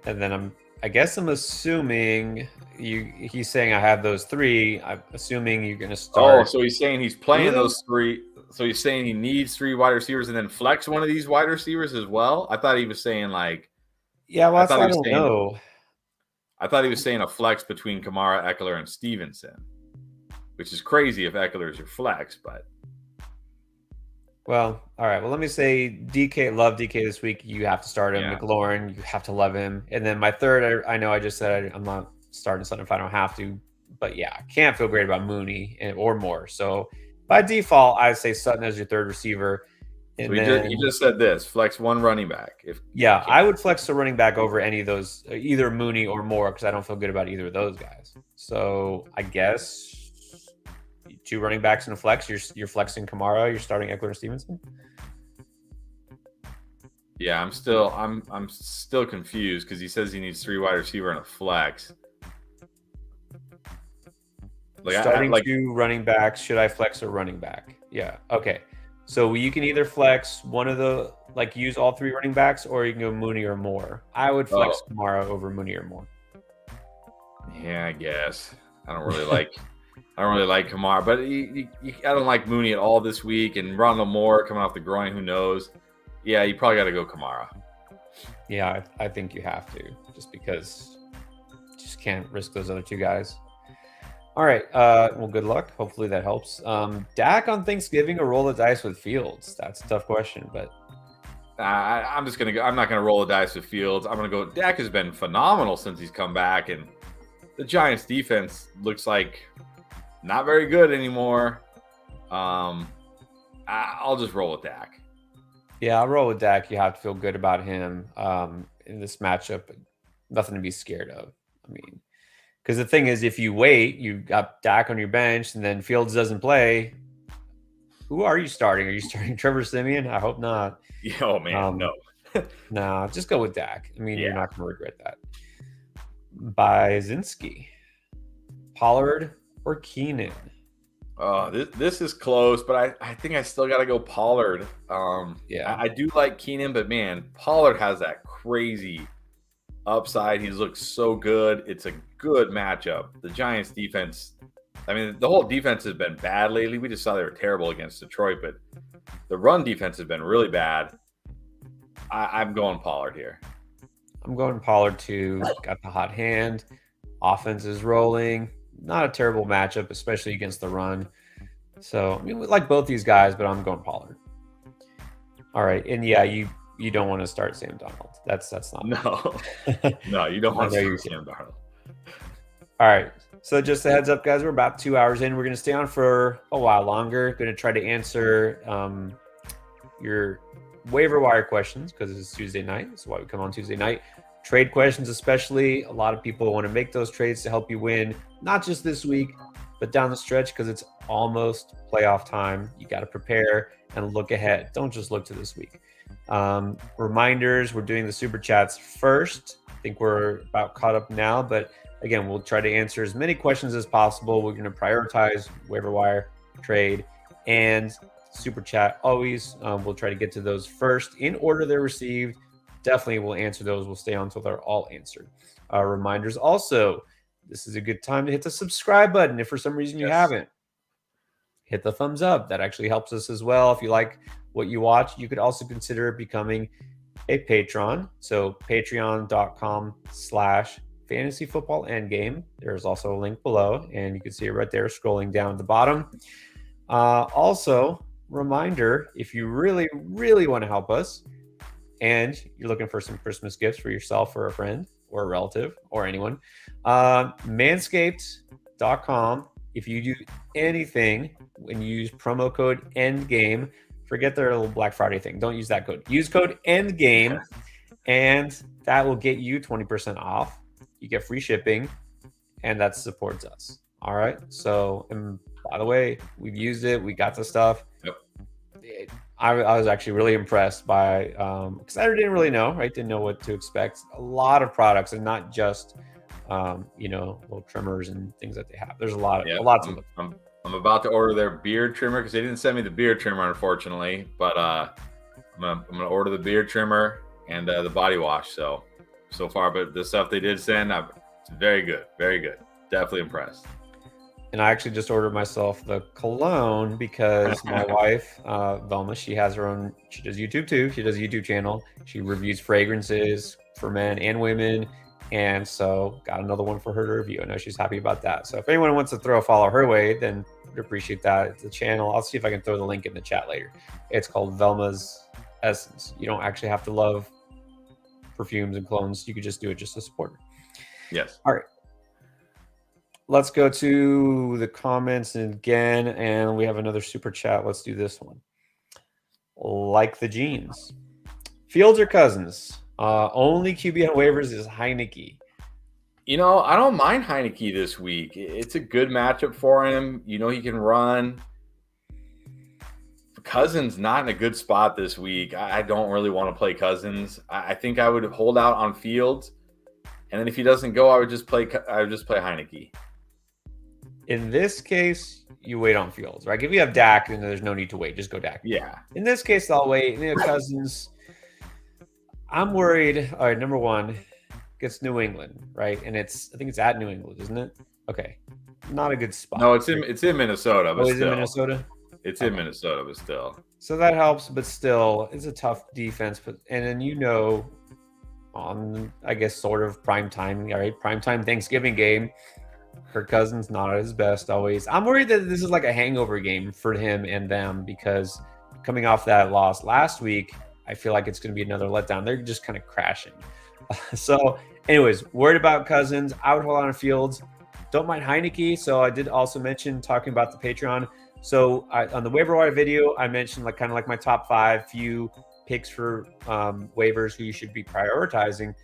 And then I guess I'm assuming he's saying I have those 3. I'm assuming you're going to start. Oh, so he's saying he's playing those 3. So he's saying he needs 3 wide receivers and then flex one of these wide receivers as well. I thought he was saying yeah, well, I don't know. I thought he was saying a flex between Kamara, Eckler, and Stevenson, which is crazy if Eckler is your flex, but. Well, all right. Well, let me say DK, love DK this week. You have to start him. Yeah. McLaurin, you have to love him. And then my third, I know I just said I'm not starting Sutton if I don't have to, but yeah, I can't feel great about Mooney or more. So by default, I say Sutton as your third receiver. And so you just said this, flex 1 running back. I would flex a running back over any of those, either Mooney or Moore, because I don't feel good about either of those guys. So I guess 2 running backs in a flex. You're flexing Kamara. You're starting Eckler and Stevenson. Yeah, I'm still confused because he says he needs 3 wide receiver and a flex. Starting 2 running backs. Should I flex a running back? Yeah. Okay. So you can either flex one of the use all 3 running backs, or you can go Mooney or Moore. I would flex Kamara over Mooney or Moore. Yeah, I guess. I don't really like Kamara, but I don't like Mooney at all this week. And Rondell Moore coming off the groin, who knows? Yeah, you probably got to go Kamara. Yeah, I think you have to, just because you just can't risk those other 2 guys. All right. Well, good luck. Hopefully that helps. Dak on Thanksgiving or roll the dice with Fields? That's a tough question, but I'm just gonna go. I'm not gonna roll the dice with Fields. I'm gonna go. Dak has been phenomenal since he's come back, and the Giants' defense looks like not very good anymore. I'll just roll with Dak. Yeah, I'll roll with Dak. You have to feel good about him in this matchup. Nothing to be scared of. mean, because the thing is, if you wait, you got Dak on your bench, and then Fields doesn't play. Who are you starting? Are you starting Trevor Siemian? I hope not. Oh man, no. No, just go with Dak. I mean, you're Yeah. not going to regret that. Bazinski, Pollard, or Keenan? Oh, this is close, but I think I still got to go Pollard. Yeah. I do like Keenan, but man, Pollard has that crazy upside. He looks so good. It's a good matchup. The Giants defense, I mean, the whole defense has been bad lately. We just saw they were terrible against Detroit, but the run defense has been really bad. I'm going Pollard here. I'm going Pollard too. Got the hot hand. Offense is rolling. Not a terrible matchup, especially against the run. So, I mean, we like both these guys, but I'm going Pollard. All right. And yeah, you don't want to start Sam Darnold. That's not. No. No, you don't want to start Sam Darnold. All right. So just a heads up, guys, we're about 2 hours in. We're going to stay on for a while longer. Going to try to answer your waiver wire questions because it's Tuesday night. That's why we come on Tuesday night. Trade questions, especially. A lot of people want to make those trades to help you win, not just this week, but down the stretch because it's almost playoff time. You got to prepare and look ahead. Don't just look to this week. Reminders, we're doing the super chats first. I think we're about caught up now, but again, we'll try to answer as many questions as possible. We're going to prioritize waiver wire, trade, and super chat always. We'll try to get to those first in order they're received. Definitely we'll answer those. We'll stay on until they're all answered. Reminders also, this is a good time to hit the subscribe button. If for some reason you haven't, hit the thumbs up. That actually helps us as well. If you like what you watch, you could also consider becoming a patron. So patreon.com/fantasyfootballendgame. There's also a link below, and you can see it right there scrolling down at the bottom. Also, reminder, if you really, really want to help us and you're looking for some Christmas gifts for yourself or a friend or a relative or anyone, manscaped.com. If you do anything when you use promo code ENDGAME, forget their little Black Friday thing. Don't use that code. Use code ENDGAME, and that will get you 20% off. You get free shipping, and that supports us. All right. So, and by the way, we've used it. We got the stuff. Yep. I was actually really impressed by, because I didn't really know, right? Didn't know what to expect. A lot of products, and not just, little trimmers and things that they have. There's a lot to them. I'm about to order their beard trimmer because they didn't send me the beard trimmer, unfortunately. But I'm gonna order the beard trimmer and the body wash. So far, but the stuff they did send, it's very good, very good. Definitely impressed. And I actually just ordered myself the cologne because my wife, Velma, she has her own. She does YouTube too. She does a YouTube channel. She reviews fragrances for men and women. And so got another one for her to review. I know she's happy about that. So if anyone wants to throw a follow her way, then I'd appreciate that. It's a channel. I'll see if I can throw the link in the chat later. It's called Velma's Essence. You don't actually have to love perfumes and clones. You could just do it just to support her. Yes. All right. Let's go to the comments again. And we have another super chat. Let's do this one. Like the jeans. Fields or Cousins? Only QB on waivers is Heineke. I don't mind Heineke this week. It's a good matchup for him. He can run. Cousins not in a good spot this week. I don't really want to play Cousins. I think I would hold out on Fields, and then if he doesn't go, I would just play Heineke. In this case, you wait on Fields, right? If you have Dak, then there's no need to wait. Just go Dak. Yeah. In this case, I'll wait. Cousins. I'm worried. All right, number one, gets New England, right? And I think it's at New England, isn't it? Okay, not a good spot. No, it's in Minnesota. But is it Minnesota? It's in Minnesota, but still. So that helps, but still, it's a tough defense. And then on I guess sort of prime time, all right, prime time Thanksgiving game. Kirk Cousins not at his best always. I'm worried that this is like a hangover game for him and them because coming off that loss last week, I feel like it's going to be another letdown. They're just kind of crashing. So, anyways, worried about Cousins. I would hold on to Fields. Don't mind Heineke. So I did also mention talking about the Patreon. So on the waiver wire video, I mentioned kind of my top 5 few picks for waivers who you should be prioritizing.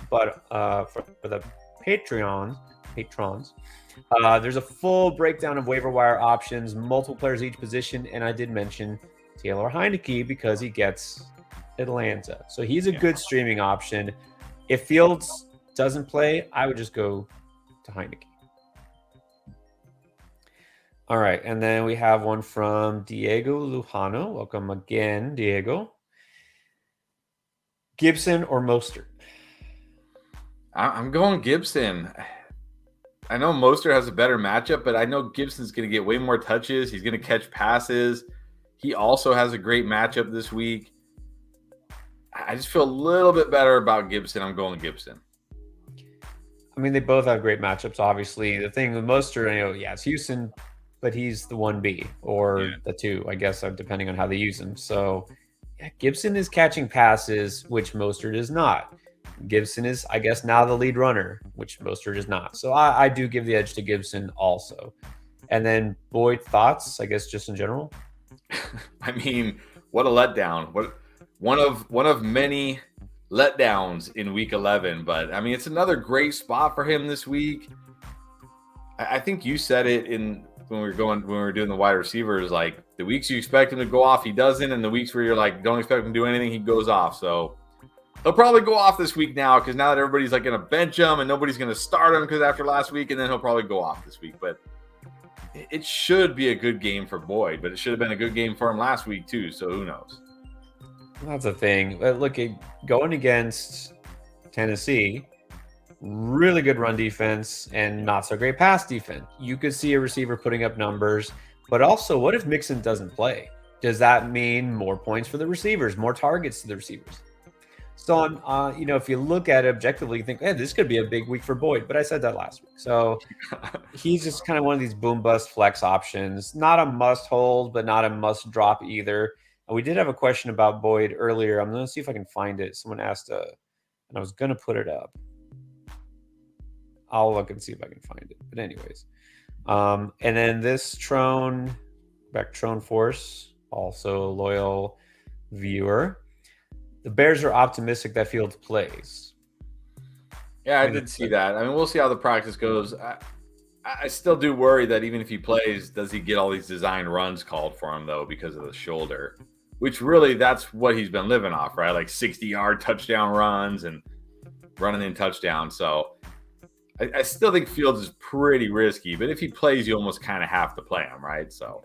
But for the patrons. There's a full breakdown of waiver wire options, multiple players each position, and I did mention Taylor Heineke because he gets Atlanta. So he's a good streaming option. If Fields doesn't play, I would just go to Heineke. All right, and then we have one from Diego Lujano. Welcome again, Diego. Gibson or Mostert? I'm going Gibson. I know Mostert has a better matchup, but I know Gibson's going to get way more touches. He's going to catch passes. He also has a great matchup this week. I just feel a little bit better about Gibson. I'm going Gibson. I mean, they both have great matchups, obviously. The thing with Mostert, it's Houston, but he's the 1B or the 2, I guess, depending on how they use him. So, Gibson is catching passes, which Mostert is not. Gibson is, I guess, now the lead runner, which Mostert is not. So I do give the edge to Gibson also. And then Boyd, thoughts, I guess, just in general? I mean, what a letdown. One of many letdowns in week 11. But, I mean, it's another great spot for him this week. I think you said it when we were doing the wide receivers, like the weeks you expect him to go off, he doesn't. And the weeks where you're like, don't expect him to do anything, he goes off. So he'll probably go off this week now because now that everybody's like going to bench him and nobody's going to start him because after last week, and then he'll probably go off this week. But it should be a good game for Boyd, but it should have been a good game for him last week too. So who knows? That's the thing. Look, going against Tennessee, really good run defense and not so great pass defense. You could see a receiver putting up numbers, but also what if Mixon doesn't play? Does that mean more points for the receivers, more targets to the receivers? So, if you look at it objectively, you think, hey, this could be a big week for Boyd. But I said that last week. So he's just kind of one of these boom bust flex options. Not a must hold, but not a must drop either. And we did have a question about Boyd earlier. I'm going to see if I can find it. Someone asked, and I was going to put it up. I'll look and see if I can find it. But anyways. And then this Trone Force, also a loyal viewer. The Bears are optimistic that Fields plays. Yeah, I did see that. I mean, we'll see how the practice goes. I still do worry that even if he plays, does he get all these design runs called for him, though, because of the shoulder? Which really, that's what he's been living off, right? Like 60-yard touchdown runs and running in touchdowns. So I still think Fields is pretty risky. But if he plays, you almost kind of have to play him, right? So.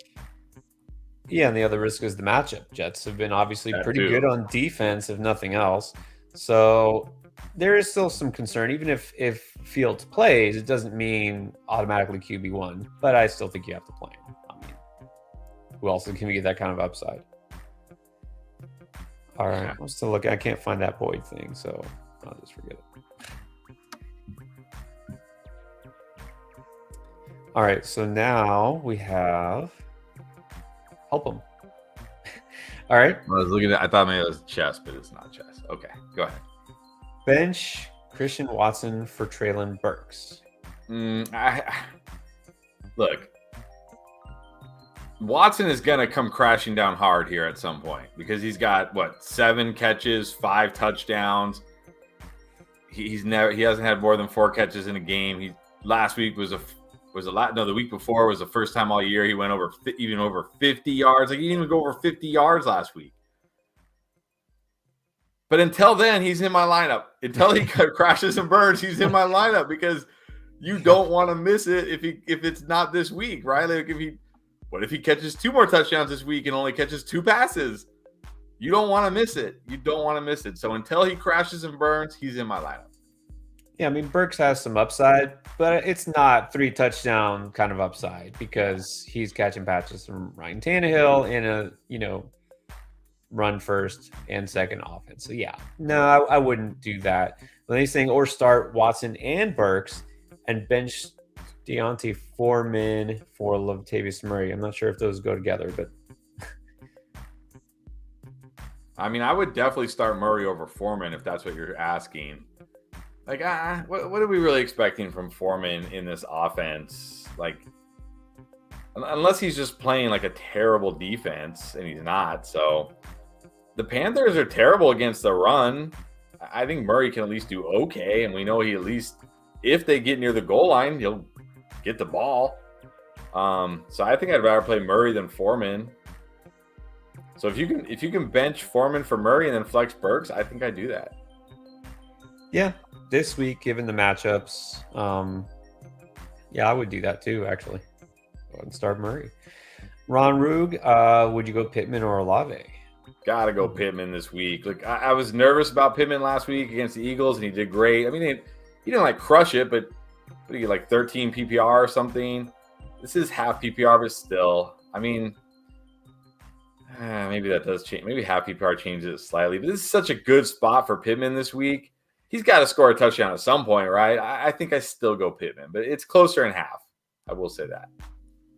Yeah, and the other risk is the matchup. Jets have been obviously pretty good on defense, if nothing else. So there is still some concern. Even if Fields plays, it doesn't mean automatically QB1. But I still think you have to play him. I mean, who else can we get that kind of upside? All right, I'm still looking. I can't find that Boyd thing, so I'll just forget it. All right, so now we have... Help him. All right. I was looking at. I thought maybe it was chess, but it's not chess. Okay, go ahead. Bench Christian Watson for Treylon Burks. Look, Watson is gonna come crashing down hard here at some point because he's got 7 catches, 5 touchdowns. He hasn't had more than 4 catches in a game. Last week was the week before was the first time all year he went over 50 yards. Like he didn't even go over 50 yards last week. But until then, he's in my lineup. Until he crashes and burns, he's in my lineup because you don't want to miss it if it's not this week, right? Like what if he catches 2 more touchdowns this week and only catches 2 passes? You don't want to miss it. You don't want to miss it. So until he crashes and burns, he's in my lineup. Yeah, I mean, Burks has some upside, but it's not 3 touchdown kind of upside because he's catching patches from Ryan Tannehill in a, run first and second offense. So, yeah, no, I wouldn't do that. But he's saying or start Watson and Burks and bench Deontay Foreman for Latavius Murray. I'm not sure if those go together, but. I mean, I would definitely start Murray over Foreman if that's what you're asking. Like, what are we really expecting from Foreman in this offense? Like, unless he's just playing like a terrible defense, and he's not. So, the Panthers are terrible against the run. I think Murray can at least do okay, and we know he at least if they get near the goal line, he'll get the ball. So I think I'd rather play Murray than Foreman. So if you can bench Foreman for Murray and then flex Burks, I think I'd do that. Yeah, this week, given the matchups, yeah, I would do that too, actually. Go ahead and start Murray. Ron Rug, would you go Pittman or Olave? Gotta go Pittman this week. Look, I was nervous about Pittman last week against the Eagles, and he did great. I mean, he didn't like crush it, but what do you get, like 13 PPR or something? This is half PPR, but still, I mean, maybe that does change. Maybe half PPR changes it slightly, but this is such a good spot for Pittman this week. He's got to score a touchdown at some point, right? I think I still go Pittman, but it's closer in half. I will say that.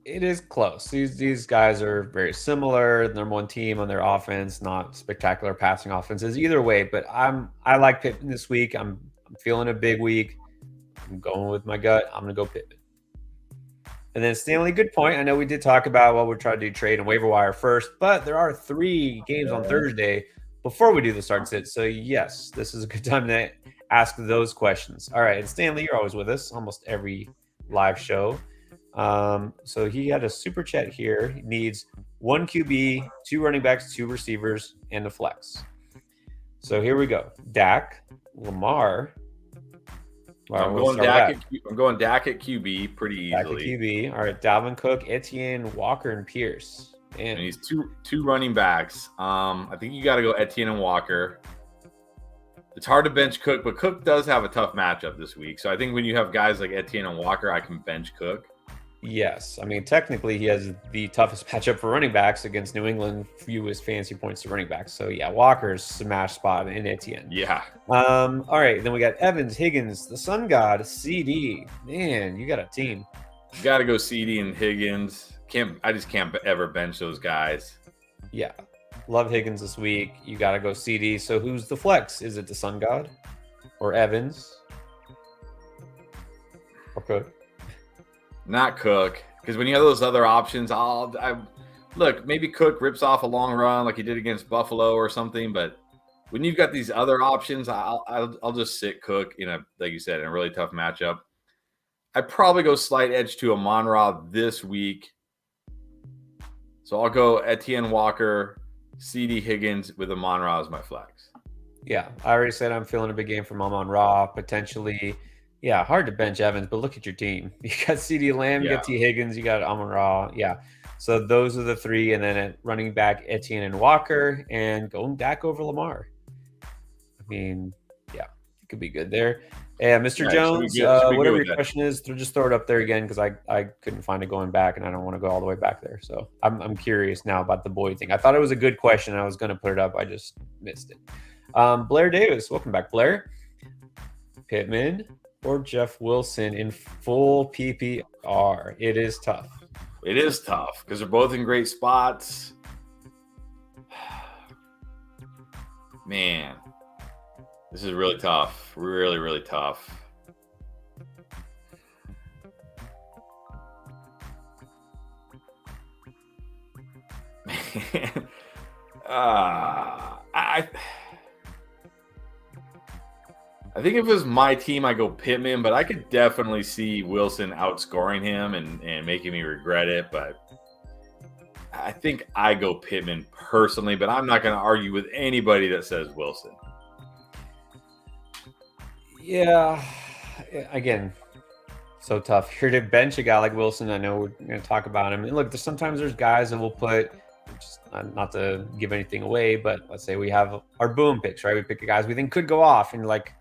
It is close. These guys are very similar. Number one team on their offense, not spectacular passing offenses either way. But I like Pittman this week. I'm feeling a big week. I'm going with my gut. I'm gonna go Pittman. And then Stanley, good point. I know we did talk about we're trying to do trade and waiver wire first, but there are 3 games on Thursday before we do the start sit. So yes, this is a good time to ask those questions. All right, and Stanley, you're always with us, almost every live show. So he had a super chat here. He needs 1 QB, 2 running backs, 2 receivers, and a flex. So here we go. Dak, Lamar. Wow, I'm going Dak at QB pretty easily. Dak at QB. All right, Dalvin Cook, Etienne, Walker, and Pierce. And he's two running backs. I think you got to go Etienne and Walker. It's hard to bench Cook, but Cook does have a tough matchup this week. So I think when you have guys like Etienne and Walker, I can bench Cook. Yes. I mean, technically, he has the toughest matchup for running backs against New England, fewest fantasy points to running backs. So, yeah, Walker's smash spot in Etienne. Yeah. All right. Then we got Evans, Higgins, the Sun God, CD. Man, you got a team. You got to go CD and Higgins. I just can't ever bench those guys. Yeah. Love Higgins this week. You got to go CD. So, who's the flex? Is it the Sun God or Evans or Cook? Not Cook, because when you have those other options, look, maybe Cook rips off a long run like he did against Buffalo or something. But when you've got these other options, I'll just sit Cook like you said, in a really tough matchup. I'd probably go slight edge to Amon-Ra this week. So I'll go Etienne Walker, CD Higgins with Amon-Ra as my flex. Yeah, I already said I'm feeling a big game from Amon-Ra, potentially. Yeah, hard to bench Evans, but look at your team. You got CD Lamb, you got T. Higgins, you got Amon-Ra. Yeah. So those are the 3. And then at running back, Etienne and Walker, and going Dak over Lamar. I mean, yeah, it could be good there. Yeah, Mr. Jones, whatever your question is, just throw it up there again because I couldn't find it going back, and I don't want to go all the way back there. So I'm curious now about the Boyd thing. I thought it was a good question. I was going to put it up. I just missed it. Blair Davis, welcome back, Blair. Pittman or Jeff Wilson in full PPR? It is tough. It is tough because they're both in great spots. Man, this is really tough. Really, really tough. Man. I think if it was my team, I go Pittman, but I could definitely see Wilson outscoring him and making me regret it. But I think I go Pittman personally, but I'm not going to argue with anybody that says Wilson. Yeah. Again, so tough. Here to bench a guy like Wilson, I know we're going to talk about him. And look, sometimes there's guys that will put, just not to give anything away, but let's say we have our boom picks, right? We pick guys we think could go off, and you're like,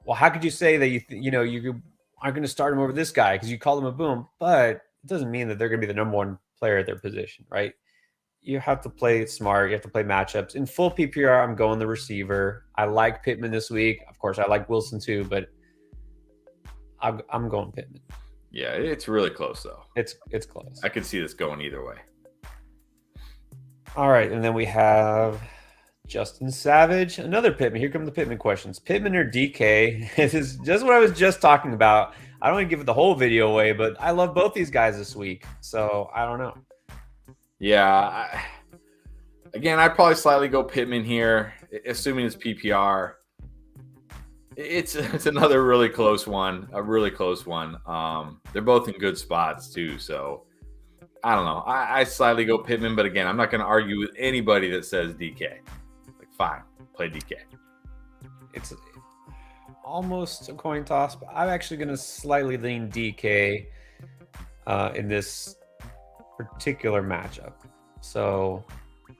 well, how could you say that you aren't going to start him over this guy because you call him a boom? But it doesn't mean that they're going to be the number one player at their position, right? You have to play smart. You have to play matchups. In full PPR, I'm going the receiver. I like Pittman this week. Of course, I like Wilson too, but I'm going Pittman. Yeah, it's really close though. It's close. I could see this going either way. All right, and then we have Justin Savage, another Pittman. Here come the Pittman questions. Pittman or DK? This is just what I was just talking about. I don't want to give the whole video away, but I love both these guys this week. So I don't know. Yeah. Again, I'd probably slightly go Pittman here, assuming it's PPR. It's another really close one, a really close one. They're both in good spots too, so I don't know. I slightly go Pittman, but again, I'm not going to argue with anybody that says DK. Like, fine, play DK. It's almost a coin toss, but I'm actually going to slightly lean DK in this particular matchup. So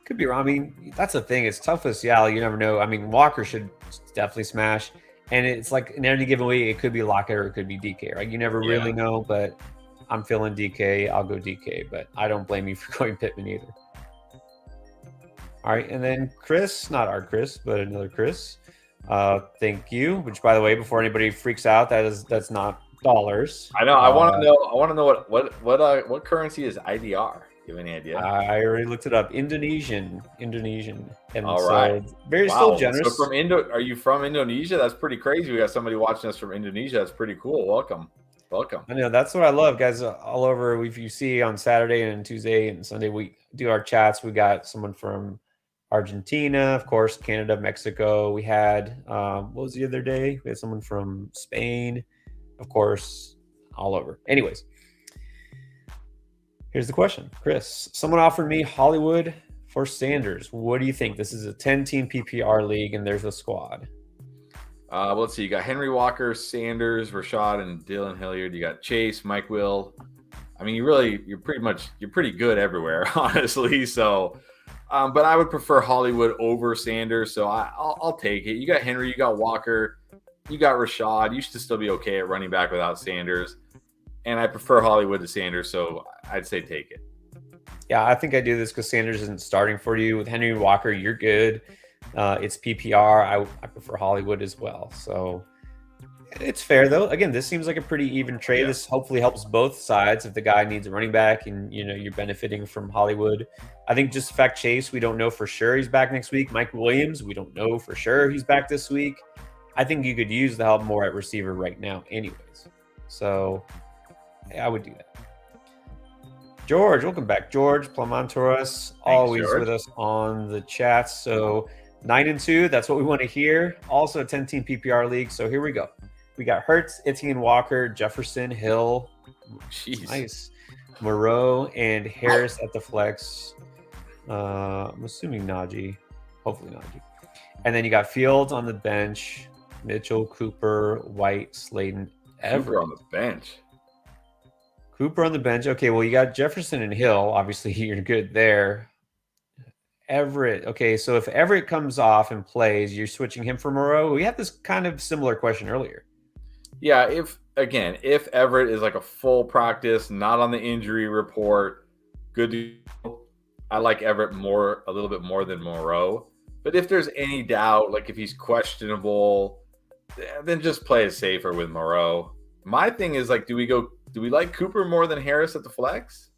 could be wrong. I mean, that's the thing. It's tough with Seattle. You never know. I mean, Walker should definitely smash. And it's like in any given week, it could be Lockett or it could be DK, right? You never really know, but I'm feeling DK. I'll go DK, but I don't blame you for going Pittman either. All right, and then Chris, not our Chris, but another Chris. Thank you. Which, by the way, before anybody freaks out, that's not dollars. I know. I want to know. I want to know what currency is IDR. You have any idea? I already looked it up. Indonesian. And all right. Very still generous. So are you from Indonesia? That's pretty crazy. We got somebody watching us from Indonesia. That's pretty cool. Welcome. I know, that's what I love, guys. All over. If you see on Saturday and Tuesday and Sunday, we do our chats. We got someone from Argentina, of course, Canada, Mexico. We had what was the other day? We had someone from Spain, of course, all over. Anyways. Here's the question, Chris. Someone offered me Hollywood for Sanders. What do you think? This is a 10-team PPR league, and there's a squad. Let's see. You got Henry Walker, Sanders, Rashad, and Dylan Hilliard. You got Chase, Mike Will. I mean, you're pretty good everywhere, honestly. So, but I would prefer Hollywood over Sanders. So I'll take it. You got Henry, you got Walker, you got Rashad. You should still be okay at running back without Sanders. And I prefer Hollywood to Sanders, so I'd say take it. Yeah, I think I do this because Sanders isn't starting for you. With Henry Walker, you're good. It's PPR. I prefer Hollywood as well. So it's fair, though. Again, this seems like a pretty even trade. Yeah. This hopefully helps both sides. If the guy needs a running back and, you're benefiting from Hollywood. I think just the fact Chase, we don't know for sure he's back next week. Mike Williams, we don't know for sure he's back this week. I think you could use the help more at receiver right now anyways. So I would do that. George, welcome back. George Plamontoras, always George. With us on the chat. So 9-2, that's what we want to hear. Also a 10-team PPR league. So here we go. We got Hurts, Etienne Walker, Jefferson, Hill. Jeez. Nice. Moreau and Harris at the flex. I'm assuming Najee. Hopefully Najee. And then you got Fields on the bench. Mitchell, Cooper, White, Slayton, Everett on the bench. Cooper on the bench. Okay, well, you got Jefferson and Hill. Obviously, you're good there. Everett. Okay, so if Everett comes off and plays, you're switching him for Moreau. We had this kind of similar question earlier. Yeah, if Everett is like a full practice, not on the injury report, good deal. I like Everett a little bit more than Moreau. But if there's any doubt, like if he's questionable, then just play it safer with Moreau. My thing is like, do we like Cooper more than Harris at the flex?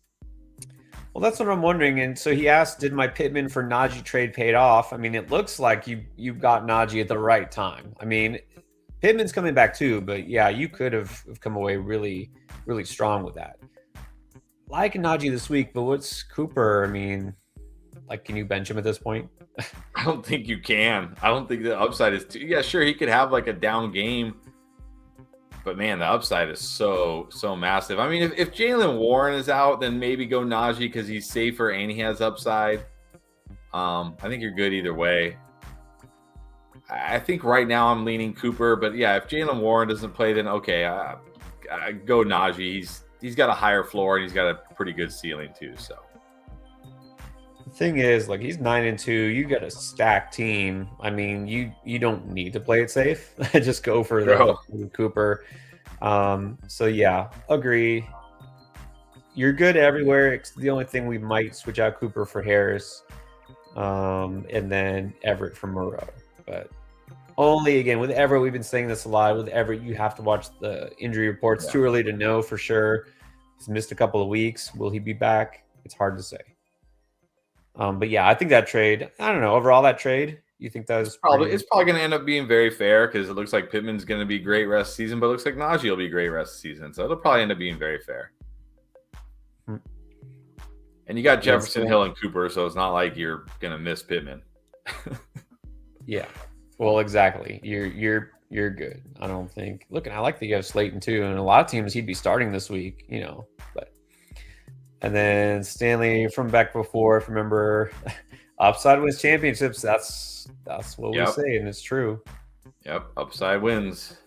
Well, that's what I'm wondering. And so he asked, did my Pittman for Najee trade paid off? I mean, it looks like you got Najee at the right time. I mean, Pittman's coming back too, but yeah, you could have come away really, really strong with that. Like Najee this week, but what's Cooper? I mean, like, can you bench him at this point? I don't think you can. I don't think the upside is too. Yeah, sure, he could have like a down game. But, man, the upside is so massive. I mean, if Jaylen Warren is out, then maybe go Najee because he's safer and he has upside. I think you're good either way. I think right now I'm leaning Cooper. But, yeah, if Jaylen Warren doesn't play, then okay, I go Najee. He's got a higher floor and he's got a pretty good ceiling too. So the thing is, like, he's 9-2. You got a stacked team. I mean, you don't need to play it safe. Just go for the Cooper. So yeah, agree. You're good everywhere. It's the only thing we might switch out Cooper for Harris, and then Everett for Moreau. But only, again, with Everett, we've been saying this a lot. With Everett, you have to watch the injury reports. Yeah. Too early to know for sure. He's missed a couple of weeks. Will he be back? It's hard to say. But yeah, I think that trade, I don't know, overall that trade, you think that was it's probably going to end up being very fair because it looks like Pittman's going to be great rest of the season, but it looks like Najee will be great rest of the season. So it'll probably end up being very fair. And you got Jefferson, Hill, and Cooper, so it's not like you're going to miss Pittman. Yeah. Well, exactly. You're You're good. I don't think. Look, and I like that you have Slayton too, and a lot of teams he'd be starting this week, But and then Stanley from back before, if you remember, upside wins championships. That's what we Yep. say, and it's true. Yep. Upside wins.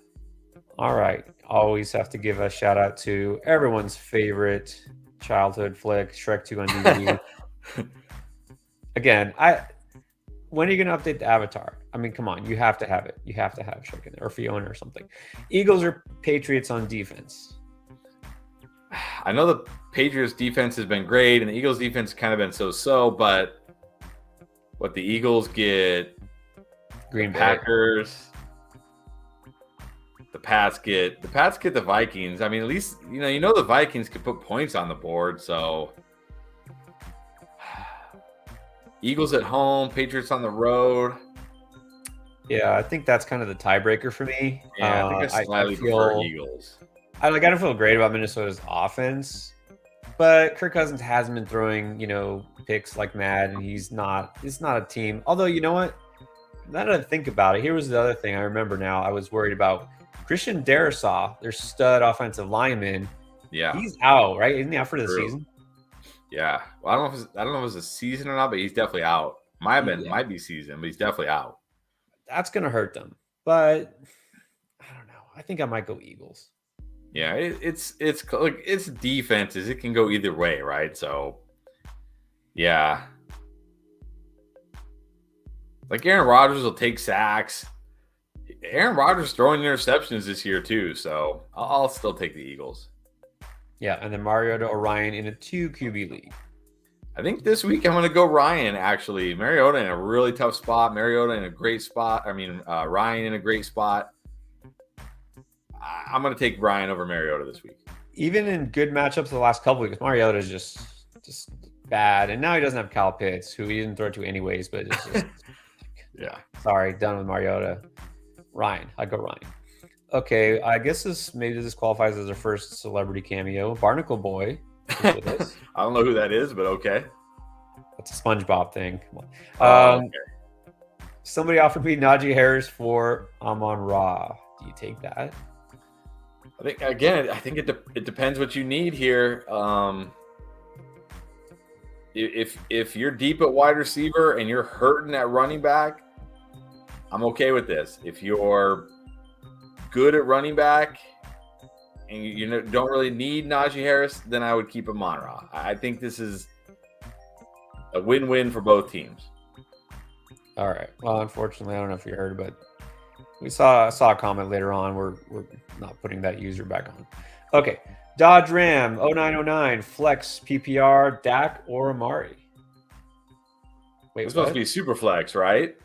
All right. Always have to give a shout out to everyone's favorite childhood flick, Shrek 2 on DVD. Again, when are you going to update the Avatar? I mean, come on, you have to have it. You have to have Shrek in there, or Fiona or something. Eagles or Patriots on defense? I know the Patriots defense has been great, and the Eagles defense has kind of been so-so, but what the Eagles get, Green Bay. Packers, the Pats get the Vikings. I mean, at least the Vikings could put points on the board. So Eagles at home, Patriots on the road. Yeah, I think that's kind of the tiebreaker for me. Yeah, I think I slightly prefer Eagles. I don't feel great about Minnesota's offense, but Kirk Cousins hasn't been throwing, picks like mad, and it's not a team. Although, you know what? Now that I think about it, here was the other thing I remember now. I was worried about Christian Darrisaw, their stud offensive lineman. Yeah. He's out, right? Isn't he out for the season? Yeah. Well, I don't know if it's a season or not, but he's definitely out. Might be season, but he's definitely out. That's gonna hurt them. But I don't know. I think I might go Eagles. Yeah, it's like it's defenses. It can go either way, right? So, yeah. Like Aaron Rodgers will take sacks. Aaron Rodgers throwing interceptions this year too, so I'll still take the Eagles. Yeah, and then Mariota or Ryan in a 2 QB league. I think this week I'm going to go Ryan, actually. Mariota in a really tough spot. Mariota in a great spot. Ryan in a great spot. I'm going to take Ryan over Mariota this week. Even in good matchups the last couple weeks, Mariota is just bad. And now he doesn't have Kyle Pitts, who he didn't throw to anyways, but it's just yeah. Sorry, done with Mariota. Ryan. I go Ryan. Okay, I guess this qualifies as our first celebrity cameo. Barnacle Boy. I don't know who that is, but okay. That's a SpongeBob thing. Come on. Okay. Somebody offered me Najee Harris for Amon Ra. Do you take that? I think it depends what you need here. If you're deep at wide receiver and you're hurting at running back, I'm okay with this. If you're good at running back and you don't really need Najee Harris, then I would keep Amon Ra. I think this is a win-win for both teams. All right. Well, unfortunately, I don't know if you heard, but we saw a comment later on. We're not putting that user back on. Okay. Dodge Ram 0909 Flex PPR Dak or Amari. Wait, it's supposed to be super flex, right?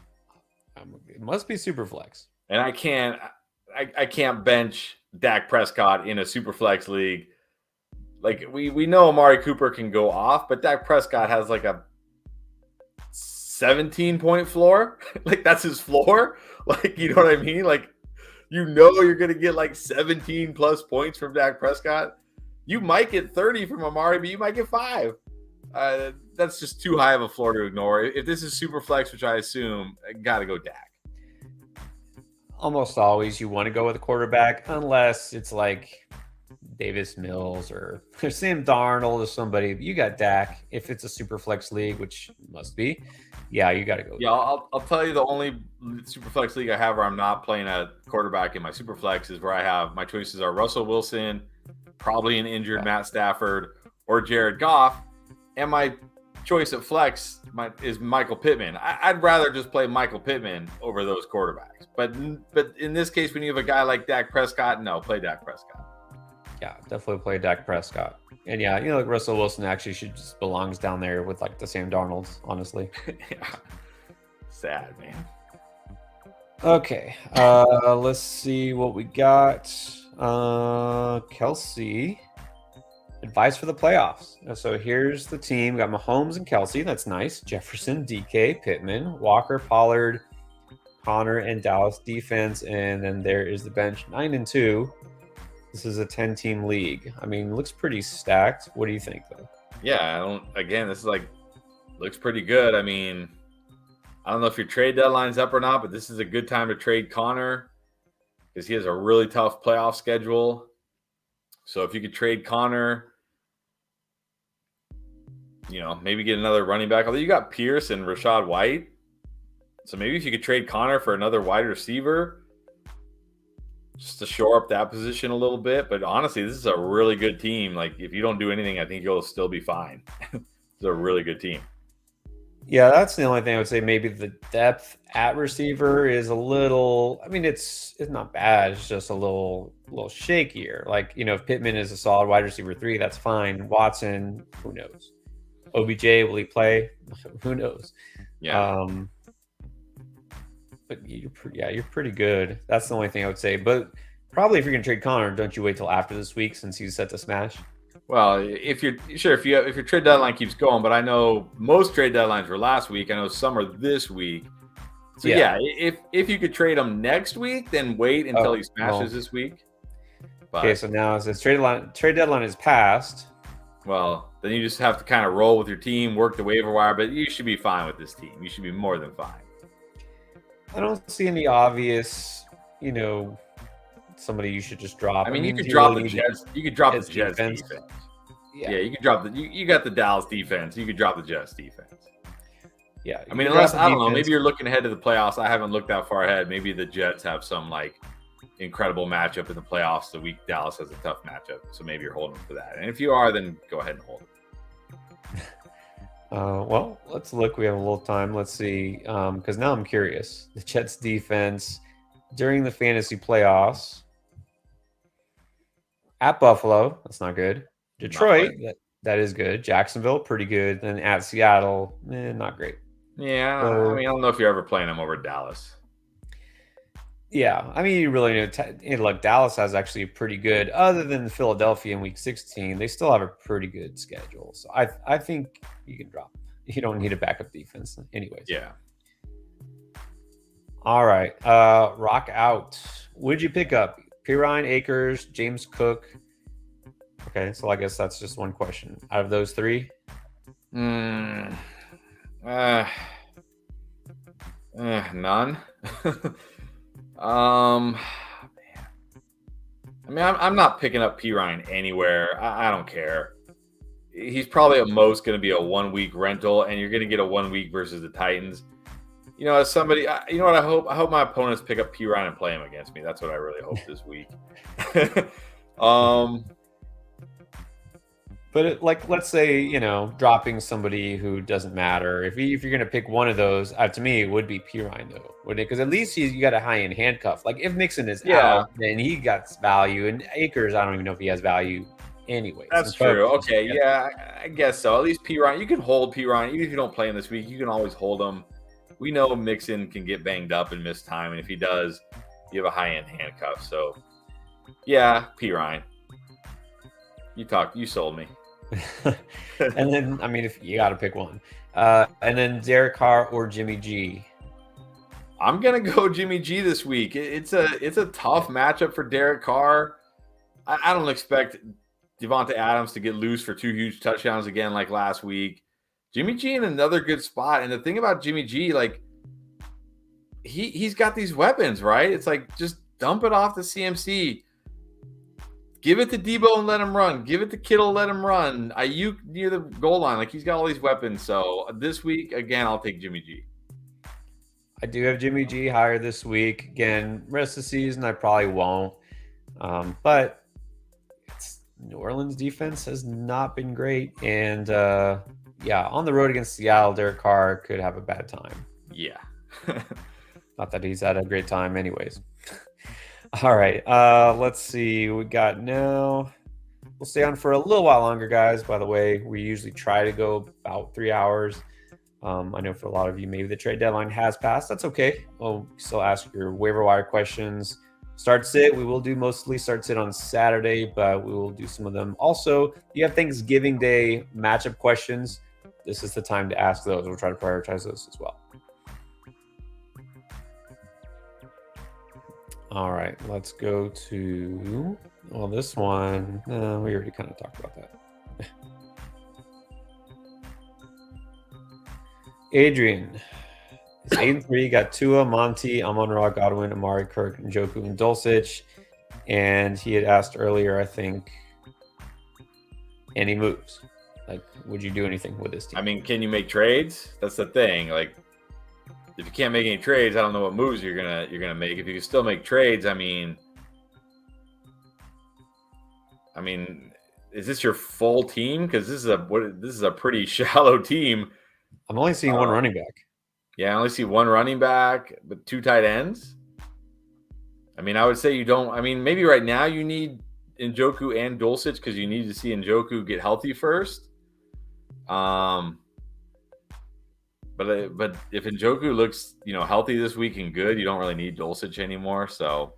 It must be super flex. And I can't bench Dak Prescott in a super flex league. Like we know Amari Cooper can go off, but Dak Prescott has like a 17-point floor. Like that's his floor. Like, you know what I mean? Like, you're going to get like 17 plus points from Dak Prescott. You might get 30 from Amari, but you might get 5. That's just too high of a floor to ignore. If this is super flex, which I assume, I got to go Dak. Almost always you want to go with a quarterback unless it's like Davis Mills or Sam Darnold or somebody. You got Dak. If it's a super flex league, which must be, yeah, you got to go. Yeah, I'll tell you the only super flex league I have where I'm not playing a quarterback in my super flex is where I have my choices are Russell Wilson, probably an injured Matt Stafford, or Jared Goff, and my choice at flex is Michael Pittman. I'd rather just play Michael Pittman over those quarterbacks. But in this case, when you have a guy like Dak Prescott, no, play Dak Prescott. Yeah, definitely play Dak Prescott. And yeah, like Russell Wilson actually just belongs down there with like the Sam Darnolds, honestly. Yeah. Sad, man. Okay, let's see what we got. Kelsey, advice for the playoffs. So here's the team. We got Mahomes and Kelsey. That's nice. Jefferson, DK, Pittman, Walker, Pollard, Connor, and Dallas defense. And then there is the bench, 9-2. This is a 10-team league. I mean, looks pretty stacked. What do you think, though? Yeah, this is looks pretty good. I mean, I don't know if your trade deadline's up or not, but this is a good time to trade Connor. because he has a really tough playoff schedule. So if you could trade Connor, maybe get another running back. Although you got Pierce and Rashad White. So maybe if you could trade Connor for another wide receiver, just to shore up that position a little bit. But honestly, this is a really good team. Like, if you don't do anything, I think you'll still be fine. It's a really good team. Yeah, that's the only thing I would say. Maybe the depth at receiver is a little. I mean, it's not bad. It's just a little shakier. Like, if Pittman is a solid wide receiver 3, that's fine. Watson, who knows? OBJ, will he play? Who knows? Yeah. But you're pretty good. That's the only thing I would say. But probably if you're gonna trade Connor, don't you wait till after this week since he's set to smash? Well, if your trade deadline keeps going, but I know most trade deadlines were last week. I know some are this week. So yeah, if you could trade him next week, then wait until he smashes this week. But, okay, so now as this trade deadline is passed. Well, then you just have to kind of roll with your team, work the waiver wire, but you should be fine with this team. You should be more than fine. I don't see any obvious, somebody you should just drop. I mean, you could drop the Jets. You could drop the Jets defense. Yeah, you could drop you got the Dallas defense. You could drop the Jets defense. Yeah. I mean, unless, I don't know, maybe you're looking ahead to the playoffs. I haven't looked that far ahead. Maybe the Jets have some, incredible matchup in the playoffs the week Dallas has a tough matchup. So maybe you're holding for that. And if you are, then go ahead and hold it. Well, let's look. We have a little time. Let's see. Because now I'm curious. The Jets defense during the fantasy playoffs at Buffalo, that's not good. Detroit, that is good. Jacksonville, pretty good. Then at Seattle, not great. Yeah, so, I mean, I don't know if you're ever playing them over Dallas. Yeah, I mean, you really know. Look, Dallas has actually a pretty good, other than Philadelphia in Week 16, they still have a pretty good schedule. So I think you can drop. You don't need a backup defense, anyways. Yeah. All right, rock out. Would you pick up Pirine, Akers, James Cook? Okay, so I guess that's just one question. Out of those 3, none. Man. I mean, I'm not picking up Pirine anywhere. I don't care. He's probably at most going to be a 1-week rental, and you're going to get a 1 week versus the Titans. As somebody, you know what I hope? I hope my opponents pick up Pirine and play him against me. That's what I really hope this week. But let's say, dropping somebody who doesn't matter. If you're going to pick one of those, to me, it would be Pirine, though, wouldn't it? Because at least you got a high-end handcuff. Like, if Mixon is out, then he got value. And Akers, I don't even know if he has value anyway. That's true. Okay, yeah, I guess so. At least Pirine, you can hold Pirine. Even if you don't play him this week, you can always hold him. We know Mixon can get banged up and miss time. And if he does, you have a high-end handcuff. So, yeah, Pirine. You sold me. And then, I mean, if you got to pick one, and then Derek Carr or Jimmy G. I'm gonna go Jimmy G this week. It's a tough matchup for Derek Carr. I don't expect Devonta Adams to get loose for 2 huge touchdowns again like last week. Jimmy G in another good spot. And the thing about Jimmy G, he's got these weapons, right? It's like, just dump it off to CMC. Give it to Debo and let him run. Give it to Kittle, let him run. Ayuk near the goal line. He's got all these weapons. So this week, again, I'll take Jimmy G. I do have Jimmy G higher this week. Again, rest of the season, I probably won't. But New Orleans defense has not been great. And, on the road against Seattle, Derek Carr could have a bad time. Yeah. Not that he's had a great time anyways. All right, let's see. We got now. We'll stay on for a little while longer, guys. By the way, we usually try to go about 3 hours. I know for a lot of you, maybe the trade deadline has passed. That's okay. We'll still ask your waiver wire questions. Start sit. We will do mostly start sit on Saturday, but we will do some of them. Also, you have Thanksgiving Day matchup questions. This is the time to ask those. We'll try to prioritize those as well. All right, let's go to, this one. We already kind of talked about that. Adrian, He's 8-3. You got Tua, Monty, Amon-Ra, Godwin, Amari, Kirk, Njoku, and Dulcich. And he had asked earlier, I think, any moves. Like, would you do anything with this team? I mean, can you make trades? That's the thing. Like, if you can't make any trades, I don't know what moves you're gonna make. If you can still make trades, I mean, is this your full team? Because this is a pretty shallow team. I'm only seeing one running back. Yeah, I only see one running back, but 2 tight ends. I mean, I would say you don't. I mean, maybe right now you need Njoku and Dulcich because you need to see Njoku get healthy first. But if Njoku looks, healthy this week and good, you don't really need Dulcich anymore. So,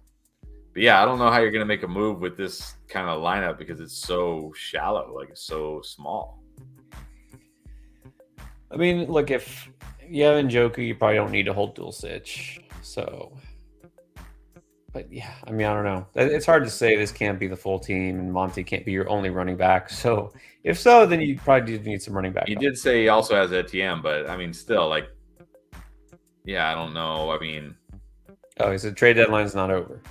but yeah, I don't know how you're going to make a move with this kind of lineup because it's so shallow, like it's so small. I mean, look, if you have Njoku, you probably don't need to hold Dulcich. So, but yeah, I mean, I don't know. It's hard to say this can't be the full team and Monty can't be your only running back. So if so, then you probably do need some running back. He did say he also has Etienne, but I mean, still, like, yeah, I don't know. I mean, he said trade deadline's not over.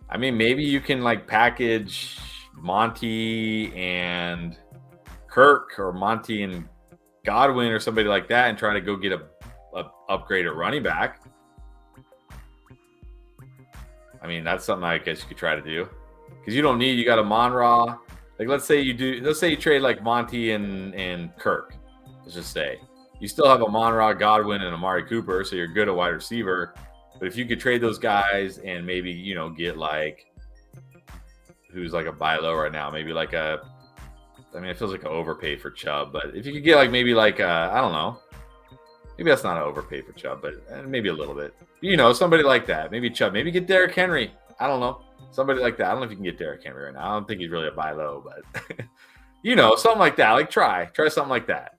I mean, maybe you can like package Monty and Kirk or Monty and Godwin or somebody like that and try to go get a upgrade at running back. I mean, that's something I guess you could try to do because you got a Amon-Ra. Like, let's say you trade like Monty and Kirk. Let's just say you still have a Amon-Ra, Godwin, and Amari Cooper, so you're good at wide receiver. But if you could trade those guys and maybe, get like who's like a buy low right now, maybe like it feels like an overpay for Chubb. But if you could get like maybe like I don't know. Maybe that's not an overpay for Chubb, but maybe a little bit. Somebody like that. Maybe Chubb. Maybe get Derrick Henry. I don't know. Somebody like that. I don't know if you can get Derrick Henry right now. I don't think he's really a buy low, but something like that. Like try something like that.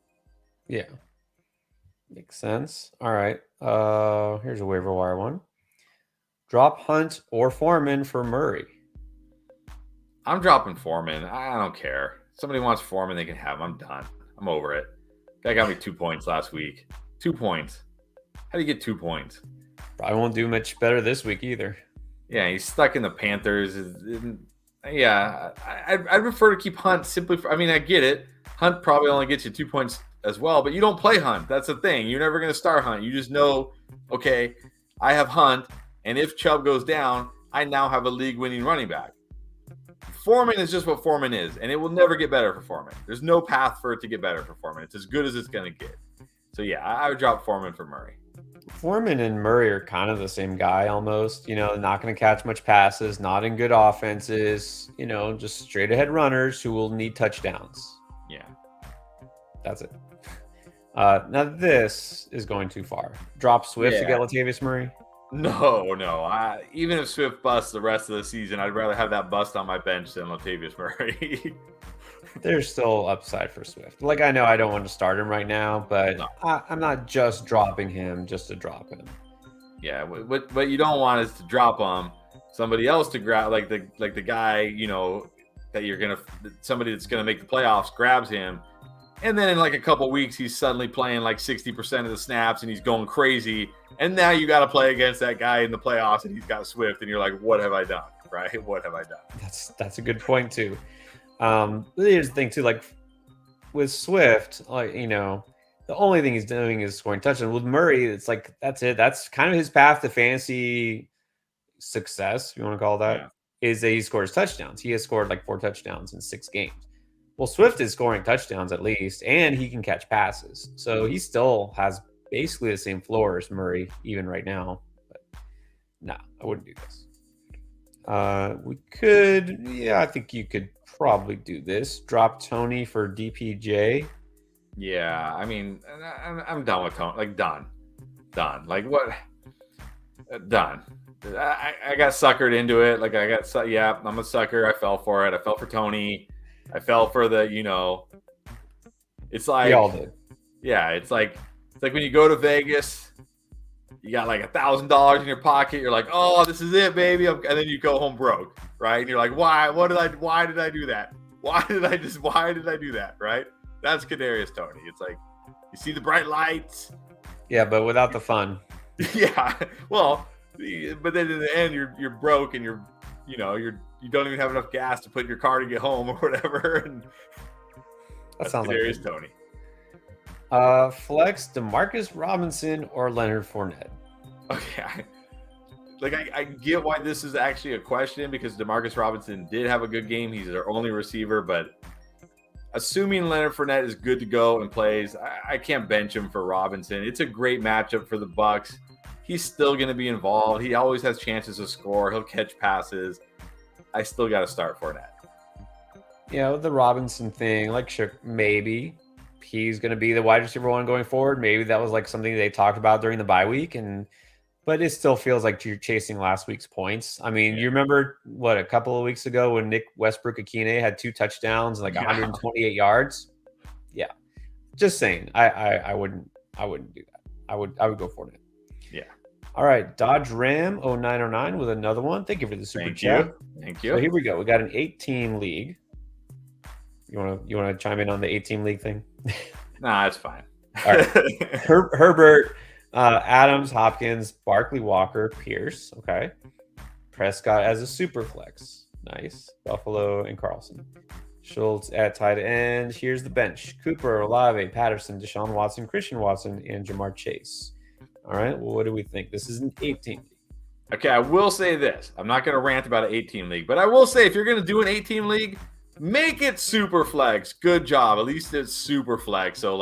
Yeah. Makes sense. All right. Here's a waiver wire one. Drop Hunt or Foreman for Murray. I'm dropping Foreman. I don't care. Somebody wants Foreman, they can have him. I'm done. I'm over it. Guy got me 2 points last week. 2 points. How do you get 2 points? Probably won't do much better this week either. Yeah, he's stuck in the Panthers. Yeah, I'd prefer to keep Hunt simply for, I get it. Hunt probably only gets you 2 points as well, but you don't play Hunt. That's the thing. You're never going to start Hunt. You just know, okay, I have Hunt, and if Chubb goes down, I now have a league-winning running back. Foreman is just what Foreman is, and it will never get better for Foreman. There's no path for it to get better for Foreman. It's as good as it's going to get. So, yeah, I would drop Foreman for Murray. Foreman and Murray are kind of the same guy almost. Not going to catch much passes, not in good offenses, just straight ahead runners who will need touchdowns. Yeah. That's it. Now, this is going too far. Drop Swift to get Latavius Murray? No. Even if Swift busts the rest of the season, I'd rather have that bust on my bench than Latavius Murray. There's still upside for Swift. Like, I know I don't want to start him right now, but no. I'm not just dropping him just to drop him. Yeah, what you don't want is to drop him, somebody else to grab, like the guy, that somebody that's gonna make the playoffs grabs him, and then in like a couple weeks he's suddenly playing like 60% of the snaps and he's going crazy, and now you got to play against that guy in the playoffs and he's got Swift, and you're like, what have I done? Right? What have I done? That's a good point too. Here's the thing too, like with Swift, the only thing he's doing is scoring touchdowns. With Murray, it's like that's it. That's kind of his path to fantasy success, if you want to call that, is that he scores touchdowns. He has scored like 4 touchdowns in 6 games. Well, Swift is scoring touchdowns at least, and he can catch passes. So he still has basically the same floor as Murray, even right now. But no, I wouldn't do this. We could, I think you could probably do this. Drop Tony for DPJ. Yeah, I'm done with Tony. Like, done. Like, what? Done. I got suckered into it. Like, I'm a sucker. I fell for it. I fell for Tony. I fell for the, it's like, we all did. Yeah, it's like when you go to Vegas, you got like $1,000 in your pocket. You're like, oh, this is it, baby. And then you go home broke, right? And you're like, why did I do that? Why did I do that? Right? That's Kadarius Toney. It's like, you see the bright lights, Yeah, but without the fun. Yeah. Well, but then in the end, you're broke and you don't even have enough gas to put in your car to get home or whatever. And That that's sounds like Kadarius it. Toney. Flex Demarcus Robinson or Leonard Fournette. Okay. I get why this is actually a question because Demarcus Robinson did have a good game. He's their only receiver, but assuming Leonard Fournette is good to go and plays, I can't bench him for Robinson. It's a great matchup for the Bucs. He's still going to be involved. He always has chances to score. He'll catch passes. I still got to start Fournette. The Robinson thing, maybe he's going to be the wide receiver one going forward. Maybe that was like something they talked about during the bye week, but it still feels like you're chasing last week's points. I mean, You remember a couple of weeks ago when Nick Westbrook-Akine had 2 touchdowns and 128 yards? Yeah, just saying. I wouldn't do that. I would go for it. Yeah. All right, Dodge Ram 0909 with another one. Thank you for the super chat. Thank you. So here we go. We got an 8-team league. You want to chime in on the 8-team league thing? Nah, that's fine. All right. Herbert, Adams, Hopkins, Barkley, Walker, Pierce. Okay. Prescott as a super flex. Nice. Buffalo and Carlson. Schultz at tight end. Here's the bench. Cooper, Olave, Patterson, Deshaun Watson, Christian Watson, and Jamar Chase. All right. Well, what do we think? This is an 8-team league. Okay, I will say this. I'm not going to rant about an 8-team league, but I will say if you're going to do an 8-team league, make it super flex. Good job. At least it's super flex. So,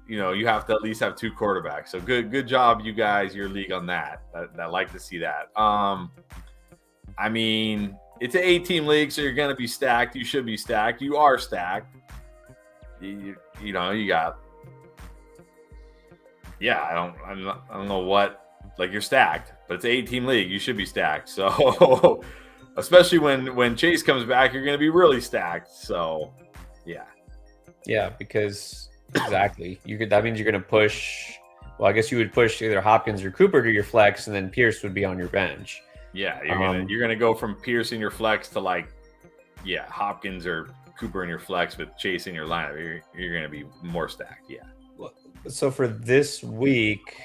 you have to at least have 2 quarterbacks. So good job, you guys, your league on that. I like to see that. I mean, it's an 8-team league, so you're going to be stacked. You should be stacked. You are stacked. You got. Yeah, I don't know what. You're stacked, but it's an 8-team league. You should be stacked. So, especially when Chase comes back, you're going to be really stacked. So, yeah. Yeah, because exactly. That means you're going to push. Well, I guess you would push either Hopkins or Cooper to your flex, and then Pierce would be on your bench. Yeah, you're gonna go from Pierce in your flex to Hopkins or Cooper in your flex, with Chase in your lineup. You're gonna be more stacked. Yeah. So for this week,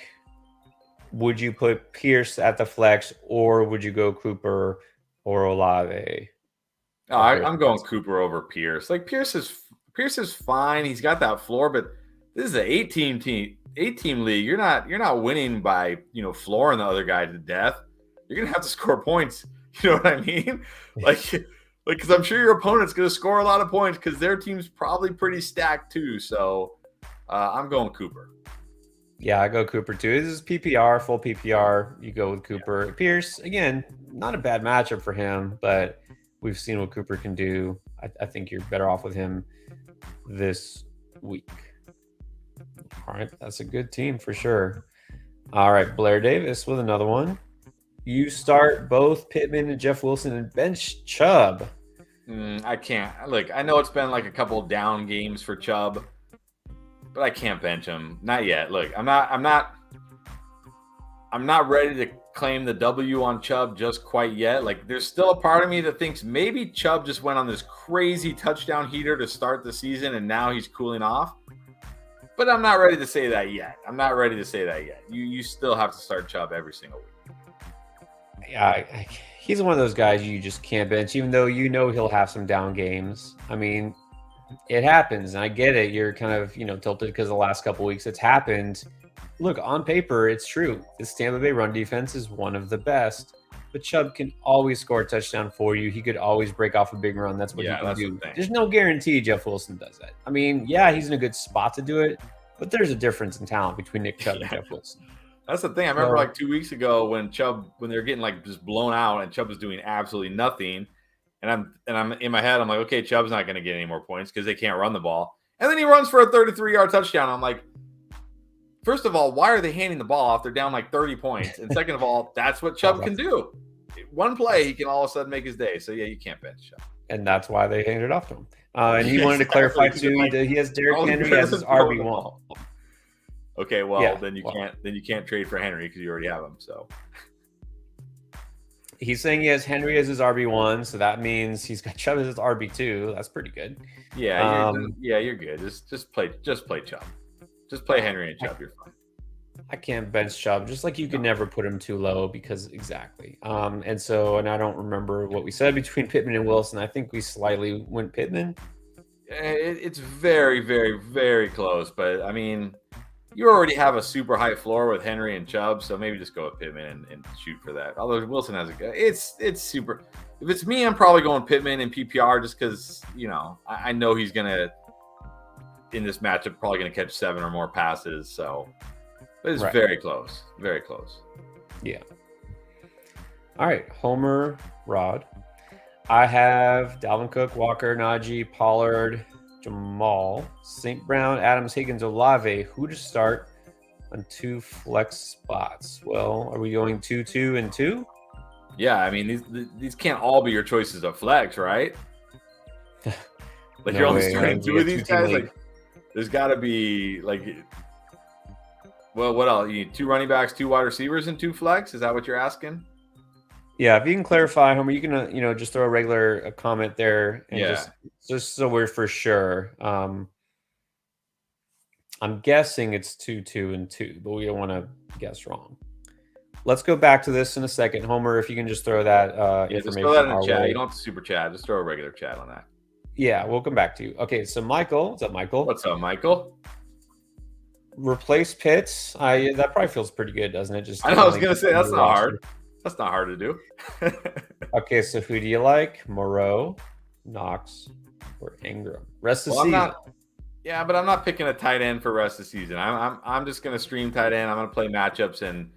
would you put Pierce at the flex, or would you go Cooper or Olave? I'm going Cooper over Pierce. Pierce is fine. He's got that floor, but this is an 8-team league. You're not winning by flooring the other guy to death. You're gonna have to score points. You know what I mean? Because I'm sure your opponent's gonna score a lot of points because their team's probably pretty stacked too. So I'm going Cooper. Yeah, I go Cooper too. This is PPR, full PPR. You go with Cooper. Yeah. Pierce, again, not a bad matchup for him, but we've seen what Cooper can do. I think you're better off with him this week. All right, that's a good team for sure. All right, Blair Davis with another one. You start both Pittman and Jeff Wilson and bench Chubb. I can't. Look, I know it's been a couple down games for Chubb, but I can't bench him. Not yet. Look, I'm not ready to claim the W on Chubb just quite yet. There's still a part of me that thinks maybe Chubb just went on this crazy touchdown heater to start the season and now he's cooling off. But I'm not ready to say that yet. You still have to start Chubb every single week. Yeah, he's one of those guys you just can't bench, even though he'll have some down games. I mean, it happens, and I get it. You're kind of tilted because the last couple weeks it's happened. Look, on paper, it's true. This Tampa Bay run defense is one of the best, but Chubb can always score a touchdown for you. He could always break off a big run. That's what he can do. There's no guarantee Jeff Wilson does that. I mean, yeah, he's in a good spot to do it, but there's a difference in talent between Nick Chubb and Jeff Wilson. That's the thing. I remember 2 weeks ago when they're getting just blown out and Chubb was doing absolutely nothing. And I'm in my head, I'm like, okay, Chubb's not going to get any more points because they can't run the ball. And then he runs for a 33-yard touchdown. I'm like, first of all, why are they handing the ball off? They're down 30 points. And second of all, that's what Chubb can do. One play, he can all of a sudden make his day. So, yeah, you can't bench Chubb. And that's why they handed it off to him. And he wanted to clarify, too, that he has Derrick Henry as his RB1. Okay, well, then you can't trade for Henry because you already have him. So he's saying he has Henry as his RB1, so that means he's got Chubb as his RB2. That's pretty good. Yeah, you're good. Just play Chubb. Just play Henry and Chubb. You're fine. I can't bench Chubb, just like you can never put him too low because exactly. And I don't remember what we said between Pittman and Wilson. I think we slightly went Pittman. It's very, very, very close. But I mean, you already have a super high floor with Henry and Chubb, so maybe just go with Pittman and shoot for that. Although Wilson has a good, it's super. If it's me, I'm probably going Pittman in PPR just because I know he's gonna in this matchup probably gonna catch 7 or more passes. So, but it's very close, very close. Yeah. All right, Homer, Rod. I have Dalvin Cook, Walker, Najee, Pollard, Jamal, St. Brown, Adams, Higgins, Olave. Who to start on 2 flex spots? Well, are we going 2-2 and 2? Yeah, I mean these can't all be your choices of flex, right? Like you're only starting 2 of these guys. Like there's got to be like, well, what else? You need 2 running backs, 2 wide receivers, and 2 flex. Is that what you're asking? Yeah, if you can clarify, Homer, you can just throw a regular comment there, and just so we're for sure. I'm guessing it's 2-2 and 2, but we don't want to guess wrong. Let's go back to this in a second, Homer. If you can just throw that information. Just throw that in the chat. You don't have to super chat. Just throw a regular chat on that. Yeah, we'll come back to you. Okay, so Michael, what's up, Michael? What's up, Michael? Replace Pitts. That probably feels pretty good, doesn't it? Just I know. I was gonna say that's not hard. That's not hard to do. Okay, so who do you like? Moreau, Knox, or Ingram? Rest of the season. Yeah, but I'm not picking a tight end for rest of the season. I'm just gonna stream tight end. I'm gonna play matchups, and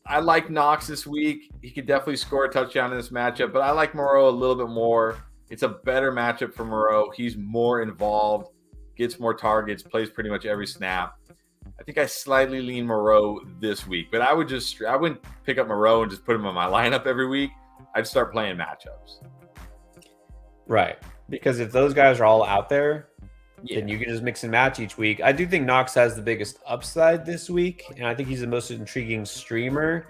I like Knox this week. He could definitely score a touchdown in this matchup, but I like Moreau a little bit more. It's a better matchup for Moreau. He's more involved, gets more targets, plays pretty much every snap. I think I slightly lean Moreau this week, but I wouldn't pick up Moreau and just put him in my lineup every week. I'd start playing matchups. Right. Because if those guys are all out there, then you can just mix and match each week. I do think Knox has the biggest upside this week, and I think he's the most intriguing streamer.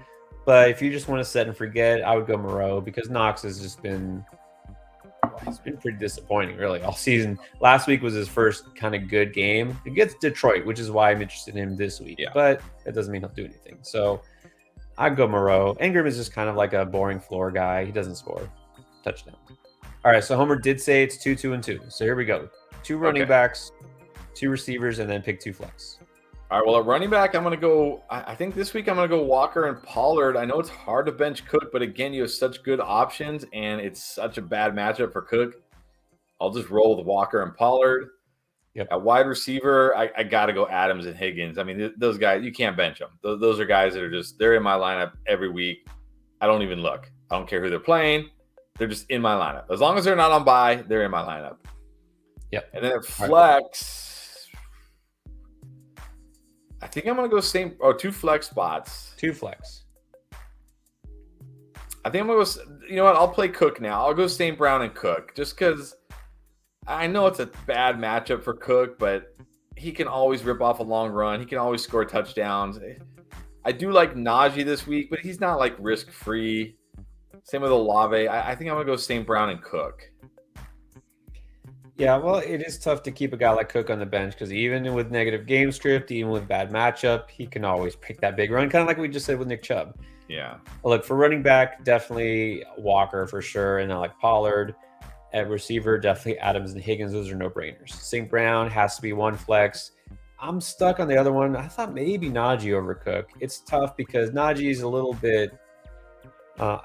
But if you just want to set and forget, I would go Moreau because Knox has just been he's been pretty disappointing, really, all season. Last week was his first kind of good game against Detroit, which is why I'm interested in him this week. Yeah. But that doesn't mean he'll do anything. So I'd go Moreau. Ingram is just kind of like a boring floor guy. He doesn't score touchdown. All right, so Homer did say it's 2-2 and 2. So here we go. 2 running backs, 2 receivers, and then pick 2 flex. All right, well, at running back, I'm going to go – I think this week I'm going to go Walker and Pollard. I know it's hard to bench Cook, but again, you have such good options, and it's such a bad matchup for Cook. I'll just roll with Walker and Pollard. Yep. At wide receiver, I got to go Adams and Higgins. I mean, those guys, you can't bench them. Those are guys that are just – they're in my lineup every week. I don't even look. I don't care who they're playing. They're just in my lineup. As long as they're not on bye, they're in my lineup. Yep. And then at flex – I think I'm going to go 2 flex spots. 2 flex. I think I'm going to go, you know what? I'll play Cook now. I'll go St. Brown and Cook just because I know it's a bad matchup for Cook, but he can always rip off a long run. He can always score touchdowns. I do like Najee this week, but he's not like risk-free. Same with Olave. I think I'm going to go St. Brown and Cook. Yeah, well, it is tough to keep a guy like Cook on the bench because even with negative game script, even with bad matchup, he can always pick that big run, kind of like we just said with Nick Chubb. Yeah. Look, for running back, definitely Walker for sure, and I like Pollard. At receiver, definitely Adams and Higgins. Those are no-brainers. St. Brown has to be 1 flex. I'm stuck on the other one. I thought maybe Najee over Cook. It's tough because Najee is a little bit I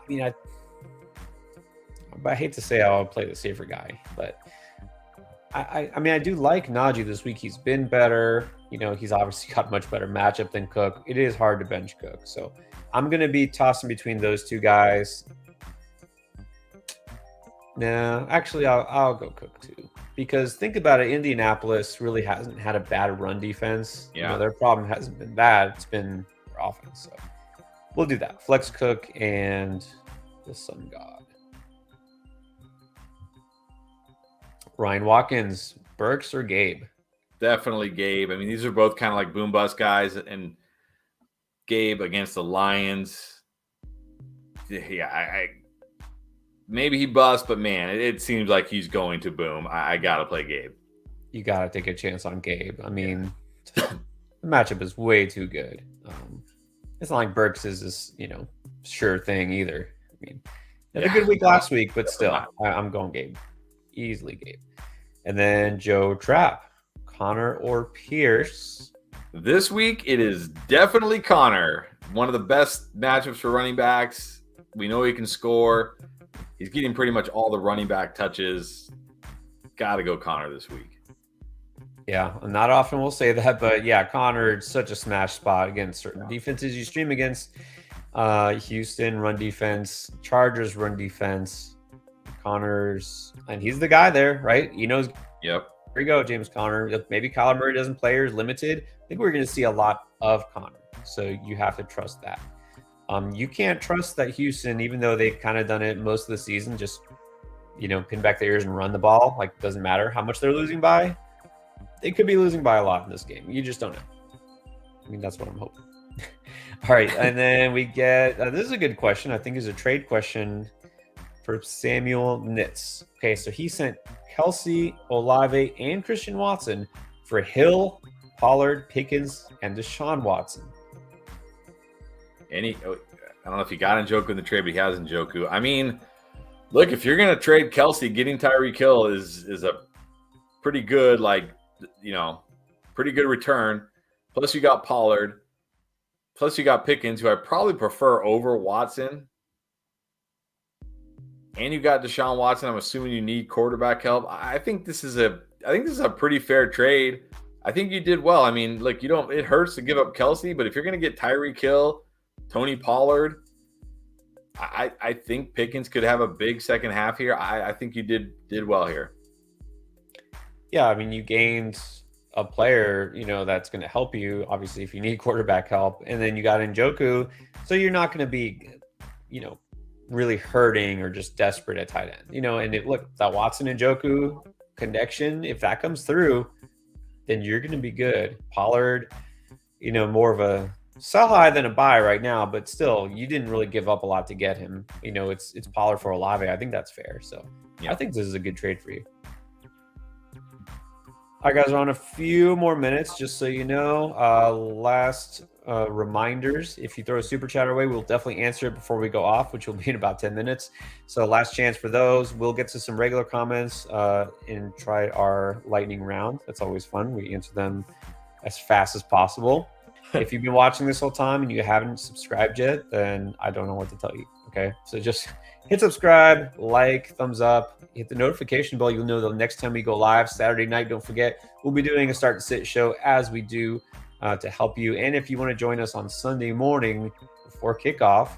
hate to say I'll play the safer guy, but I mean, I do like Najee this week. He's been better. He's obviously got a much better matchup than Cook. It is hard to bench Cook. So I'm going to be tossing between those 2 guys. No, actually, I'll go Cook too. Because think about it, Indianapolis really hasn't had a bad run defense. Yeah. Their problem hasn't been that. It's been their offense. So we'll do that. Flex Cook and the Sun God. Ryan Watkins, Burks or Gabe? Definitely Gabe. I mean, these are both kind of like boom bust guys, and Gabe against the Lions. Yeah, maybe he busts, but man, it seems like he's going to boom. I got to play Gabe. You got to take a chance on Gabe. I mean, The matchup is way too good. It's not like Burks is this, sure thing either. I mean, had a Yeah, good week no, last week, but definitely still, not. I'm going Gabe. Easily Gabe. And then Joe Trap, Connor or Pierce. This week, it is definitely Connor. One of the best matchups for running backs. We know he can score. He's getting pretty much all the running back touches. Got to go Connor this week. Yeah, not often we'll say that, but yeah, Connor, such a smash spot against certain defenses you stream against. Houston run defense, Chargers run defense, Connor's, and he's the guy there, right? He knows. Yep. Here you go, James Conner. Maybe Kyler Murray doesn't play or is limited. I think we're going to see a lot of Connor, so you have to trust that. You can't trust that Houston, even though they've kind of done it most of the season, just pin back their ears and run the ball. Like, it doesn't matter how much they're losing by. They could be losing by a lot in this game. You just don't know. I mean, that's what I'm hoping. All right, and then we get this is a good question. I think is a trade question for Samuel Nitz. Okay, so he sent Kelsey, Olave, and Christian Watson for Hill, Pollard, Pickens, and Deshaun Watson. I don't know if he got Njoku in the trade, but he has Njoku. I mean, look, if you're going to trade Kelsey, getting Tyreek Hill is a pretty good, pretty good return. Plus, you got Pollard. Plus, you got Pickens, who I probably prefer over Watson. And you got Deshaun Watson. I'm assuming you need quarterback help. I think this is a pretty fair trade. I think you did well. I mean, look, it hurts to give up Kelsey, but if you're going to get Tyreek Hill, Tony Pollard, I think Pickens could have a big second half here. I think you did well here. Yeah, I mean, you gained a player, that's going to help you, obviously, if you need quarterback help. And then you got Njoku, so you're not going to be, really hurting or just desperate at tight end. And look, that Watson and Njoku connection, if that comes through, then you're going to be good. Pollard, more of a sell high than a buy right now, but still, you didn't really give up a lot to get him. It's Pollard for Olave. I think that's fair. So yeah. I think this is a good trade for you. All right, guys, we're on a few more minutes, just so you know. Last reminders, if you throw a super chat our way, we'll definitely answer it before we go off, which will be in about 10 minutes. So last chance for those. We'll get to some regular comments and try our lightning round. That's always fun. We answer them as fast as possible. If you've been watching this whole time and you haven't subscribed yet, then I don't know what to tell you. Okay, so just hit subscribe, like, thumbs up, hit the notification bell. You'll know the next time we go live Saturday night. Don't forget, we'll be doing a start to sit show as we do to help you. And if you want to join us on Sunday morning before kickoff,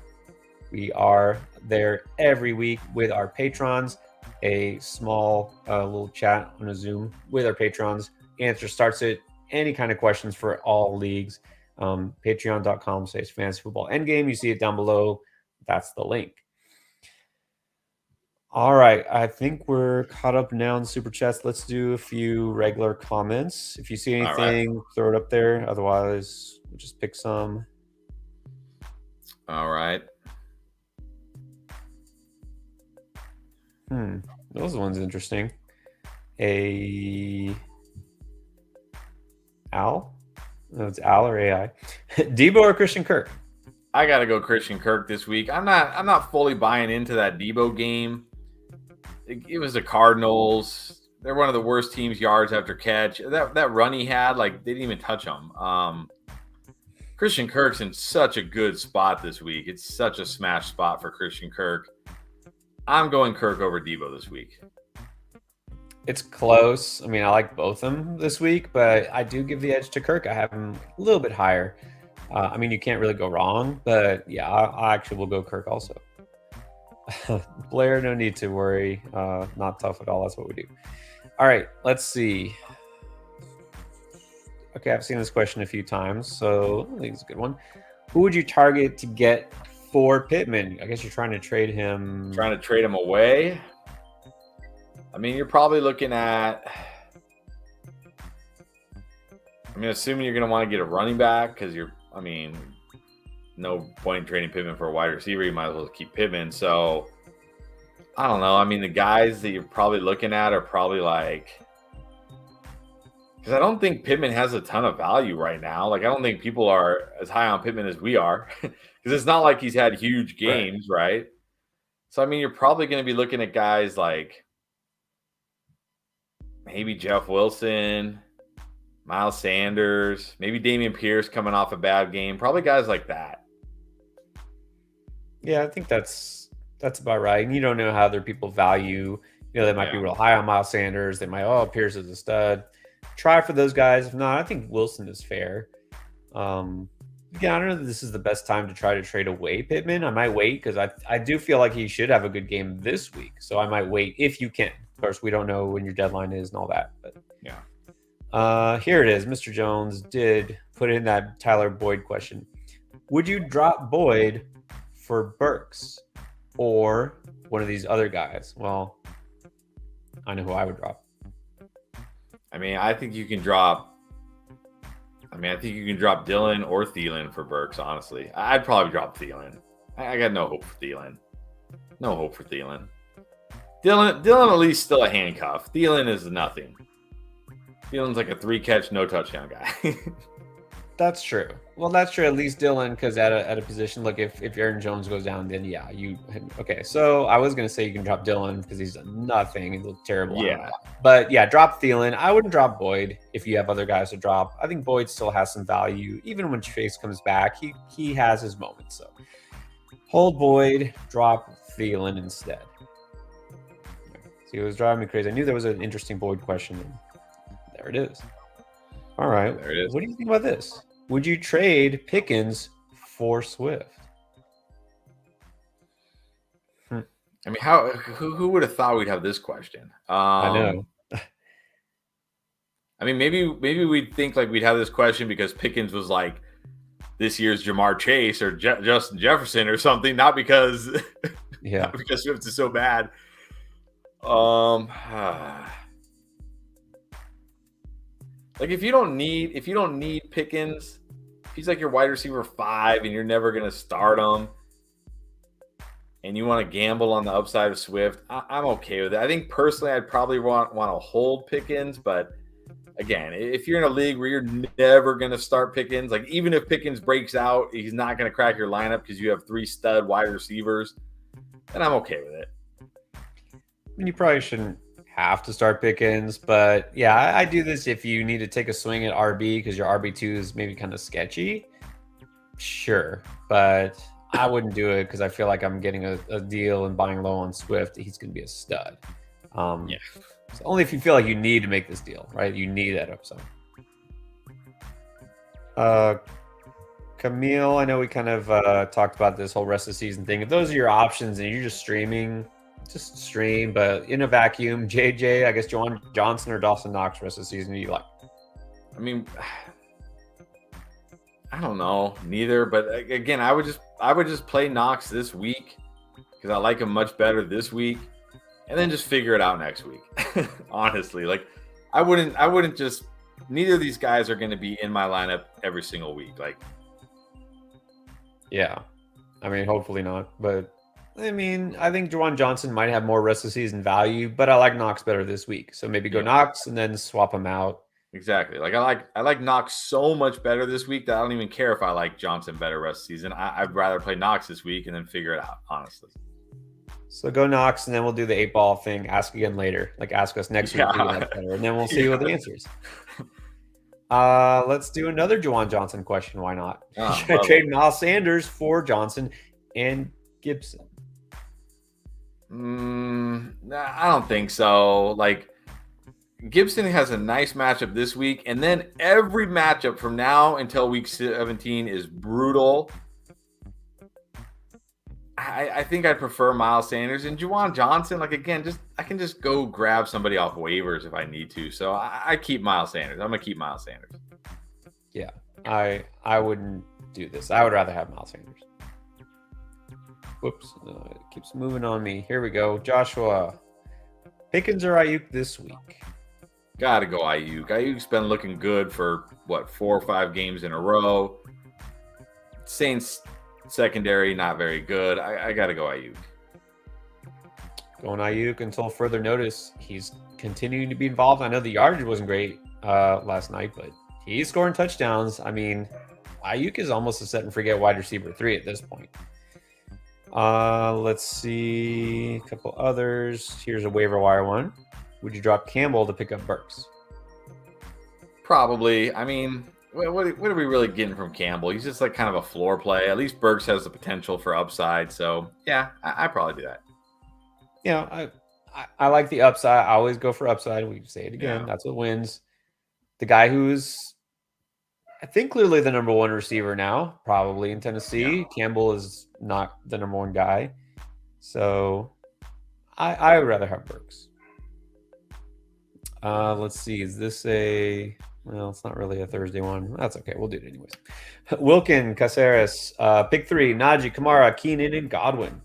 we are there every week with our patrons. A small little chat on a Zoom with our patrons. Answer starts it. Any kind of questions for all leagues. Patreon.com/fantasyfootballendgame. You see it down below. That's the link. All right. I think we're caught up now in super chats. Let's do a few regular comments. If you see anything, throw it up there. Otherwise, we'll just pick some. All right. Those one's interesting. Al? No, it's Al or AI. Debo or Christian Kirk? I gotta go Christian Kirk this week. I'm not fully buying into that Debo game. It was the Cardinals. They're one of the worst teams yards after catch. That run he had, they didn't even touch him. Christian Kirk's in such a good spot this week. It's such a smash spot for Christian Kirk. I'm going Kirk over Debo this week. It's close. I mean, I like both of them this week, but I do give the edge to Kirk. I have him a little bit higher. I mean, you can't really go wrong, but yeah, I actually will go Kirk also. Blair, no need to worry. Not tough at all. That's what we do. All right, let's see. Okay, I've seen this question a few times, so I think it's a good one. Who would you target to get for Pittman? I guess you're trying to trade him. Trying to trade him away? I mean, you're probably looking at... assuming you're going to want to get a running back because no point in trading Pittman for a wide receiver. You might as well keep Pittman. So, I don't know. I mean, the guys that you're probably looking at are probably Because I don't think Pittman has a ton of value right now. Like, I don't think people are as high on Pittman as we are. Because it's not like he's had huge games, right? So, I mean, you're probably going to be looking at guys like maybe Jeff Wilson, Miles Sanders, maybe Damian Pierce coming off a bad game. Probably guys like that. Yeah, I think that's about right. And you don't know how other people value. They might be real high on Miles Sanders. They might, Pierce is a stud. Try for those guys. If not, I think Wilson is fair. Again, I don't know that this is the best time to try to trade away Pittman. I might wait because I do feel like he should have a good game this week. So I might wait if you can. Of course, we don't know when your deadline is and all that. But yeah. Here it is. Mr. Jones did put in that Tyler Boyd question. Would you drop Boyd for Burks or one of these other guys? Well, I know who I would drop. I mean, I think you can drop Dillon or Thielen for Burks, honestly. I'd probably drop Thielen. I got no hope for Thielen. No hope for Thielen. Dillon at least still a handcuff. Thielen is nothing. Thielen's like a 3-catch, no touchdown guy. That's true. Well, that's true. At least Dillon, because at a position, look, if Aaron Jones goes down, then yeah, okay. So I was gonna say you can drop Dillon because he's nothing. He looked terrible. Yeah. But yeah, drop Thielen. I wouldn't drop Boyd if you have other guys to drop. I think Boyd still has some value, even when Chase comes back. He has his moments. So hold Boyd, drop Thielen instead. See, it was driving me crazy. I knew there was an interesting Boyd question. There it is. All right. There it is. What do you think about this? Would you trade Pickens for Swift? I mean, who would have thought we'd have this question? I know. I mean, maybe we'd think like we'd have this question because Pickens was like this year's Jamar Chase or Justin Jefferson or something, not because not because Swift is so bad. Like if you don't need Pickens, if he's like your wide receiver 5 and you're never gonna start him, and you want to gamble on the upside of Swift, I'm okay with it. I think personally, I'd probably want to hold Pickens, but again, if you're in a league where you're never gonna start Pickens, like even if Pickens breaks out, he's not gonna crack your lineup because you have 3 stud wide receivers, then I'm okay with it. You probably shouldn't have to start Pickens, but yeah, I do this if you need to take a swing at RB because your RB2 is maybe kind of sketchy. Sure, but I wouldn't do it because I feel like I'm getting a deal and buying low on Swift. He's going to be a stud. So only if you feel like you need to make this deal, right? You need that upside. Camille, I know we kind of talked about this whole rest of the season thing. If those are your options and you're just streaming, just stream. But in a vacuum, JJ, I guess Juwan Johnson or Dawson Knox rest of the season, you like? I mean, I don't know, neither. But again, I would just play Knox this week because I like him much better this week, and then just figure it out next week. Honestly, like I wouldn't just. Neither of these guys are going to be in my lineup every single week. Like, yeah, I mean, hopefully not. But I mean, I think Juwan Johnson might have more rest of the season value, but I like Knox better this week. So maybe go Knox and then swap him out. Exactly. Like I like Knox so much better this week that I don't even care if I like Johnson better rest of the season. I'd rather play Knox this week and then figure it out, honestly. So go Knox, and then we'll do the 8-ball thing. Ask again later. Like ask us next week, and then we'll see what the answer is. Let's do another Juwan Johnson question. Why not? Should I trade Miles Sanders for Johnson and Gibson? I don't think so. Like Gibson has a nice matchup this week, and then every matchup from now until week 17 is brutal. I think I'd prefer Miles Sanders and Juwan Johnson. Like again, I can just go grab somebody off waivers if I need to. So I keep Miles Sanders. I'm gonna keep Miles Sanders. Yeah, I wouldn't do this. I would rather have Miles Sanders. Whoops, it keeps moving on me. Here we go. Joshua, Pickens or Ayuk this week? Gotta go Ayuk. Ayuk's been looking good for 4 or 5 games in a row. Saints secondary not very good. I gotta go Ayuk. Going Ayuk until further notice. He's continuing to be involved. I know the yardage wasn't great last night, but he's scoring touchdowns. I mean, Ayuk is almost a set and forget wide receiver 3 at this point. Let's see a couple others. Here's a waiver wire one. Would you drop Campbell to pick up Burks? Probably. I mean, what are we really getting from Campbell? He's just like kind of a floor play. At least Burks has the potential for upside. So yeah, I probably do that. You know, I like the upside. I always go for upside. We say it again. Yeah. That's what wins. The guy who's, I think, clearly the number 1 receiver now, probably in Tennessee. Yeah. Campbell is not the number 1 guy. So I would rather have Burks. Let's see. Is this a... Well, it's not really a Thursday one. That's okay. We'll do it anyways. Wilkin, Caceres, pick 3, Najee, Kamara, Keenan, and Godwin.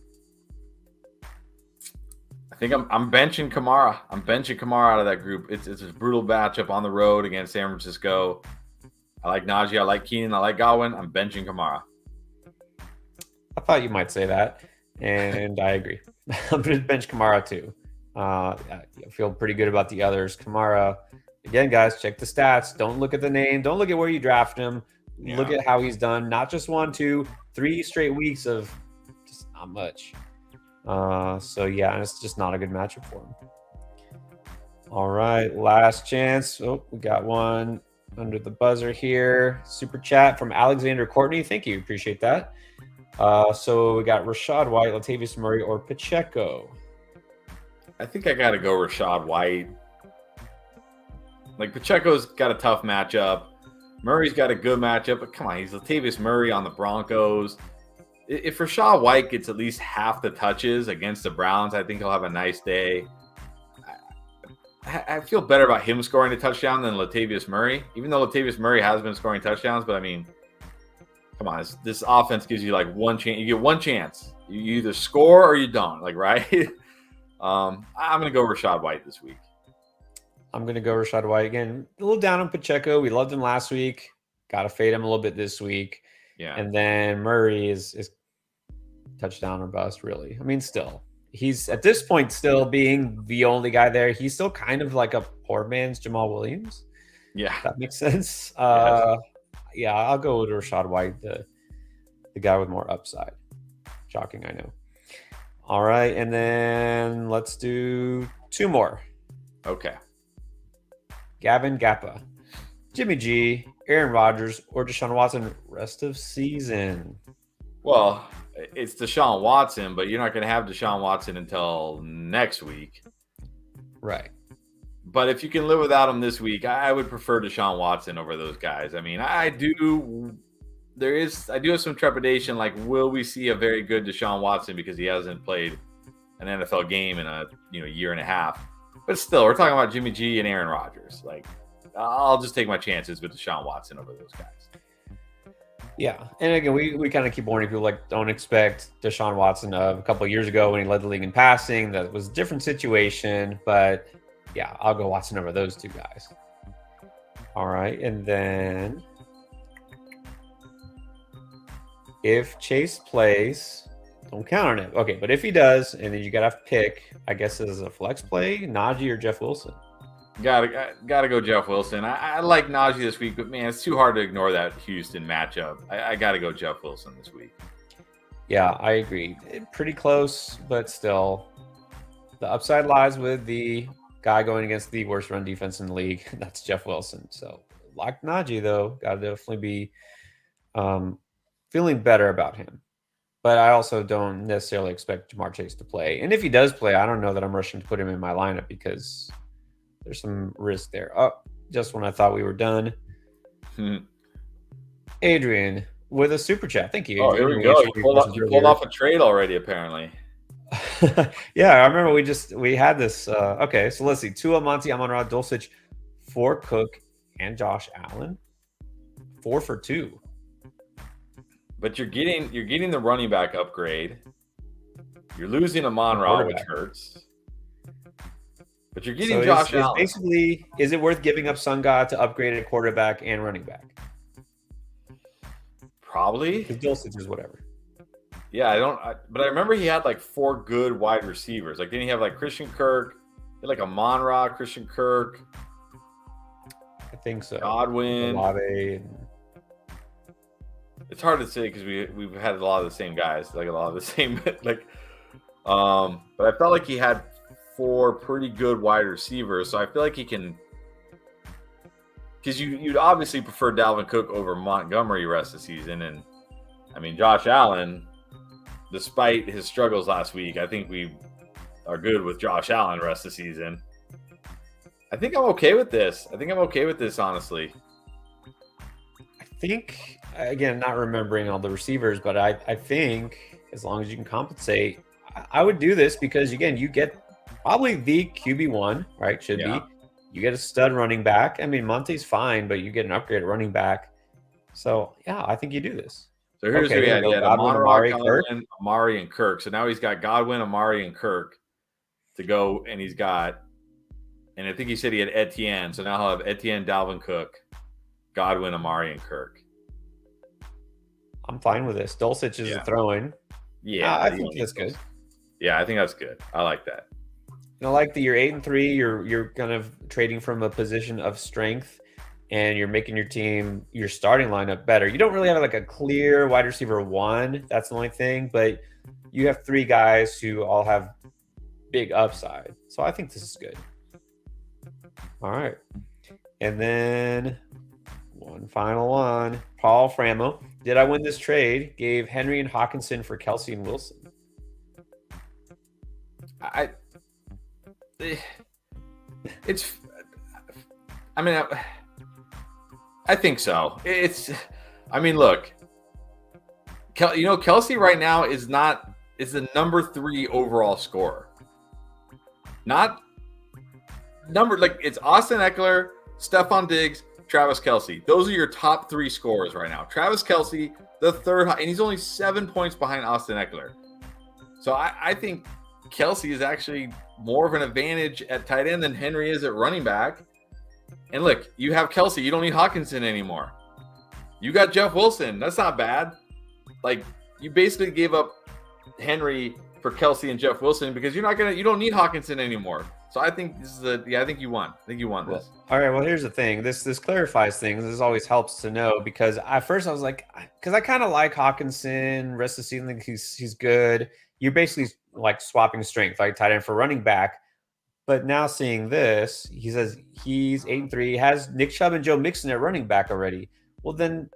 I think I'm benching Kamara. I'm benching Kamara out of that group. It's a brutal matchup on the road against San Francisco. I like Najee. I like Keenan. I like Godwin. I'm benching Kamara. I thought you might say that, and I agree. I'm going to bench Kamara too. I feel pretty good about the others. Kamara, again, guys, check the stats. Don't look at the name. Don't look at where you draft him. Yeah. Look at how he's done. Not just 1, 2, 3 straight weeks of just not much. So yeah, and it's just not a good matchup for him. All right, last chance. Oh, we got one under the buzzer here. Super chat from Alexander Courtney. Thank you. Appreciate that. So we got Rashad White, Latavius Murray, or Pacheco. I think I got to go Rashad White. Like, Pacheco's got a tough matchup. Murray's got a good matchup, but come on, he's Latavius Murray on the Broncos. If Rashad White gets at least half the touches against the Browns, I think he'll have a nice day. I feel better about him scoring a touchdown than Latavius Murray, even though Latavius Murray has been scoring touchdowns. But I mean, come on, this offense gives you like one chance. You get one chance. You either score or you don't. Like, right? I'm going to go Rashad White this week. I'm going to go Rashad White again. A little down on Pacheco. We loved him last week. Got to fade him a little bit this week. Yeah. And then Murray is touchdown or bust, really. I mean, still. He's at this point still being the only guy there. He's still kind of like a poor man's Jamal Williams. Yeah. If that makes sense. Yes. Yeah, I'll go with Rashad White, the guy with more upside. Shocking, I know. All right, and then let's do 2 more. Okay. Gavin Gappa, Jimmy G, Aaron Rodgers, or Deshaun Watson rest of season? Well, it's Deshaun Watson, but you're not going to have Deshaun Watson until next week. Right. But if you can live without him this week, I would prefer Deshaun Watson over those guys. I mean, I do have some trepidation. Like, will we see a very good Deshaun Watson because he hasn't played an NFL game in a year and a half? But still, we're talking about Jimmy G and Aaron Rodgers. Like, I'll just take my chances with Deshaun Watson over those guys. Yeah, and again, we kind of keep warning people, like, don't expect Deshaun Watson of a couple of years ago when he led the league in passing. That was a different situation, but yeah, I'll go Watson over those 2 guys. All right, and then if Chase plays, don't count on it. Okay, but if he does, and then you gotta pick, I guess, as a flex play, Najee or Jeff Wilson. Gotta go Jeff Wilson. I like Najee this week, but man, it's too hard to ignore that Houston matchup. I gotta go Jeff Wilson this week. Yeah, I agree. Pretty close, but still, the upside lies with the guy going against the worst run defense in the league. That's Jeff Wilson. So, like Najee, though, gotta definitely be feeling better about him. But I also don't necessarily expect Jamar Chase to play. And if he does play, I don't know that I'm rushing to put him in my lineup because there's some risk there. Oh, just when I thought we were done. Adrian with a super chat. Thank you. Oh, here we go. You pulled off a trade already, apparently. Yeah, I remember we had this. Okay, so let's see. Tua, Monty, Amon-Ra, Dulcich, for Cook and Josh Allen. 4 for 2. But you're getting the running back upgrade. You're losing Amon-Ra, which hurts. But you're getting Josh Allen. Basically, is it worth giving up Sunga to upgrade a quarterback and running back? Probably. Because Dulcich is whatever. Yeah, but I remember he had like 4 good wide receivers. Like, didn't he have like Christian Kirk? He had like Amon-Ra, Christian Kirk. think so. Godwin. Olave. It's hard to say because we've had a lot of the same guys, like a lot of the same like. But I felt like he had 4 pretty good wide receivers, so I feel like he can. Because you'd obviously prefer Dalvin Cook over Montgomery rest of the season, and I mean Josh Allen, despite his struggles last week, I think we are good with Josh Allen rest of the season. I think I'm okay with this. Honestly. I think, again, not remembering all the receivers, but I think as long as you can compensate, I would do this because, again, you get probably the QB1, right? Should be. You get a stud running back. I mean, Monte's fine, but you get an upgrade at running back. So, yeah, I think you do this. So here's who he had. He had Godwin, Amari, and Kirk. So now he's got Godwin, Amari, and Kirk to go, and he's got, and I think he said he had Etienne. So now he'll have Etienne, Dalvin Cook, Godwin, Amari, and Kirk. I'm fine with this. Dulcich is a throw-in. Yeah, I think that's good. Yeah, I think that's good. I like that. You know, like you're 8-3, you're kind of trading from a position of strength, and you're making your team, your starting lineup better. You don't really have like a clear wide receiver 1. That's the only thing, but you have 3 guys who all have big upside. So I think this is good. All right. And then one final one. Paul Framo. Did I win this trade? Gave Henry and Hawkinson for Kelsey and Wilson. I think so. Look, Kelsey right now is the number 3 overall scorer. Not number, like it's Austin Eckler, Stephon Diggs, Travis Kelsey. Those are your top 3 scorers right now. Travis Kelsey, the third, and he's only 7 points behind Austin Eckler. So I think Kelsey is actually more of an advantage at tight end than Henry is at running back. And look, you have Kelsey. You don't need Hawkinson anymore. You got Jeff Wilson. That's not bad. Like, you basically gave up Henry for Kelsey and Jeff Wilson because you don't need Hawkinson anymore. So I think this is I think you won. I think you won this. All right. Well, here's the thing. This clarifies things. This always helps to know because at first I was like, because I kind of like Hawkinson. Rest of the season, he's good. You're basically like swapping strength, like tight end for running back. But now seeing this, he says he's 8-3, has Nick Chubb and Joe Mixon at running back already. Well, then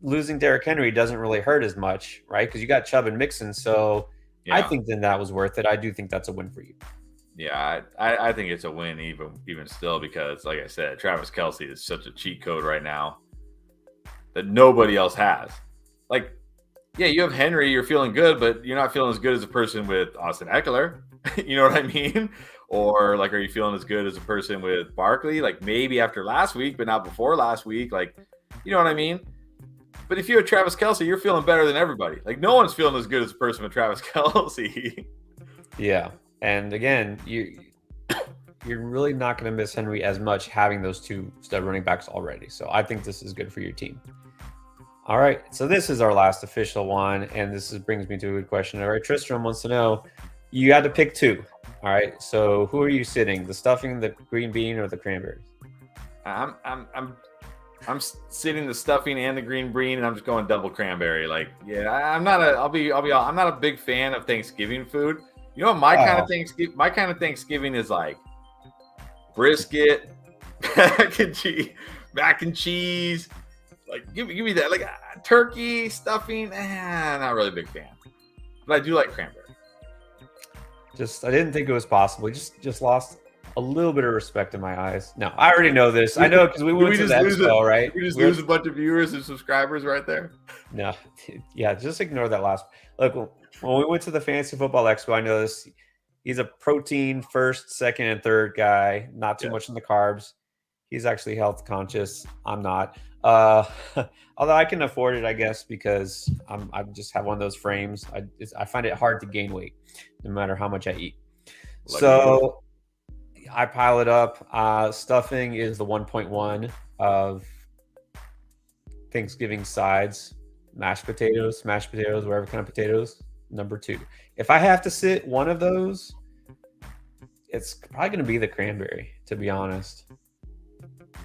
losing Derrick Henry doesn't really hurt as much, right? Because you got Chubb and Mixon. So yeah. I think then that was worth it. I do think that's a win for you. Yeah, I think it's a win even still because, like I said, Travis Kelsey is such a cheat code right now that nobody else has. Like, yeah, you have Henry, you're feeling good, but you're not feeling as good as a person with Austin Eckler. You know what I mean? Or, like, are you feeling as good as a person with Barkley? Like, maybe after last week, but not before last week. Like, you know what I mean? But if you have Travis Kelsey, you're feeling better than everybody. Like, no one's feeling as good as a person with Travis Kelsey. Yeah. And, again, you're really not going to miss Henry as much having those 2 stud running backs already. So I think this is good for your team. All right, so this is our last official one, and brings me to a good question. All right, Tristram wants to know, you had to pick 2. All right, so who are you sitting? The stuffing, the green bean, or the cranberries? I'm sitting the stuffing and the green bean, and I'm just going double cranberry. Like, yeah, I'm not a big fan of Thanksgiving food. You know what my kind of Thanksgiving is like? Brisket, mac and cheese. Like, give me that. Like, turkey, stuffing, not really a big fan. But I do like cranberry. I didn't think it was possible. Just lost a little bit of respect in my eyes. No, I already know this. I know because we went to the expo, right? We just lose a bunch of viewers and subscribers right there. No, yeah, just ignore that last. Look, when we went to the Fantasy Football Expo, I know this. He's a protein first, second, and third guy. Not too much in the carbs. He's actually health conscious. I'm not. Although I can afford it, I guess, because I just have one of those frames. I find it hard to gain weight, no matter how much I eat. So I pile it up. Stuffing is the 1.1 of Thanksgiving sides. Mashed potatoes, whatever kind of potatoes. Number 2. If I have to sit one of those, it's probably going to be the cranberry, to be honest.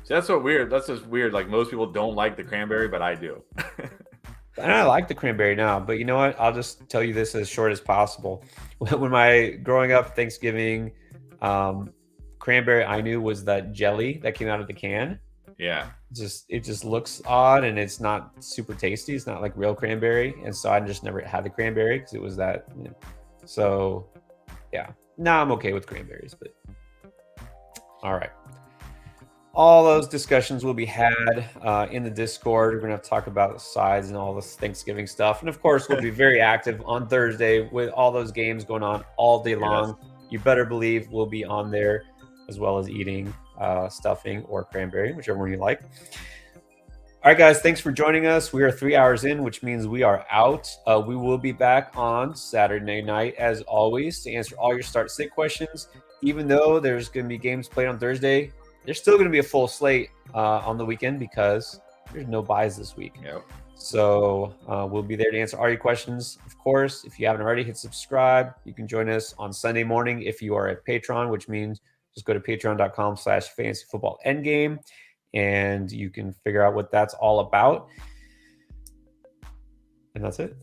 See, that's so weird. That's just weird. Like most people don't like the cranberry, but I do. And I like the cranberry now, but you know what? I'll just tell you this as short as possible. When my growing up Thanksgiving, cranberry I knew was that jelly that came out of the can. Yeah. It just looks odd and it's not super tasty. It's not like real cranberry, and so I just never had the cranberry because it was that. So yeah, now I'm okay with cranberries, but all right. All those discussions will be had in the Discord. We're going to have to talk about the sides and all this Thanksgiving stuff. And of course, we'll be very active on Thursday with all those games going on all day long. You better believe we'll be on there, as well as eating stuffing or cranberry, whichever one you like. All right, guys, thanks for joining us. We are 3 hours in, which means we are out. We will be back on Saturday night, as always, to answer all your start-sit questions. Even though there's going to be games played on Thursday, there's still going to be a full slate on the weekend because there's no buys this week. Yep. So we'll be there to answer all your questions. Of course, if you haven't already, hit subscribe. You can join us on Sunday morning if you are at Patreon, which means just go to patreon.com/fantasyfootballendgame, and you can figure out what that's all about. And that's it.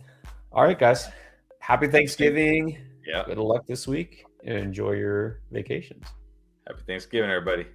All right, guys. Happy Thanksgiving. Yeah. Good luck this week and enjoy your vacations. Happy Thanksgiving, everybody.